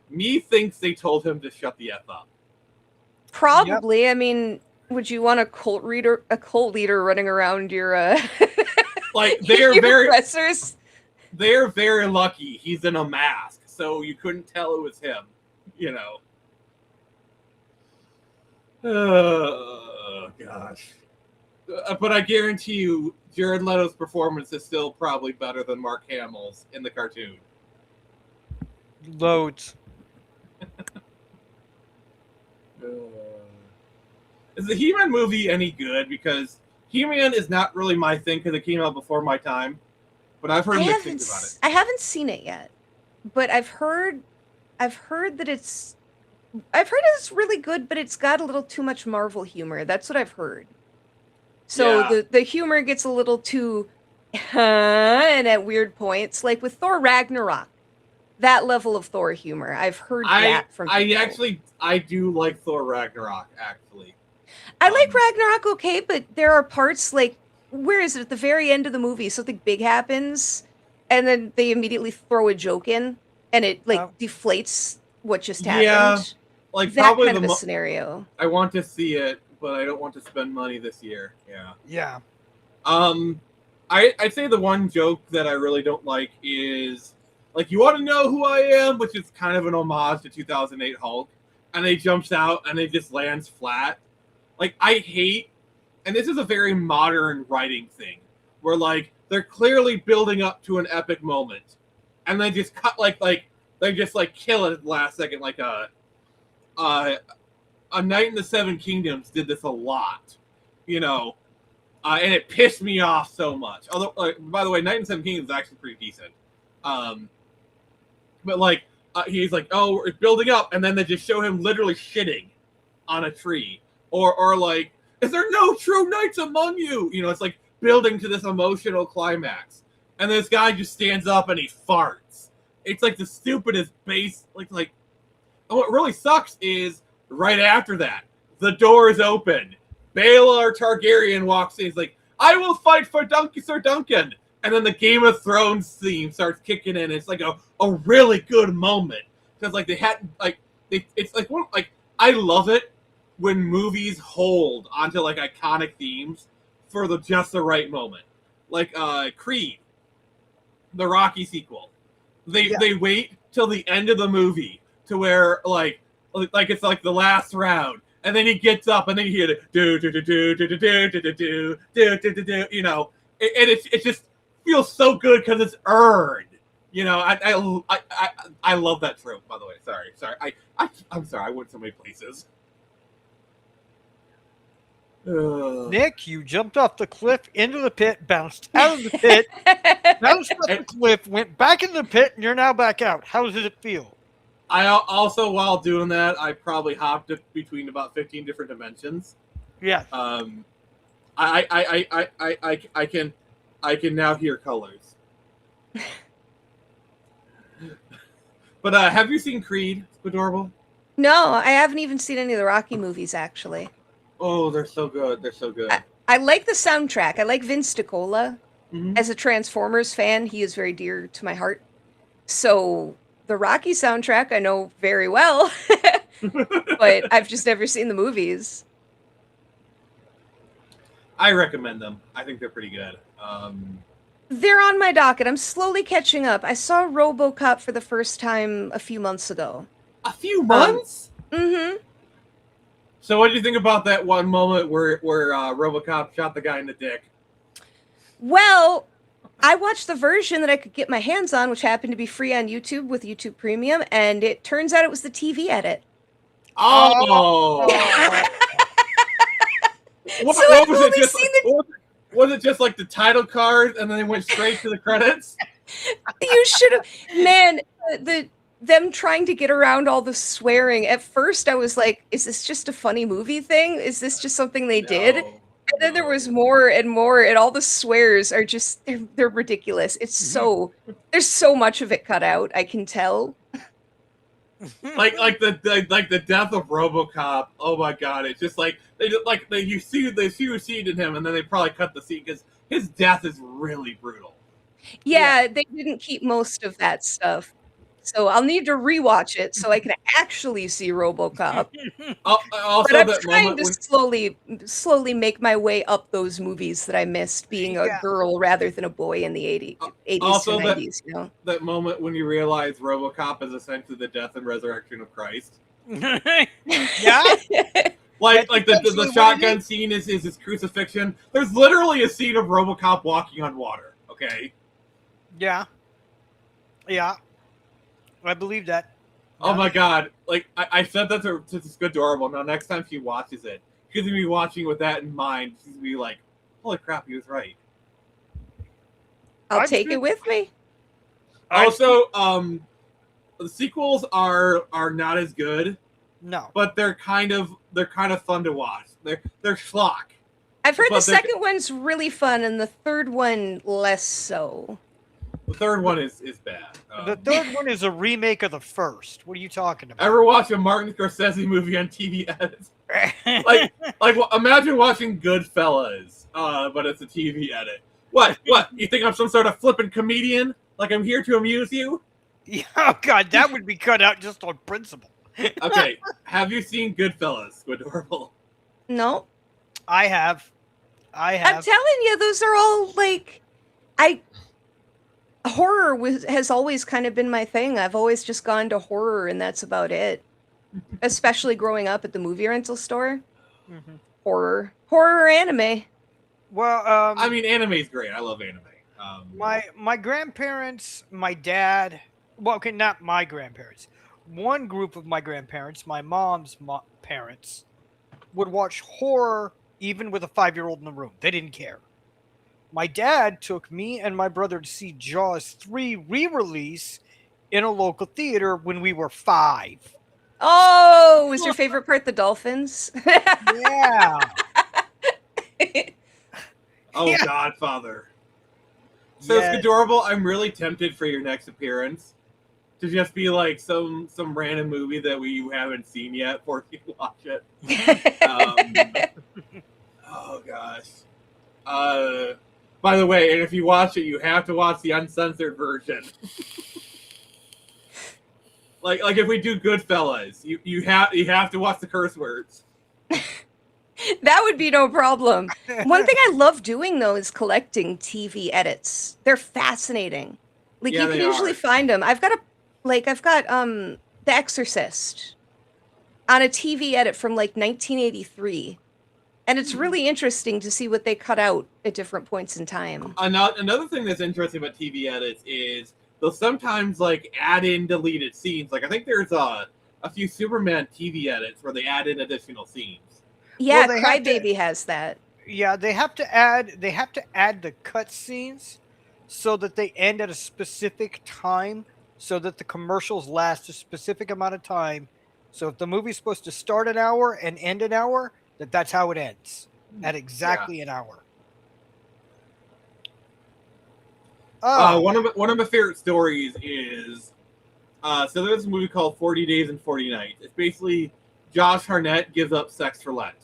A: Me thinks they told him to shut the F up.
C: Probably. Yep. I mean, would you want a cult leader running around your
A: like they're very
C: oppressors?
A: They're very lucky he's in a mask, so you couldn't tell it was him, you know. Oh gosh. But I guarantee you Jared Leto's performance is still probably better than Mark Hamill's in the cartoon.
B: Loads.
A: Is the He-Man movie any good? Because He-Man is not really my thing because it came out before my time. But I've heard mixed things about it.
C: I haven't seen it yet, but I've heard that it's really good, but it's got a little too much Marvel humor. That's what I've heard. So the humor gets a little too and at weird points, like with Thor Ragnarok. That level of Thor humor, I've heard that from people.
A: I do like Thor Ragnarok, actually.
C: I like Ragnarok okay, but there are parts like, where is it? At the very end of the movie, something big happens, and then they immediately throw a joke in, and it deflates what just happened.
A: Yeah, like
C: that
A: probably
C: kind of a scenario.
A: I want to see it, but I don't want to spend money this year. Yeah.
B: Yeah.
A: I'd say the one joke that I really don't like is, like, you want to know who I am, which is kind of an homage to 2008 Hulk, and he jumps out and it just lands flat. Like, I hate, and this is a very modern writing thing, where, like, they're clearly building up to an epic moment, and they just cut they just kill it at the last second. Like a Night in the Seven Kingdoms did this a lot, you know, and it pissed me off so much. Although, by the way, Night in the Seven Kingdoms is actually pretty decent. But he's like, oh, it's building up, and then they just show him literally shitting on a tree, or like, is there no true knights among you? You know, it's like building to this emotional climax, and this guy just stands up and he farts. It's like the stupidest base. Like, and what really sucks is right after that, the door is open. Baelor Targaryen walks in. He's like, I will fight for Sir Duncan. And then the Game of Thrones theme starts kicking in. It's like a really good moment. Because they had it's like I love it when movies hold onto iconic themes for just the right moment. Like Creed, the Rocky sequel. They wait till the end of the movie to where it's like the last round, and then he gets up, and then you hear the do do do do do do do do do do do do, you know, and it just feels so good because it's earned. You know, I love that trope. By the way, sorry, I'm sorry, I went so many places.
B: Nick, you jumped off the cliff into the pit, bounced out of the pit, bounced off the cliff, went back into the pit, and you're now back out. How does it feel?
A: I also, while doing that, I probably hopped between about 15 different dimensions.
B: Yeah.
A: I can now hear colors. But have you seen Creed, Adorable?
C: No, I haven't even seen any of the Rocky movies, actually.
A: Oh, they're so good. They're so good.
C: I like the soundtrack. I like Vince DiCola.
A: Mm-hmm.
C: As a Transformers fan, he is very dear to my heart. So the Rocky soundtrack I know very well, but I've just never seen the movies.
A: I recommend them. I think they're pretty good.
C: They're on my docket. I'm slowly catching up. I saw RoboCop for the first time a few months ago.
A: A few months?
C: Mm-hmm.
A: So what do you think about that one moment where RoboCop shot the guy in the dick?
C: Well, I watched the version that I could get my hands on, which happened to be free on YouTube with YouTube Premium, and it turns out it was the TV edit.
A: Oh! what was it? Was it just like the title card, and then they went straight to the credits?
C: You should have, man. Them trying to get around all the swearing. At first, I was like, "Is this just a funny movie thing? Is this just something they did?" And then there was more and more, and all the swears are just they're ridiculous. It's so there's so much of it cut out. I can tell.
A: like the death of RoboCop. Oh my god! It's just you see a scene in him, and then they probably cut the scene because his death is really brutal.
C: Yeah, they didn't keep most of that stuff. So I'll need to rewatch it so I can actually see RoboCop.
A: Also,
C: but I'm trying to slowly make my way up those movies that I missed, being a girl rather than a boy in the 80s
A: also
C: to 90s. You know?
A: That moment when you realize RoboCop is essentially the death and resurrection of Christ.
B: Yeah.
A: Like the shotgun scene is his crucifixion. There's literally a scene of RoboCop walking on water. Okay.
B: Yeah. Yeah. I believe that.
A: Oh my god! Like I said that to Adorable. Now next time she watches it, she's gonna be watching with that in mind. She's gonna be like, "Holy crap, he was right."
C: I'll take it with me.
A: Also, the sequels are not as good.
B: No,
A: but they're kind of fun to watch. They're schlock.
C: I've heard the second one's really fun, and the third one less so.
A: The third one is bad.
B: The third one is a remake of the first. What are you talking about?
A: Ever watch a Martin Scorsese movie on TV edit? Imagine watching Goodfellas, but it's a TV edit. What? You think I'm some sort of flippant comedian? Like I'm here to amuse you?
B: Yeah, oh god, that would be cut out just on principle.
A: Okay, have you seen Goodfellas, Adorable?
C: No.
B: I have.
C: I'm telling you, those are all horror has always kind of been my thing. I've always just gone to horror, and that's about it. Especially growing up at the movie rental store. Mm-hmm. Horror or anime.
B: Well,
A: I mean, anime's great. I love anime.
B: My grandparents, my dad. Well, okay, not my grandparents. One group of my grandparents, my mom's parents, would watch horror even with a 5-year-old in the room. They didn't care. My dad took me and my brother to see Jaws 3 re-release in a local theater when we were 5.
C: Oh, was your favorite part the dolphins?
B: Yeah.
A: Oh,
B: Yeah.
A: Godfather. So,
B: Yes.
A: Skidorable, I'm really tempted for your next appearance to just be like some random movie that you haven't seen yet before you watch it. Oh, gosh. By the way, and if you watch it, you have to watch the uncensored version. like if we do Goodfellas, you have to watch the curse words.
C: That would be no problem. One thing I love doing though is collecting TV edits. They're fascinating. Like
A: Yeah,
C: you can
A: they
C: usually
A: are.
C: find them. I've got The Exorcist on a TV edit from like 1983. And it's really interesting to see what they cut out at different points in time.
A: Another thing that's interesting about TV edits is they'll sometimes like add in deleted scenes. Like I think there's a few Superman TV edits where they add in additional scenes.
C: Yeah,
B: Well, they have to-
C: Crybaby has that.
B: Yeah, they have to add the cut scenes so that they end at a specific time so that the commercials last a specific amount of time. So if the movie's supposed to start an hour and end an hour, that's how it ends at exactly an hour.
A: One of my favorite stories is so there's a movie called 40 Days and 40 Nights. It's basically Josh Hartnett gives up sex for Lent.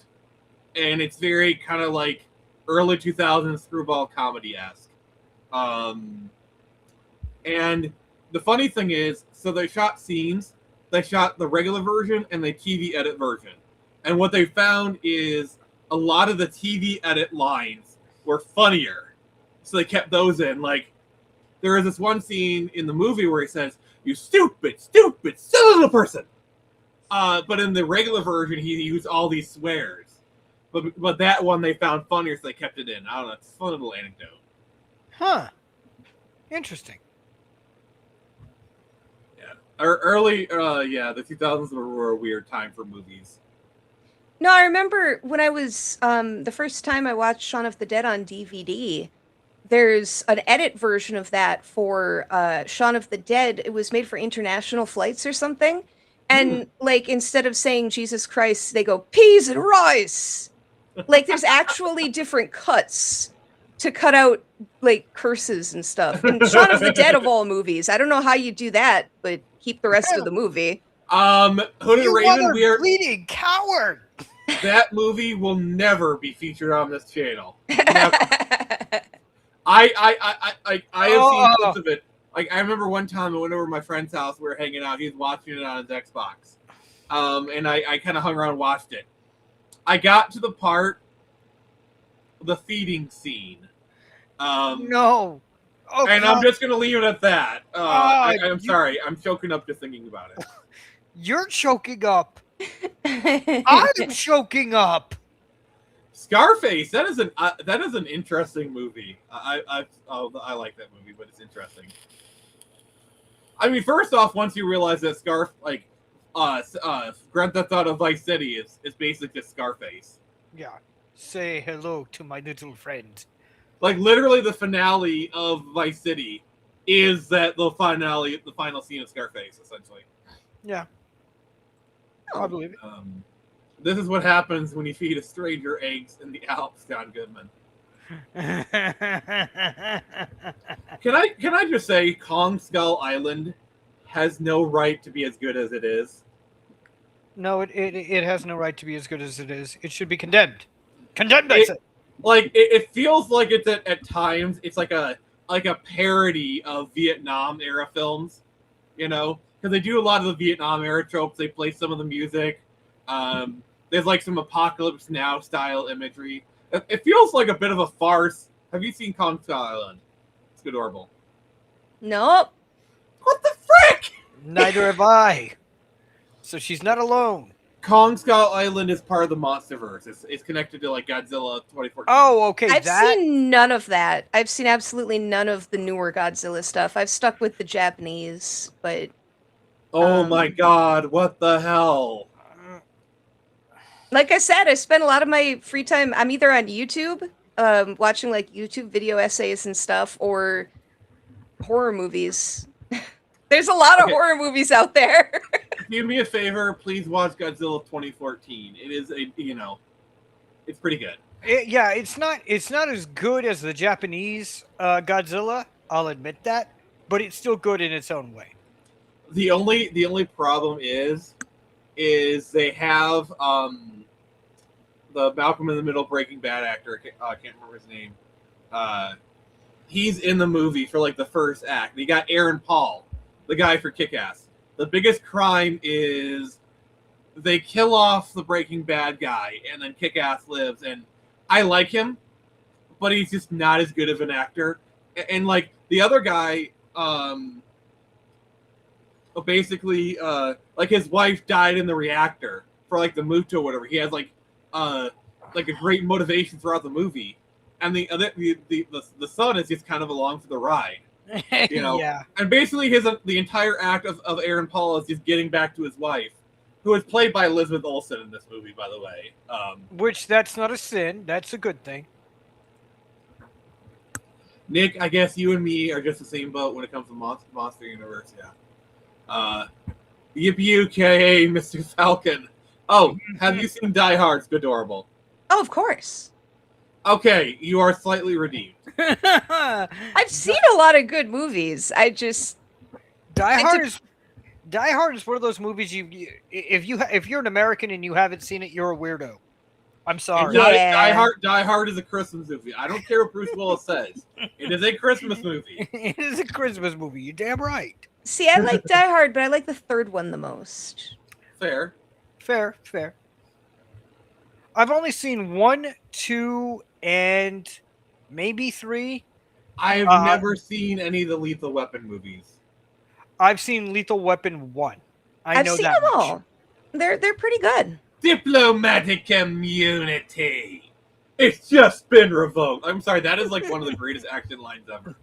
A: And it's very kind of like early 2000s screwball comedy-esque. And the funny thing is, so they shot scenes, they shot the regular version and the TV edit version. And what they found is a lot of the TV edit lines were funnier. So they kept those in. Like, there is this one scene in the movie where he says, "You stupid, silly little person." But in the regular version, he used all these swears. But that one they found funnier, so they kept it in. I don't know. It's a fun little anecdote.
B: Huh. Interesting.
A: Yeah. The 2000s were a weird time for movies.
C: No, I remember when I was the first time I watched Shaun of the Dead on DVD. There's an edit version of that for Shaun of the Dead. It was made for international flights or something. And like instead of saying Jesus Christ, they go peas and rice. Like there's actually different cuts to cut out like curses and stuff. And Shaun of the Dead of all movies. I don't know how you do that, but keep the rest of the movie.
A: Hooded Raven, we are
B: bleeding coward.
A: That movie will never be featured on this channel. Never. I have seen clips of it. Like I remember one time I went over to my friend's house. We were hanging out. He was watching it on his Xbox, and I kind of hung around and watched it. I got to the part, the feeding scene.
B: No. Oh,
A: and
B: God.
A: I'm just gonna leave it at that. I'm sorry. I'm choking up just thinking about it.
B: You're choking up. I'm choking up.
A: Scarface. That is an interesting movie. I like that movie, but it's interesting. I mean, first off, once you realize that Grand Theft Auto Vice City is basically just Scarface.
B: Yeah. Say hello to my little friend.
A: Like literally, the finale of Vice City is the final scene of Scarface, essentially.
B: Yeah. I believe it.
A: This is what happens when you feed a stranger eggs in the Alps, John Goodman. Can I just say, Kong Skull Island has no right to be as good as it is.
B: No, it has no right to be as good as it is. It should be condemned. Condemned, I said.
A: Like it feels like it's at times it's like a parody of Vietnam era films, you know, because they do a lot of the Vietnam era tropes. They play some of the music. There's like some Apocalypse Now style imagery. It feels like a bit of a farce. Have you seen Kong Skull Island? It's adorable.
C: Nope.
A: What the frick?
B: Neither have I. So she's not alone.
A: Kong Skull Island is part of the MonsterVerse. It's connected to like Godzilla 2014.
B: Oh, okay.
C: I've seen none of that. I've seen absolutely none of the newer Godzilla stuff. I've stuck with the Japanese, but
A: Oh my god, what the hell?
C: Like I said, I spend a lot of my free time. I'm either on YouTube, watching like YouTube video essays and stuff, or horror movies. There's a lot of horror movies out there.
A: Do me a favor, please watch Godzilla 2014. It is it's pretty good.
B: It's not as good as the Japanese Godzilla. I'll admit that, but it's still good in its own way.
A: The only problem is they have the Malcolm in the Middle Breaking Bad actor. I can't remember his name. He's in the movie for like the first act. You got Aaron Paul, the guy for Kick-Ass. The biggest crime is they kill off the Breaking Bad guy, and then Kick-Ass lives. And I like him, but he's just not as good of an actor. And like the other guy, basically, like his wife died in the reactor for like the Muto or whatever. He has like a great motivation throughout the movie, and the son is just kind of along for the ride. You know, and basically the entire act of Aaron Paul is just getting back to his wife, who is played by Elizabeth Olsen in this movie, by the way.
B: Which that's not a sin. That's a good thing.
A: Nick, I guess you and me are just the same boat when it comes to Monster Universe. Yeah. Yippee-ki-yay, Mr. Falcon. Oh, have you seen Die Hard? It's adorable.
C: Oh, of course.
A: Okay, you are slightly redeemed.
C: I've seen a lot of good movies.
B: Die Hard is one of those movies if you're an American and you haven't seen it, you're a weirdo. I'm sorry.
A: Die Hard is a Christmas movie. I don't care what Bruce Willis says. It is a Christmas movie.
B: It is a Christmas movie. You're damn right.
C: See, I like Die Hard, but I like the third one the most.
A: Fair.
B: I've only seen 1, 2, and maybe 3.
A: I've never seen any of the Lethal Weapon movies.
B: I've seen Lethal Weapon 1.
C: I've seen them all. They're pretty good.
A: Diplomatic immunity. It's just been revoked. I'm sorry, that is like one of the greatest action lines ever.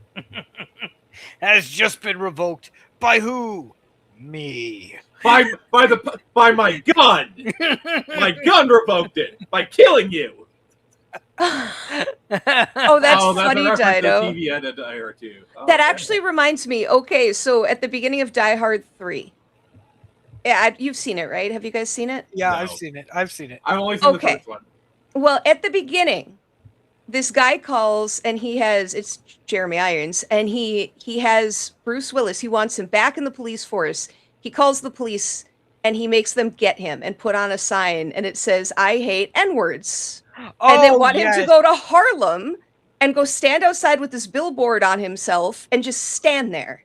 B: Has just been revoked by who? Me.
A: By my gun. My gun revoked it by killing you.
C: Oh, that's funny, Dido.
A: TV edit Die Hard 2.
C: That actually reminds me. Okay, so at the beginning of Die Hard 3. Yeah, you've seen it, right? Have you guys seen it?
B: Yeah, no. I've seen it.
A: I've only seen the first one.
C: Well, at the beginning, this guy calls and it's Jeremy Irons, and he has Bruce Willis. He wants him back in the police force. He calls the police and he makes them get him and put on a sign, and it says, "I hate N-words." And they want him to go to Harlem and go stand outside with this billboard on himself and just stand there.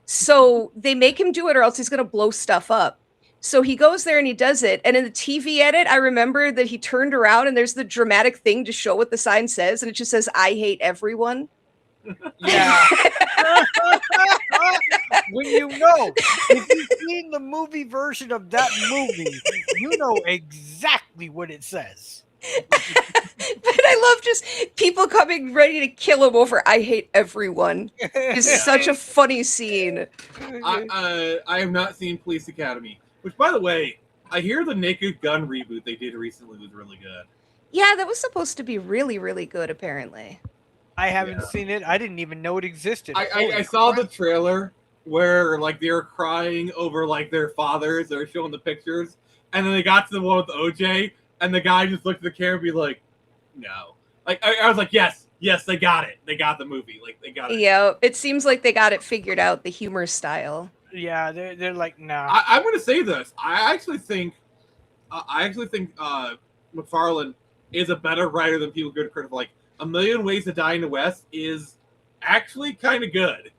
C: So they make him do it, or else he's going to blow stuff up. So he goes there and he does it. And in the TV edit, I remember that he turned around and there's the dramatic thing to show what the sign says. And it just says, "I hate everyone."
B: Yeah. When if you've seen the movie version of that movie, you know exactly what it says.
C: But I love just people coming ready to kill him over "I hate everyone." It's such a funny scene.
A: I have not seen Police Academy, which, by the way, I hear the Naked Gun reboot they did recently was really good.
C: Yeah, that was supposed to be really, really good, apparently.
B: I haven't seen it. I didn't even know it existed.
A: I saw the trailer where like they were crying over like their fathers. They were showing the pictures, and then they got to the one with OJ, and the guy just looked at the camera and be like, "No." Like I was like, yes, they got it. They got the movie. Like they got it.
C: Yeah, it seems like they got it figured out, the humor style.
B: Yeah, they're like, no.
A: I'm going to say this. I actually think McFarlane is a better writer than people give credit for. Like, A Million Ways to Die in the West is actually kind of good.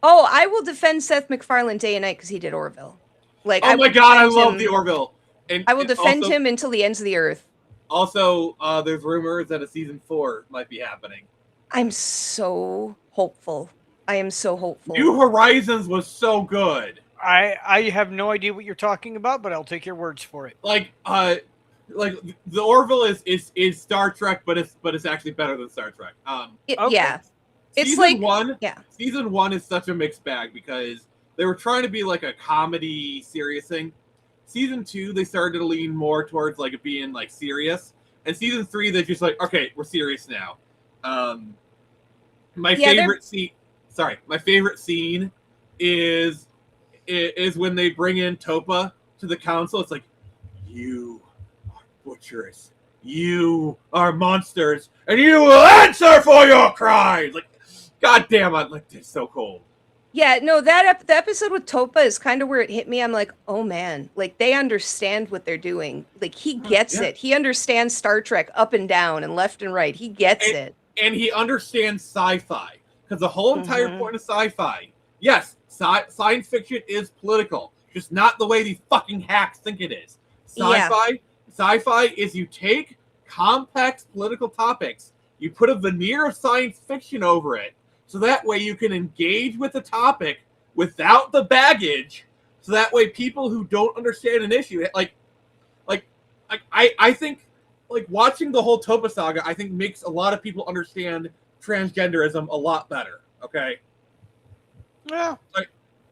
C: Oh, I will defend Seth MacFarlane day and night because he did Orville. Like,
A: oh my god, I love the Orville.
C: And I will defend him until the ends of the earth.
A: Also, there's rumors that a season 4 might be happening.
C: I'm so hopeful. I am so hopeful.
A: New Horizons was so good.
B: I have no idea what you're talking about, but I'll take your words for it.
A: Like the Orville is Star Trek, but it's actually better than Star Trek.
B: Okay.
C: Yeah. It's
A: season
C: like
A: one.
C: yeah.
A: Season one is such a mixed bag because they were trying to be like a comedy, serious thing. Season two, they started to lean more towards like it being like serious, and season three, they're just like, okay, we're serious now. My favorite scene. Sorry, my favorite scene is when they bring in Topa to the council. It's like, you are butchers, you are monsters, and you will answer for your crimes. Like, goddamn, it's so cold.
C: Yeah, no, the episode with Topa is kind of where it hit me. I'm like, oh man, like they understand what they're doing. Like he gets it. He understands Star Trek up and down and left and right. He gets it.
A: And he understands sci-fi. Because the whole entire point of sci-fi, yes, science fiction is political. Just not the way these fucking hacks think it is. Sci-fi is you take complex political topics, you put a veneer of science fiction over it, so that way you can engage with the topic without the baggage, so that way people who don't understand an issue, I think, like, watching the whole Topa saga, I think makes a lot of people understand transgenderism a lot better, okay?
B: Yeah.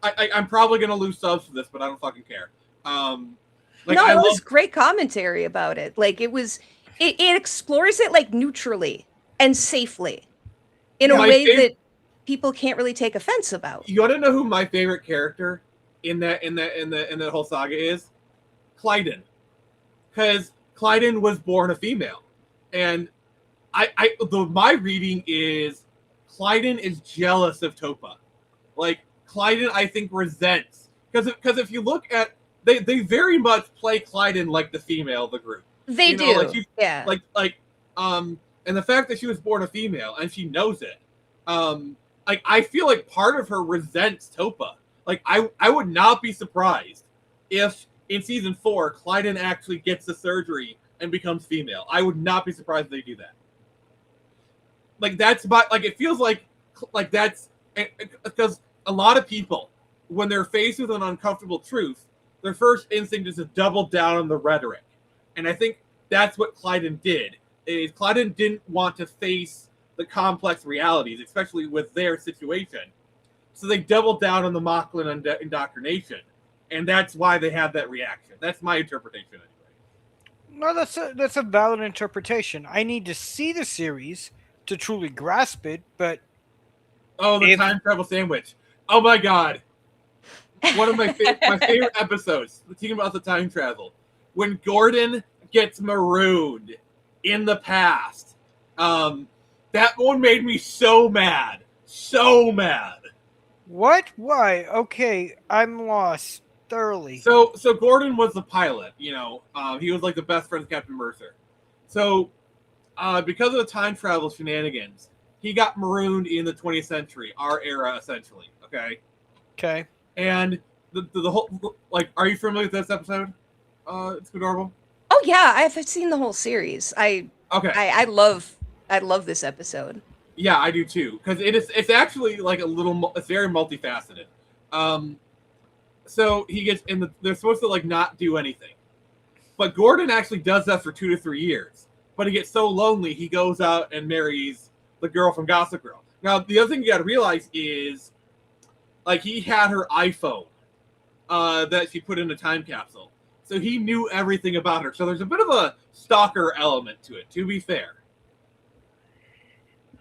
A: I'm probably going to lose subs for this, but I don't fucking care.
C: It was great commentary about it. Like, it explores it, like, neutrally and safely in a way that people can't really take offense about.
A: You want to know who my favorite character in that whole saga is? Clyden. Because Clyden was born a female. And my reading is Clyden is jealous of Topa. Like, Clyden, I think, resents. Because if you look at, they very much play Clyden like the female of the group.
C: They do.
A: Like
C: yeah.
A: And the fact that she was born a female and she knows it, I feel like part of her resents Topa. Like, I would not be surprised if in season 4 Clyden actually gets the surgery and becomes female. I would not be surprised if they do that. Like, it feels like that's because a lot of people, when they're faced with an uncomfortable truth, their first instinct is to double down on the rhetoric. And I think that's what Clyden did. Is Clyden didn't want to face the complex realities, especially with their situation. So they doubled down on the Moclan indoctrination. And that's why they had that reaction. That's my interpretation anyway.
B: No, that's a valid interpretation. I need to see the series to truly grasp it, but
A: the time travel sandwich. Oh my god. One of my favorite episodes, thinking about the time travel. When Gordon gets marooned in the past. That one made me so mad. So mad.
B: What? Why? Okay, I'm lost thoroughly.
A: So Gordon was the pilot, he was like the best friend of Captain Mercer. So because of the time travel shenanigans, he got marooned in the 20th century, our era, essentially. Okay. And the whole, like, are you familiar with this episode? It's adorable.
C: Oh yeah, I've seen the whole series. I love this episode.
A: Yeah, I do too, because it's actually like it's very multifaceted. So he gets they're supposed to like not do anything, but Gordon actually does that for 2 to 3 years. But he gets so lonely, he goes out and marries the girl from Gossip Girl. Now, the other thing you got to realize is, like, he had her iPhone that she put in a time capsule, so he knew everything about her. So there's a bit of a stalker element to it, to be fair.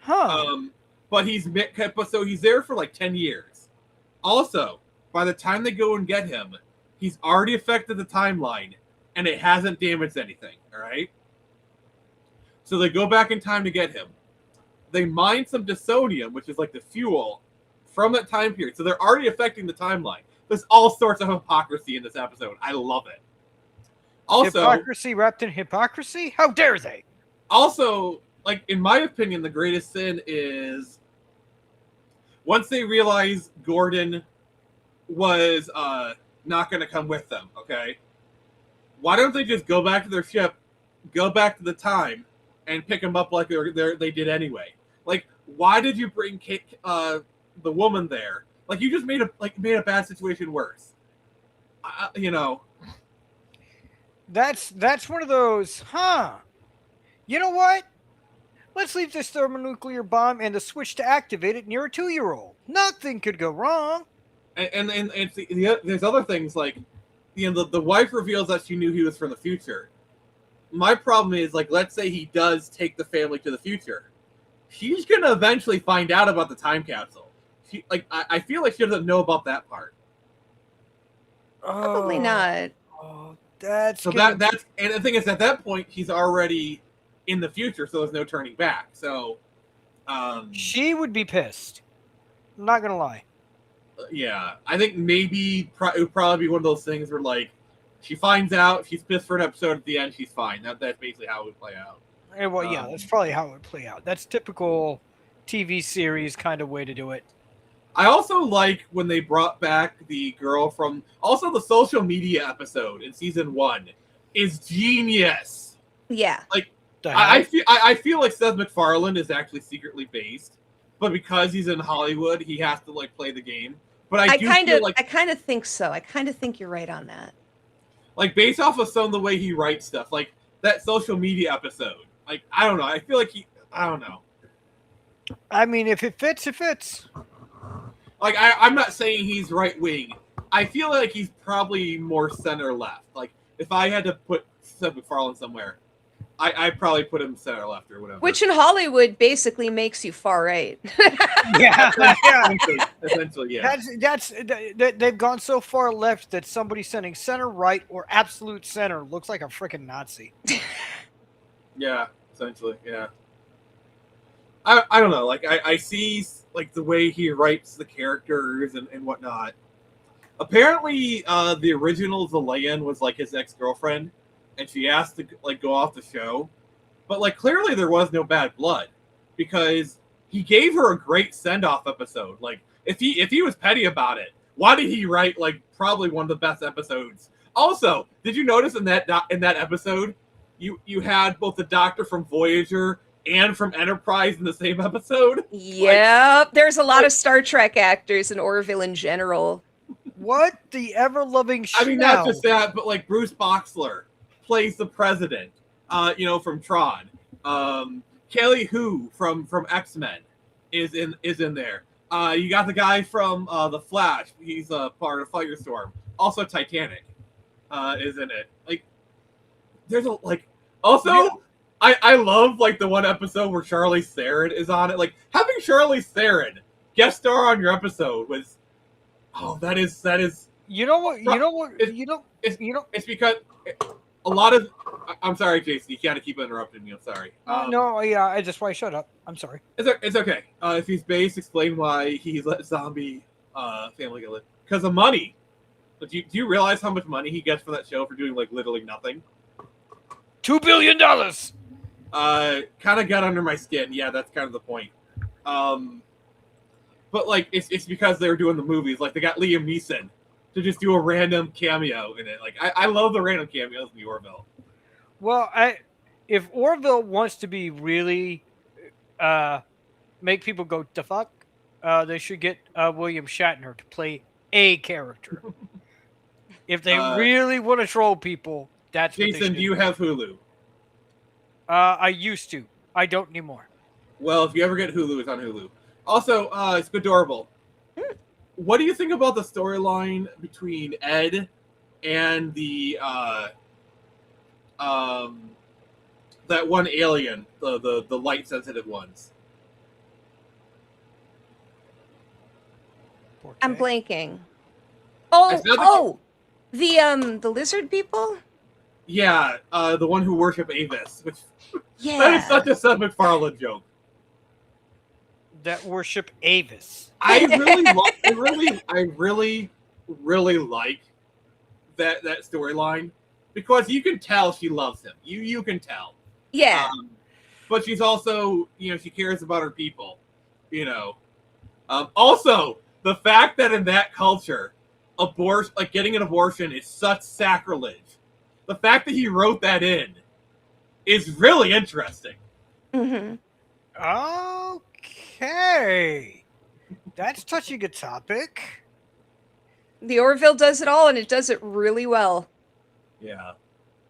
A: But he's there for like 10 years. Also, by the time they go and get him, he's already affected the timeline, and it hasn't damaged anything. All right. So they go back in time to get him. They mine some dysonium, which is like the fuel from that time period. So they're already affecting the timeline. There's all sorts of hypocrisy in this episode. I love it. Also,
B: hypocrisy wrapped in hypocrisy? How dare they?
A: Also, like, in my opinion, the greatest sin is once they realize Gordon was not going to come with them, okay? Why don't they just go back to their ship, go back to the time, and pick him up like they did anyway? Like, why did you bring the woman there? Like, you just made a bad situation worse. you know,
B: That's one of those, huh? You know what? Let's leave this thermonuclear bomb and the switch to activate it near a 2-year-old. Nothing could go wrong.
A: and it's there's other things like, the wife reveals that she knew he was from the future. My problem is, like, let's say he does take the family to the future. She's gonna eventually find out about the time capsule. I feel like she doesn't know about that part.
C: Probably not.
B: Oh, that's
A: So that's and the thing is, at that point he's already in the future, so there's no turning back. So,
B: she would be pissed. I'm not gonna lie.
A: yeah, I think maybe it would probably be one of those things where, like, she finds out, she's pissed for an episode, at the end she's fine. That's basically how it would play out.
B: Well, yeah, that's probably how it would play out. That's typical TV series kind of way to do it.
A: I also like when they brought back the girl from, also the social media episode in season 1 is genius.
C: Yeah.
A: Like, I feel like Seth MacFarlane is actually secretly based, but because he's in Hollywood, he has to, like, play the game. But I kind
C: of think so. I kind of think you're right on that.
A: Like, based off of some of the way he writes stuff, like that social media episode. Like, I don't know. I feel like I don't know.
B: I mean, if it fits, it fits.
A: Like, I'm not saying he's right wing. I feel like he's probably more center left. Like, if I had to put Seth MacFarlane somewhere, I'd probably put him center left or whatever.
C: Which in Hollywood basically makes you far right.
B: Yeah.
A: Essentially, yeah.
B: They've gone so far left that somebody sending center right or absolute center looks like a freaking Nazi.
A: Yeah, essentially, yeah. I don't know. Like, I see, like, the way he writes the characters and whatnot. Apparently, the original Zalayan was, like, his ex-girlfriend, and she asked to, like, go off the show. But, like, clearly there was no bad blood, because he gave her a great send-off episode. Like, if he was petty about it, why did he write, like, probably one of the best episodes? Also, did you notice in that episode, you had both the Doctor from Voyager and from Enterprise in the same episode?
C: Yep. There's a lot of Star Trek actors in Orville in general.
B: What the ever-loving
A: I mean, not just that, but, like, Bruce Boxler plays the president, from Tron. Kelly Hu from X-Men is in there. You got the guy from The Flash. He's a part of Firestorm. Also, Titanic is in it. Like, there's also, I love, like, the one episode where Charlize Theron is on it. Like, having Charlize Theron guest star on your episode was, that is. It's because a lot of. I'm sorry, Jason. You gotta keep interrupting me. I'm sorry.
B: I just want to shut up. I'm sorry.
A: It's okay. If he's based, explain why he's let zombie family get lit. Because of money. But do you realize how much money he gets for that show for doing, like, literally nothing?
B: $2 billion.
A: Kind of got under my skin. Yeah, that's kind of the point. But, like, it's because they were doing the movies. Like, they got Liam Neeson to just do a random cameo in it. Like, I love the random cameos in the Orville.
B: Well, if Orville wants to be really make people go the fuck, they should get William Shatner to play a character. If they really want to troll people, that's
A: Jason,
B: what they should
A: do you have Hulu?
B: I used to. I don't anymore.
A: Well, if you ever get Hulu, it's on Hulu. Also, it's adorable. What do you think about the storyline between Ed and the that one alien, the light sensitive ones?
C: I'm blanking. The lizard people?
A: Yeah, the one who worship Avis, which
C: Yeah.
A: that is such a Seth MacFarlane joke.
B: That worship Avis.
A: I really like that storyline because you can tell she loves him. You can tell.
C: Yeah.
A: But she's also, she cares about her people. Also, the fact that in that culture, getting an abortion is such sacrilege. The fact that he wrote that in is really interesting.
C: Mm-hmm.
B: Okay. That's touching a topic.
C: The Orville does it all, and it does it really well.
A: Yeah.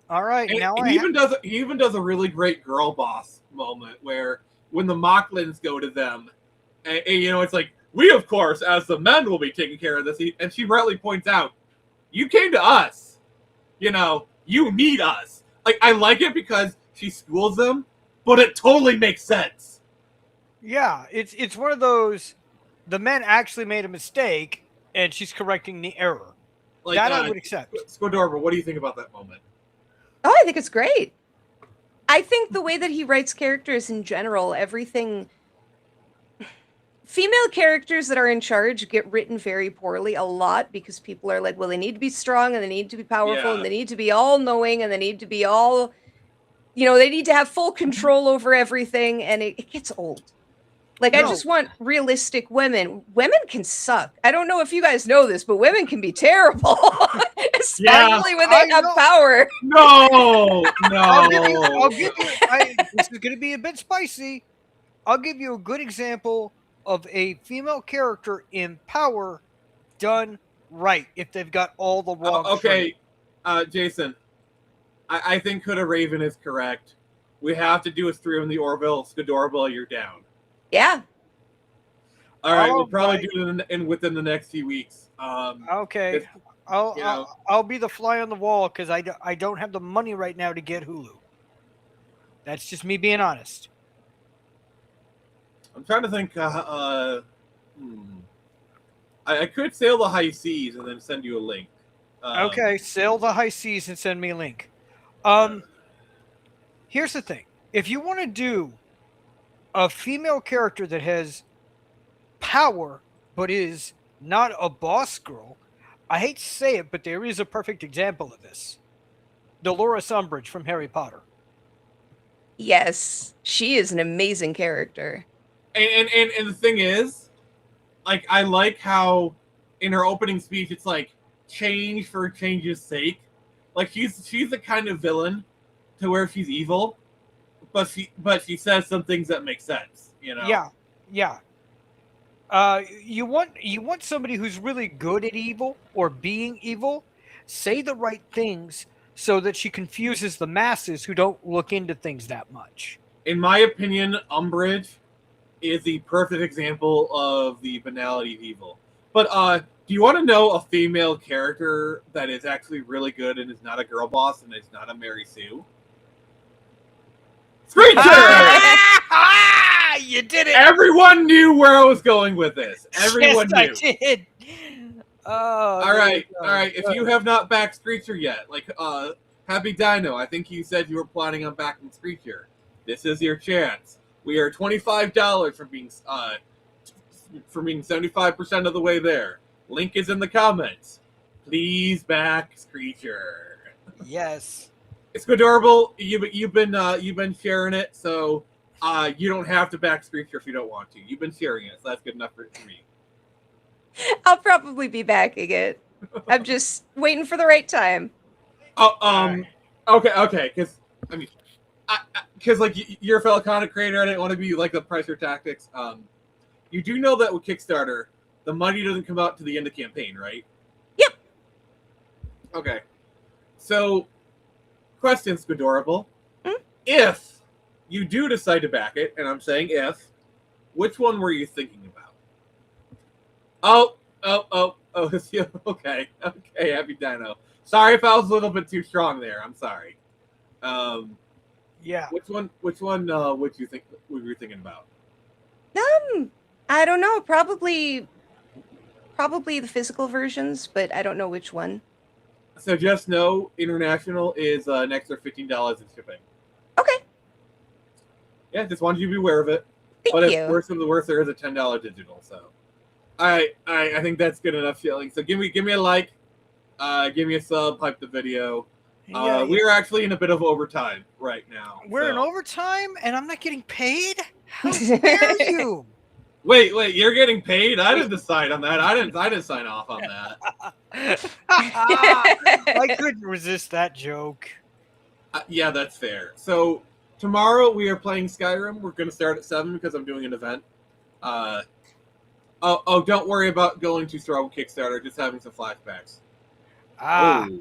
B: All right,
A: And,
B: now
A: and he even does a really great girl boss moment where when the Mocklins go to them, and it's like, we of course as the men will be taking care of this, and she rightly points out, you came to us, you need us. Like, I like it because she schools them, but it totally makes sense.
B: Yeah, it's one of those. The men actually made a mistake, and she's correcting the error.
A: Like,
B: that I would accept.
A: Squidorba, what do you think about that moment?
C: Oh, I think it's great. I think the way that he writes characters in general, everything. Female characters that are in charge get written very poorly a lot because people are like, well, they need to be strong and they need to be powerful and they need to be all knowing and they need to be all, they need to have full control over everything, and it gets old. Like, I just want realistic women. Women can suck. I don't know if you guys know this, but women can be terrible, especially when they have power.
A: No.
B: I'll give you. This is going to be a bit spicy. I'll give you a good example of a female character in power done right. If they've got all the wrong.
A: Okay, Jason, I think Coulda Raven is correct. We have to do a 3 on the Orville. Skidorba, you're down.
C: Yeah.
A: All right, we'll probably do it within the next few weeks.
B: Okay, I'll be the fly on the wall because I don't have the money right now to get Hulu. That's just me being honest.
A: I'm trying to think. I could sail the high seas and then send you a link.
B: Okay, sail the high seas and send me a link. Here's the thing: if you want to do a female character that has power but is not a boss girl, I hate to say it, but there is a perfect example of this. Dolores Umbridge from Harry Potter.
C: Yes, she is an amazing character.
A: And the thing is, like, I like how in her opening speech it's like change for change's sake. Like, she's the kind of villain to where she's evil, but she says some things that make sense,
B: Yeah. You want somebody who's really good at evil or being evil, say the right things so that she confuses the masses who don't look into things that much.
A: In my opinion, Umbridge is the perfect example of the banality of evil. But do you want to know a female character that is actually really good and is not a girl boss and is not a Mary Sue? Screecher!
B: You did it!
A: Everyone knew where I was going with this. Everyone knew.
B: I did.
A: All right. If you have not backed Screecher yet, like Happy Dino, I think you said you were planning on backing Screecher. This is your chance. We are $25 from being 75% of the way there. Link is in the comments. Please back Screecher.
B: Yes.
A: It's adorable. You've been sharing it, so you don't have to back Screecher if you don't want to. You've been sharing it, so that's good enough for me.
C: I'll probably be backing it. I'm just waiting for the right time.
A: Okay, because like you're a fellow content creator, I didn't want to be like the Pricer Tactics. You do know that with Kickstarter, the money doesn't come out to the end of the campaign, right?
C: Yep.
A: Okay. So, question, Squidorable. If you do decide to back it, and I'm saying if, which one were you thinking about? Oh, okay, Happy Dino. Sorry if I was a little bit too strong there. I'm sorry.
B: Yeah.
A: Which one would you think we were thinking about?
C: I don't know. Probably the physical versions, but I don't know which one.
A: So just know international is an extra $15 in shipping.
C: Okay.
A: Yeah, just wanted you to be aware of it.
C: Thank you.
A: If worse than the worst, there is a $10 digital. So, I think that's good enough feeling. So give me a like, give me a sub, hype the video. We're actually in a bit of overtime right now.
B: We're in overtime, and I'm not getting paid. How dare you?
A: Wait, you're getting paid? I didn't decide on that. I didn't sign off on that.
B: I couldn't resist that joke.
A: Yeah, that's fair. So tomorrow we are playing Skyrim. We're going to start at 7 because I'm doing an event. Oh, don't worry about going too strong with Kickstarter. Just having some flashbacks.
B: Ah,
A: Oh.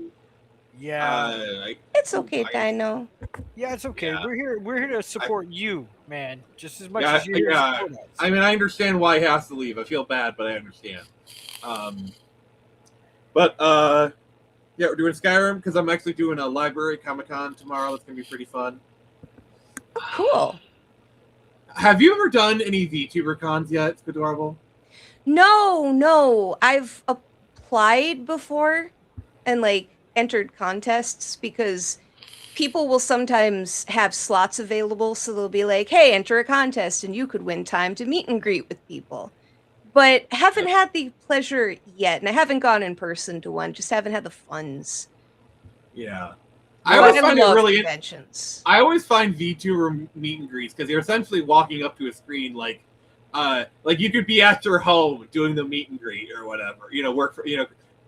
B: yeah.
C: It's okay, Dino.
B: Yeah, it's okay.
A: Yeah.
B: We're here to support you, man, just as much
A: Yeah,
B: as you're here to
A: yeah.
B: support us.
A: I mean, I understand why he has to leave. I feel bad, but I understand. Yeah, we're doing Skyrim because I'm actually doing a library Comic-Con tomorrow. It's gonna be pretty fun.
C: Cool.
A: Have you ever done any VTuber cons yet? It's adorable.
C: No. I've applied before and like entered contests because people will sometimes have slots available. So they'll be like, hey, enter a contest and you could win time to meet and greet with people. But haven't had the pleasure yet. And I haven't gone in person to one, just haven't had the funds.
A: Yeah.
C: I
A: always find it
C: love
A: really
C: conventions.
A: I always find VTuber meet and greets because you're essentially walking up to a screen like you could be at your home doing the meet and greet or whatever. Work for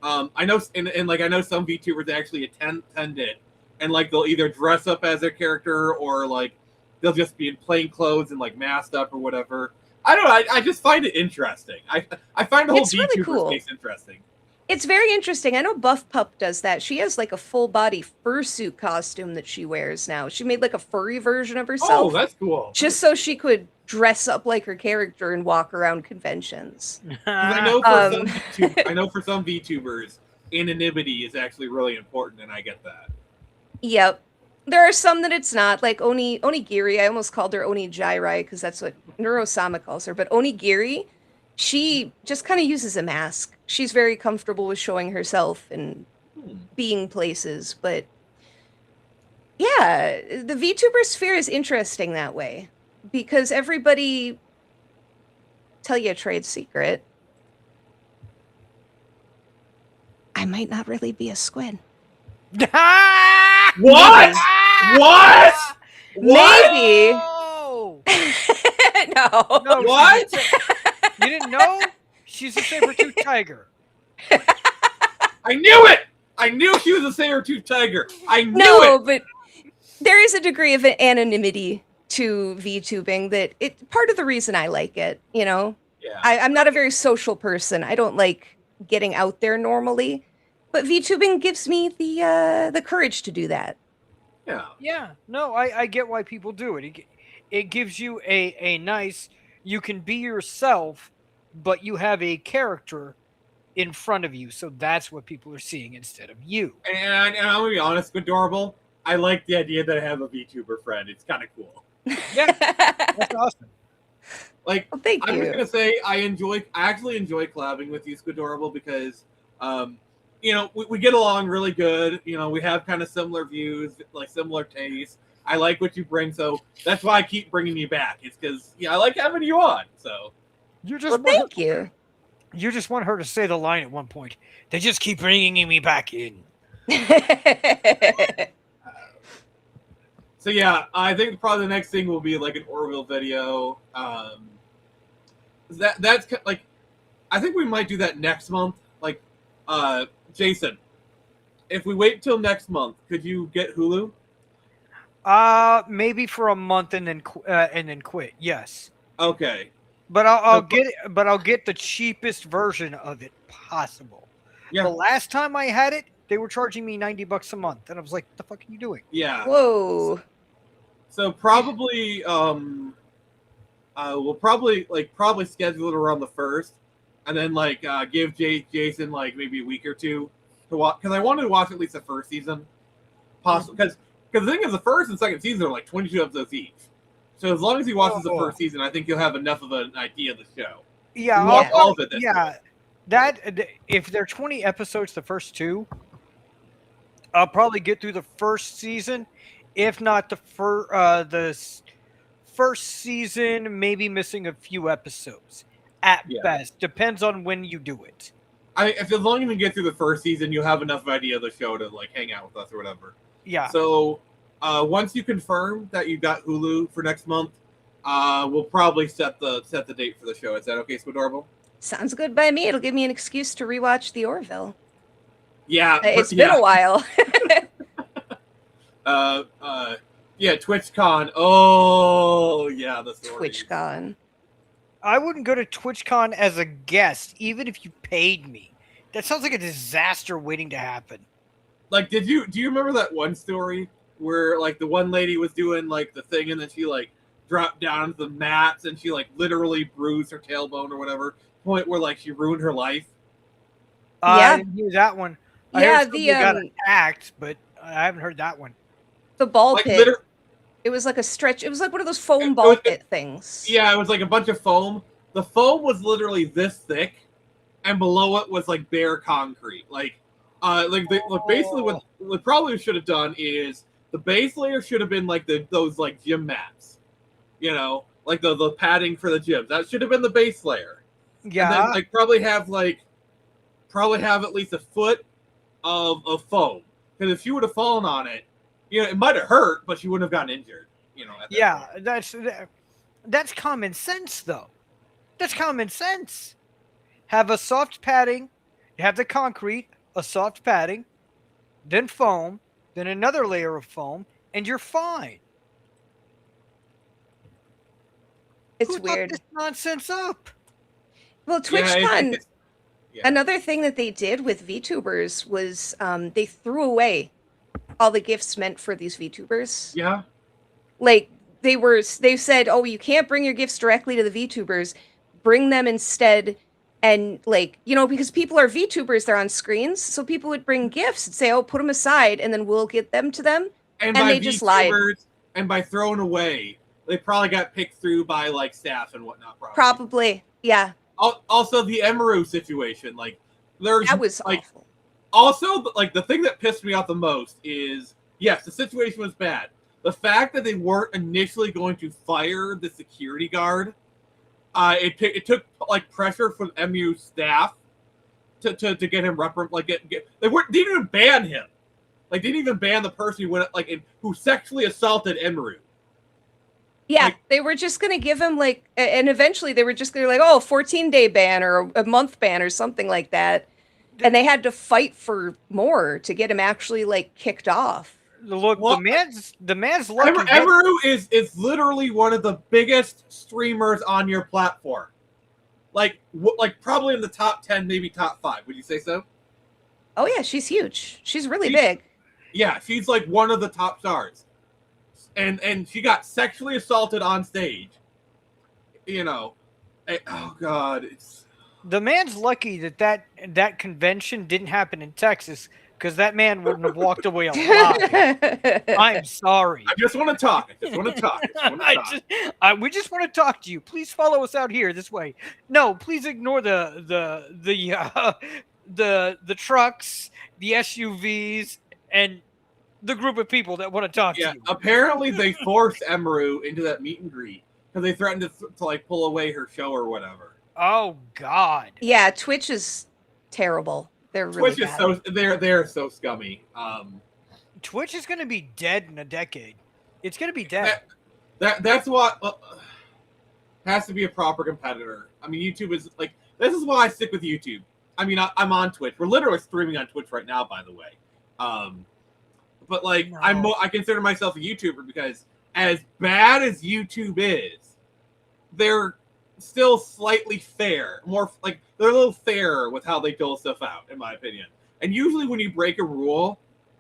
A: I know and like I know some VTubers actually attend it and like they'll either dress up as their character or like they'll just be in plain clothes and like masked up or whatever. I don't know. I just find it interesting. I find the whole VTuber
C: really cool.
A: space interesting.
C: It's very interesting. I know Buff Pup does that. She has like a full body fursuit costume that she wears now. She made like a furry version of herself.
A: Oh, that's cool.
C: Just so she could dress up like her character and walk around conventions.
A: I know for some VTubers, anonymity is actually really important, and I get that.
C: Yep. There are some that it's not, like Onigiri. I almost called her Onijirai because that's what Neurosama calls her. But Onigiri, she just kind of uses a mask. She's very comfortable with showing herself and being places. But yeah, the VTuber sphere is interesting that way because everybody, tell you a trade secret, I might not really be a squid.
A: What? What?
C: Maybe.
B: No.
C: No.
A: What?
B: You didn't know? She's a saber-toothed tiger.
A: I knew it! I knew she was a saber-toothed tiger. I knew it!
C: But there is a degree of anonymity to VTubing that part of the reason I like it,
A: Yeah.
C: I'm not a very social person. I don't like getting out there normally. But VTubing gives me the courage to do that.
A: Yeah.
B: Yeah. No, I get why people do it. It gives you a nice, you can be yourself, but you have a character in front of you. So that's what people are seeing instead of you.
A: And I'm going to be honest, Adorable, I like the idea that I have a VTuber friend. It's kind of cool.
B: Yeah. That's awesome.
A: Like,
C: Well, thank
A: I'm
C: you.
A: just going to say I actually enjoy collabing with you, Adorable, because we get along really good. We have kind of similar views, like similar tastes. I like what you bring, so that's why I keep bringing you back. It's because I like having you on. So
B: You just
C: Thank you.
B: You just want her to say the line at one point. They just keep bringing me back in.
A: So yeah, I think probably the next thing will be like an Orville video. That's like, I think we might do that next month. Like, Jason, if we wait till next month, could you get Hulu?
B: Maybe for a month and then quit. Yes.
A: Okay.
B: But I'll get the cheapest version of it possible.
A: Yeah.
B: The last time I had it, they were charging me $90 a month, and I was like, "The fuck are you doing?"
A: Yeah.
C: Whoa.
A: So probably we'll probably schedule it around the 1st, and then give Jason like maybe a week or two to watch, because I wanted to watch at least the first season, possible, because the thing is the first and second season are like 22 episodes each. So as long as he watches the first season, I think he'll have enough of an idea of the show.
B: Yeah,
A: all of it.
B: If they're 20 episodes, the first two, I'll probably get through the first season. If not the first season, maybe missing a few episodes at best. Depends on when you do it.
A: If as long as you can get through the first season, you'll have enough idea of the show to like hang out with us or whatever.
B: Yeah.
A: So once you confirm that you got Hulu for next month, we'll probably set the date for the show. Is that okay, Squidorable?
C: Sounds good by me. It'll give me an excuse to rewatch The Orville.
A: Yeah.
C: It's been a while.
A: TwitchCon. Oh, yeah, the stories.
C: TwitchCon.
B: I wouldn't go to TwitchCon as a guest, even if you paid me. That sounds like a disaster waiting to happen.
A: Like, do you remember that one story where like the one lady was doing like the thing and then she like dropped down to the mats and she like literally bruised her tailbone or whatever, point where like she ruined her life?
B: I didn't hear that one. I
C: Yeah,
B: heard somebody got attacked, but I haven't heard that one.
C: The ball
A: Like,
C: pit. It was like a stretch. It was like one of those foam ball pit things.
A: Yeah, it was like a bunch of foam. The foam was literally this thick, and below it was like bare concrete. Basically what probably should have done is the base layer should have been like those like gym mats, you know, like the padding for the gyms. That should have been the base layer.
B: Yeah,
A: and then like probably have at least a foot of foam, because if she would have fallen on it, you know, it might have hurt, but she wouldn't have gotten injured. You know.
B: That's common sense, though. That's common sense. Have a soft padding. You have the concrete, a soft padding, then foam, then another layer of foam, and you're fine.
C: It's
B: Who
C: weird.
B: Thought this nonsense up.
C: Well, TwitchCon. Another thing that they did with VTubers was they threw away all the gifts meant for these VTubers.
A: Yeah.
C: Like they said, oh, you can't bring your gifts directly to the VTubers. Bring them instead. And like, you know, because people are VTubers, they're on screens. So people would bring gifts and say, oh, put them aside and then we'll get them to them. And they just lied.
A: And by throwing away, they probably got picked through by like staff and whatnot.
C: Probably. Yeah.
A: Also, the Emeru situation, like,
C: that was
A: like,
C: awful.
A: Also, like, the thing that pissed me off the most is, yes, the situation was bad. The fact that they weren't initially going to fire the security guard, it took like pressure from MU staff to get him they didn't even ban him. Like, they didn't even ban the person who went who sexually assaulted Emeru.
C: Yeah,
A: like,
C: they were just going to give him and eventually they were just going to 14-day ban or a month ban or something like that. And they had to fight for more to get him actually kicked off.
B: Look, the man's lucky.
A: Emeru is literally one of the biggest streamers on your platform. Like probably in the top 10, maybe top 5. Would you say so?
C: Oh yeah, she's huge. She's really big.
A: Yeah, she's like one of the top stars. And she got sexually assaulted on stage. You know, oh god,
B: the man's lucky that convention didn't happen in Texas, because that man wouldn't have walked away alive. I'm sorry.
A: I just want to talk. We
B: just want to talk to you. Please follow us out here this way. No, please ignore the trucks, the SUVs, and the group of people that want to talk to you.
A: Apparently they forced Emeru into that meet and greet because they threatened to pull away her show or whatever.
B: Oh God.
C: Yeah, Twitch is terrible. They're really
A: Twitch is they're so scummy.
B: Twitch is going to be dead in a decade. It's going to be dead.
A: That's what has to be a proper competitor. I mean, YouTube is this is why I stick with YouTube. I mean, I'm on Twitch. We're literally streaming on Twitch right now, by the way. But no. I consider myself a YouTuber because as bad as YouTube is, they're still slightly fair. More they're a little fairer with how they dole stuff out, in my opinion. And usually when you break a rule,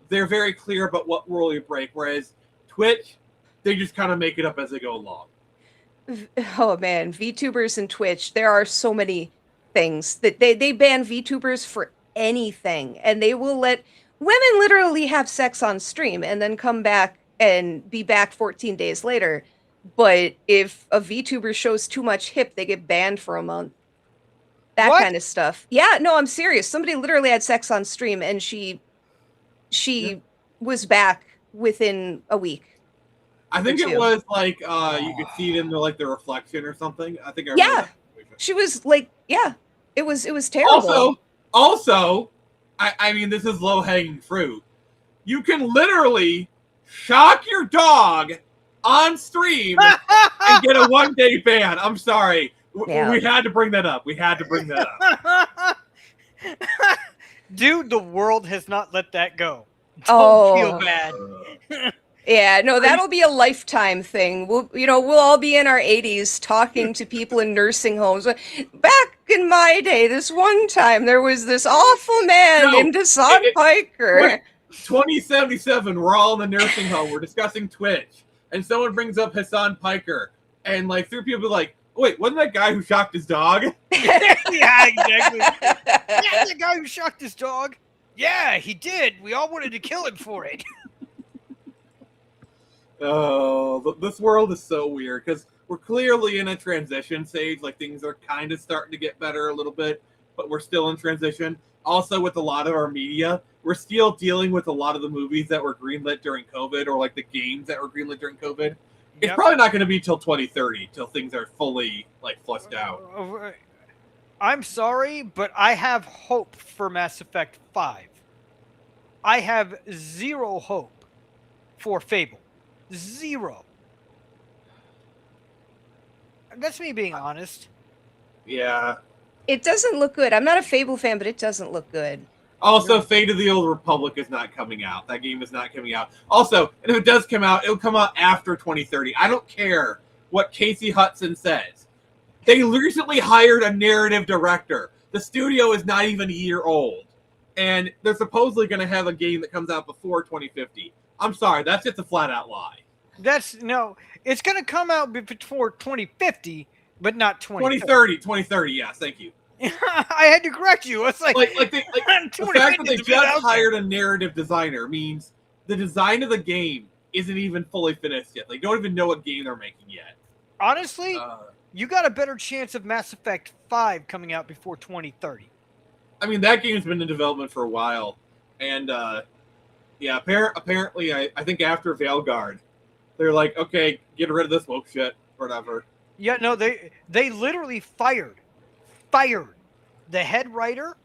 A: they're very clear about what rule you break. Whereas Twitch, they just kind of make it up as they go along.
C: Oh man, VTubers and Twitch, there are so many things that they ban VTubers for anything, and they will let women literally have sex on stream and then come back and be back 14 days later. But if a VTuber shows too much hip, they get banned for a month. That kind of stuff. Yeah, no, I'm serious. Somebody literally had sex on stream and she was back within a week.
A: I think it was you could see it in the reflection or something. I think I remember that.
C: She was it was terrible.
A: Also, I mean, this is low-hanging fruit. You can literally shock your dog on stream and get a 1-day ban. I'm sorry. We had to bring that up.
B: Dude, the world has not let that go. Don't feel bad.
C: Yeah, no, that'll be a lifetime thing. We'll all be in our 80s talking to people in nursing homes. Back in my day, this one time, there was this awful man named Hassan Piker.
A: 2077, we're all in the nursing home. We're discussing Twitch, and someone brings up Hassan Piker, and like three people are like, "Wait, wasn't that guy who shocked his dog?"
B: Yeah, exactly. Yeah, the guy who shocked his dog. Yeah, he did. We all wanted to kill him for it.
A: Oh, this world is so weird because we're clearly in a transition stage. Like things are kind of starting to get better a little bit, but we're still in transition. Also, with a lot of our media, we're still dealing with a lot of the movies that were greenlit during COVID, or like the games that were greenlit during COVID. It's probably not going to be till 2030 till things are fully like flushed out.
B: I'm sorry, but I have hope for Mass Effect 5. I have zero hope for Fable. Zero. That's me being honest.
A: Yeah.
C: It doesn't look good. I'm not a Fable fan, but it doesn't look good.
A: Also, Fate of the Old Republic is not coming out. That game is not coming out. Also, and if it does come out, it'll come out after 2030. I don't care what Casey Hudson says. They recently hired a narrative director. The studio is not even a year old. And they're supposedly going to have a game that comes out before 2050. I'm sorry, that's just a flat-out lie.
B: It's going to come out before 2050, but not
A: 2030, yes, thank you.
B: I had to correct you. It's
A: the fact that they just hired a narrative designer means the design of the game isn't even fully finished yet. They don't even know what game they're making yet.
B: Honestly, you got a better chance of Mass Effect 5 coming out before 2030.
A: I mean, that game's been in development for a while. And, yeah, apparently, I think after Veilguard, they're like, okay, get rid of this woke shit, whatever.
B: Yeah, no, they literally fired the head writer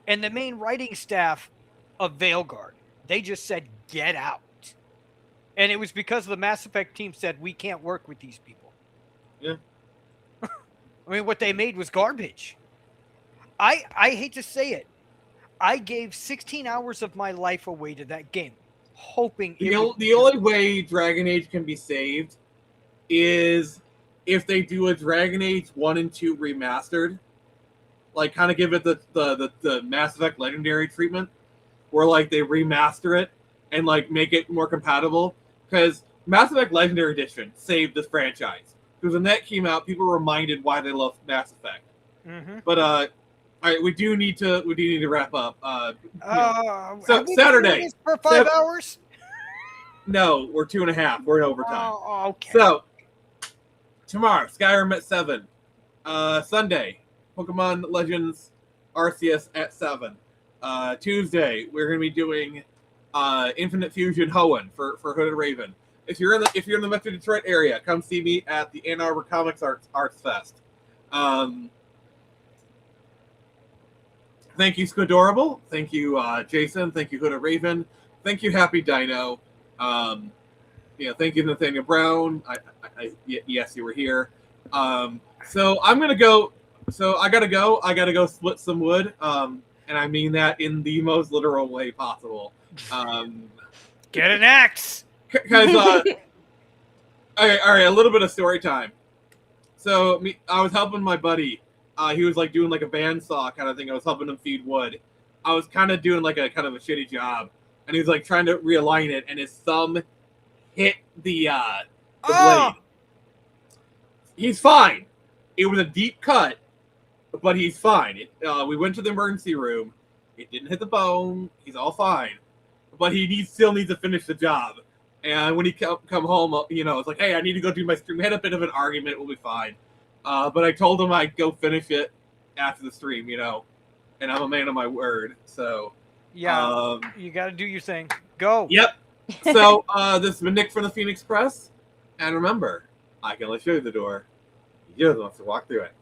B: and the main writing staff of Veilguard. They just said, get out. And it was because the Mass Effect team said, we can't work with these people.
A: Yeah.
B: I mean, what they made was garbage. I hate to say it. I gave 16 hours of my life away to that game, hoping
A: the only way Dragon Age can be saved is if they do a Dragon Age 1 and 2 remastered, like kind of give it the Mass Effect Legendary treatment, where like they remaster it and like make it more compatible. Because Mass Effect Legendary Edition saved this franchise. Because when that came out, people were reminded why they love Mass Effect.
B: Mm-hmm.
A: But all right, we do need to wrap up. So Saturday
B: for 5 hours.
A: No, we're 2.5. We're in overtime.
B: Oh, okay.
A: So tomorrow, Skyrim at 7. Sunday, Pokemon Legends Arceus at 7. Tuesday, we're going to be doing Infinite Fusion Hoenn for Hooded Raven. If you're in the Metro Detroit area, come see me at the Ann Arbor Comics Arts Fest. Thank you, Squidorable. Thank you, Jason. Thank you, Hooded Raven. Thank you, Happy Dino. Thank you, Nathaniel Brown. Yes, you were here. So I'm gonna go. So I gotta go. I gotta go split some wood. And I mean that in the most literal way possible.
B: Get an axe.
A: Because all right, a little bit of story time. So I was helping my buddy. He was like doing like a bandsaw kind of thing. I was helping him feed wood. I was kind of doing like a kind of a shitty job, and he was like trying to realign it, and his thumb hit the blade. He's fine. It was a deep cut, but he's fine. We went to the emergency room. It didn't hit the bone. He's all fine, but he still needs to finish the job. And when he come home, it's like, hey, I need to go do my stream. We had a bit of an argument. We'll be fine. But I told him I'd go finish it after the stream, and I'm a man of my word. So
B: yeah, you got to do your thing. Go.
A: Yep. So this has been Nick from the Phoenix Press, and remember, I can let you through the door. You're the one to walk through it.